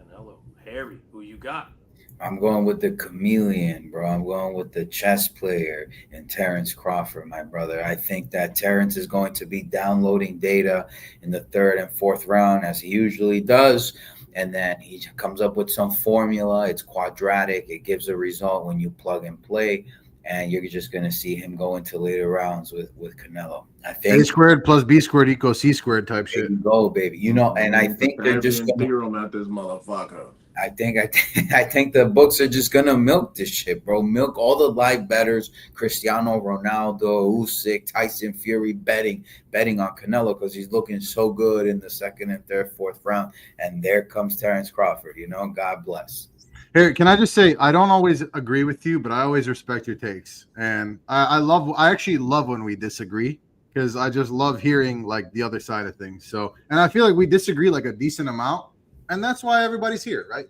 Canelo. Harry, who you got? I'm going with the chameleon, bro. I'm going with the chess player in Terrence Crawford, my brother. I think that Terrence is going to be downloading data in the 3rd and 4th round, as he usually does. And then he comes up with some formula. It's quadratic. It gives a result when you plug and play. And you're just going to see him go into later rounds with Canelo. I think A squared plus B squared equals C squared type shit. There you go, baby. And I think they're just theorem at this motherfucker. I think the books are just gonna milk this shit, bro. Milk all the live bettors, Cristiano Ronaldo, Usyk, Tyson Fury betting on Canelo because he's looking so good in the 2nd and 3rd, 4th round. And there comes Terrence Crawford. God bless. Here, can I just say I don't always agree with you, but I always respect your takes, and I actually love when we disagree because I just love hearing like the other side of things. So, and I feel like we disagree like a decent amount. And that's why everybody's here, right?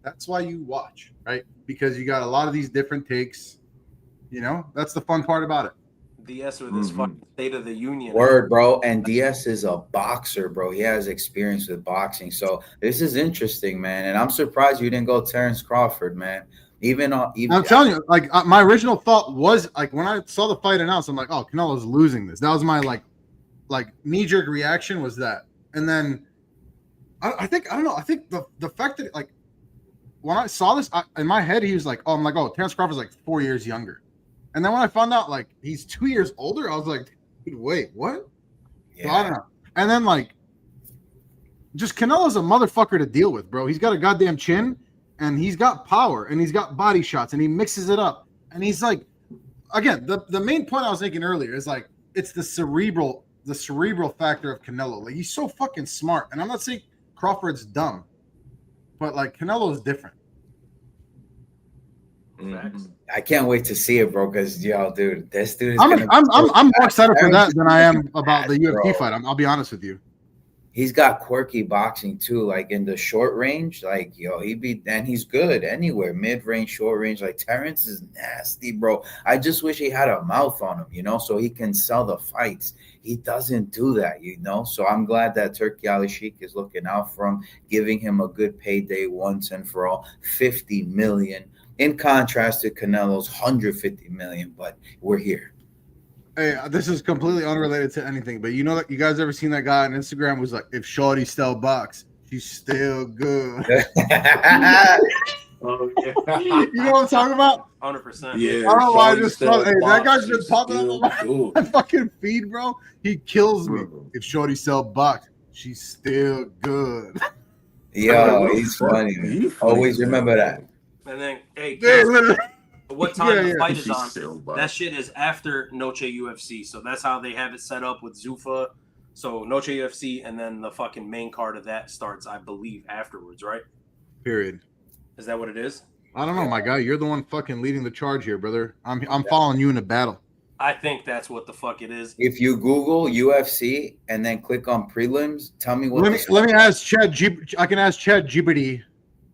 That's why you watch, right? Because you got a lot of these different takes. You know, that's the fun part about it. DS with this fucking State of the Union. Word, bro. And DS is a boxer, bro. He has experience with boxing. So this is interesting, man. And I'm surprised you didn't go Terrence Crawford, man. Even I'm telling you, like my original thought was like when I saw the fight announced, I'm like, oh, Canelo's losing this. That was my like knee-jerk reaction was that. And then I think the fact that like when I saw this in my head, he was like, oh, I'm like, oh, Terrence Crawford's like 4 years younger. And then when I found out like he's 2 years older, I was like, dude, wait, what? yeah. So I don't know. And then like just Canelo's a motherfucker to deal with, bro. He's got a goddamn chin and he's got power and he's got body shots and he mixes it up. And he's like, again, the main point I was making earlier is like it's the cerebral factor of Canelo. Like he's so fucking smart. And I'm not saying Crawford's dumb, but like Canelo is different. I can't wait to see it, bro. Because dude, this dude is I'm more excited for that than I am about the UFC fight. I'll be honest with you. He's got quirky boxing too, like in the short range. Like he's good anywhere, mid range, short range. Like Terrence is nasty, bro. I just wish he had a mouth on him, so he can sell the fights. He doesn't do that, So I'm glad that Turki Ali Sheikh is looking out for him, giving him a good payday once and for all, $50 million. In contrast to Canelo's $150 million, but we're here. Hey, this is completely unrelated to anything, but you know that you guys ever seen that guy on Instagram was like, if Shorty still box, she's still good. Oh, yeah. You know what I'm talking about? 100%. Yeah. I don't know why I just thought, hey, that guy's been popping up on on my fucking feed, bro. He kills me. If Shorty sell box, she's still good. Yo, he's funny. Man. Always remember that. And then, hey, Yeah, what time the fight is She's on? still by. That shit is after Noche UFC. So that's how they have it set up with Zuffa. So Noche UFC and then the fucking main card of that starts, I believe, afterwards, right? Period. Is that what it is? I don't know, my guy. You're the one fucking leading the charge here, brother. I'm following you in a battle. I think that's what the fuck it is. If you Google UFC and then click on prelims, tell me what. Let me ask Chad. I can ask Chad Gibberty.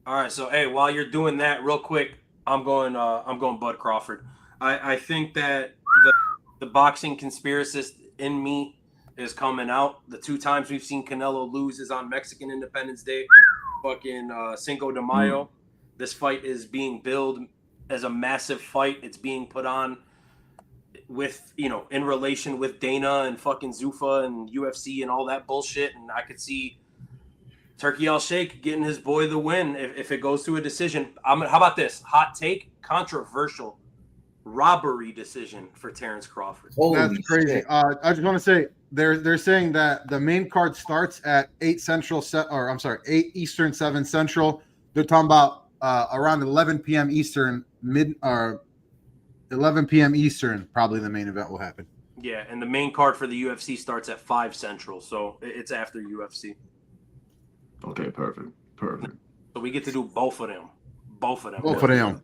All right, so hey, while you're doing that, real quick, I'm going Bud Crawford. I think that the boxing conspiracist in me is coming out. The 2 times we've seen Canelo lose is on Mexican Independence Day, fucking Cinco de Mayo. This fight is being billed as a massive fight. It's being put on with, in relation with Dana and fucking Zuffa and UFC and all that bullshit. And I could see Turki Ali Sheikh getting his boy the win if it goes to a decision. How about this? Hot take, controversial robbery decision for Terrence Crawford. That's crazy. Shit. I just want to say they're saying that the main card starts at 8 Eastern, 7 Central. They're talking about around 11 p.m. Eastern, 11 p.m. Eastern, probably the main event will happen. Yeah, and the main card for the UFC starts at 5 Central, so it's after UFC. Okay, perfect. So we get to do both of them. Both of them.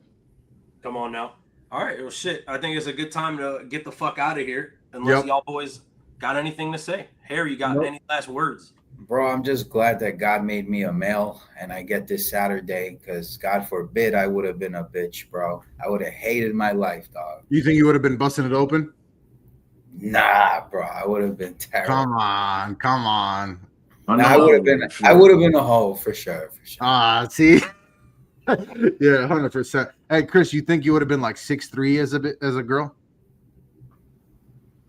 Come on now. All right, well, shit. I think it's a good time to get the fuck out of here. Unless y'all boys got anything to say. Harry, you got any last words? Bro, I'm just glad that God made me a male and I get this Saturday because God forbid I would have been a bitch, bro. I would have hated my life, dog. You think you would have been busting it open? Nah, bro. I would have been terrible. Come on. Nah, I would have been a hoe for sure. See? Yeah, 100%. Hey, Chris, you think you would have been like 6'3" as a girl?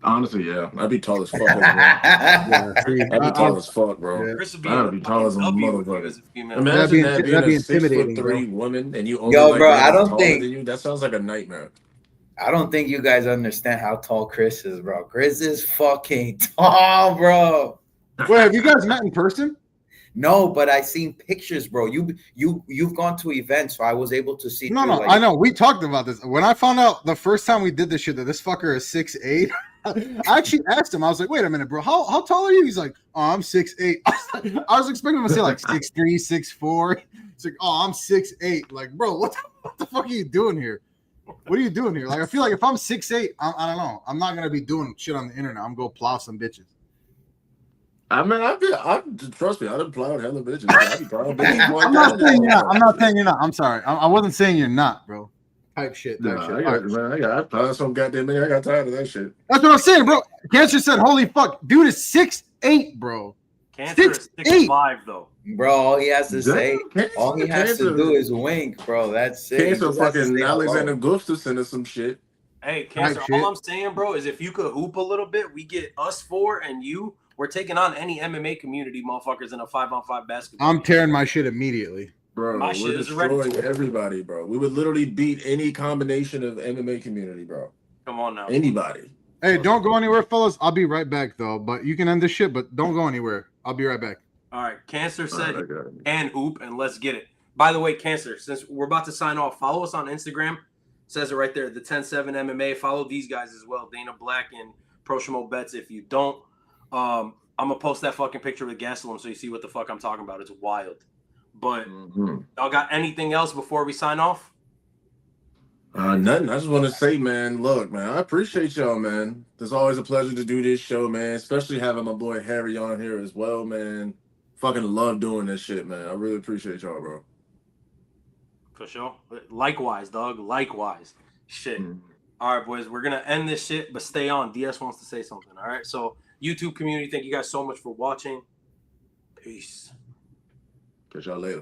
Honestly, yeah. I'd be tall as fuck. I'd be tall as fuck, bro. Yeah. Chris would be I'd be tall as a motherfucker. Imagine that being a intimidating, 6'3" woman and you only bro, I don't think than you. That sounds like a nightmare. I don't think you guys understand how tall Chris is, bro. Chris is fucking tall, bro. Wait, have you guys met in person? No, but I seen pictures, bro. You've gone to events, so I was able to see. No, I know. We talked about this. When I found out the first time we did this shit that this fucker is 6'8", I actually asked him. I was like, "Wait a minute, bro. How tall are you?" He's like, "Oh, I'm 6'8". I was expecting him to say like 6'3", 6'4". He's like, "Oh, I'm 6'8". Like, bro, what the fuck are you doing here? What are you doing here? Like, I feel like if I'm 6'8", I don't know. I'm not gonna be doing shit on the internet. I'm gonna go plow some bitches. I mean, trust me, I done plowed hella bitches. I be plowing bitches like I'm not that. saying you're not. I'm not saying you're not. I'm sorry. I wasn't saying you're not, bro. Type shit. Nah, Type shit. I got, man, I plowed some goddamn nigga. I got tired of that shit. That's what I'm saying, bro. Cancer said, "Holy fuck, dude is 6'8", bro." Cancer is 6'5" though. Bro, all he has to say, Cancer, all he has to do is wink, bro. That's it. Cancer fucking Alexander Gustafsson or some shit. Hey, Cancer, all I'm saying, bro, is if you could hoop a little bit, we get us four and you. We're taking on any MMA community motherfuckers in a 5-on-5 basketball. I'm tearing my shit immediately. Bro, My we're shit is destroying everybody, bro. We would literally beat any combination of MMA community, bro. Come on now. Anybody. Hey, don't go anywhere, fellas. I'll be right back, though. But you can end this shit, but don't go anywhere. I'll be right back. All right, Cancer said and hoop, and let's get it. By the way, Cancer, since we're about to sign off, follow us on Instagram. Says it right there, the 10-7 MMA. Follow these guys as well, Dana Black and Pro Shmo Bets. If you don't, I'm gonna post that fucking picture with Gastelum so you see what the fuck I'm talking about. It's wild. But y'all got anything else before we sign off? Nothing. I just want to say, man, look, man, I appreciate y'all, man. It's always a pleasure to do this show, man. Especially having my boy Harry on here as well, man. Fucking love doing this shit, man. I really appreciate y'all, bro. For sure. Likewise, dog. Likewise. Shit. All right, boys. We're going to end this shit, but stay on. DS wants to say something. All right. So, YouTube community, thank you guys so much for watching. Peace. Catch y'all later.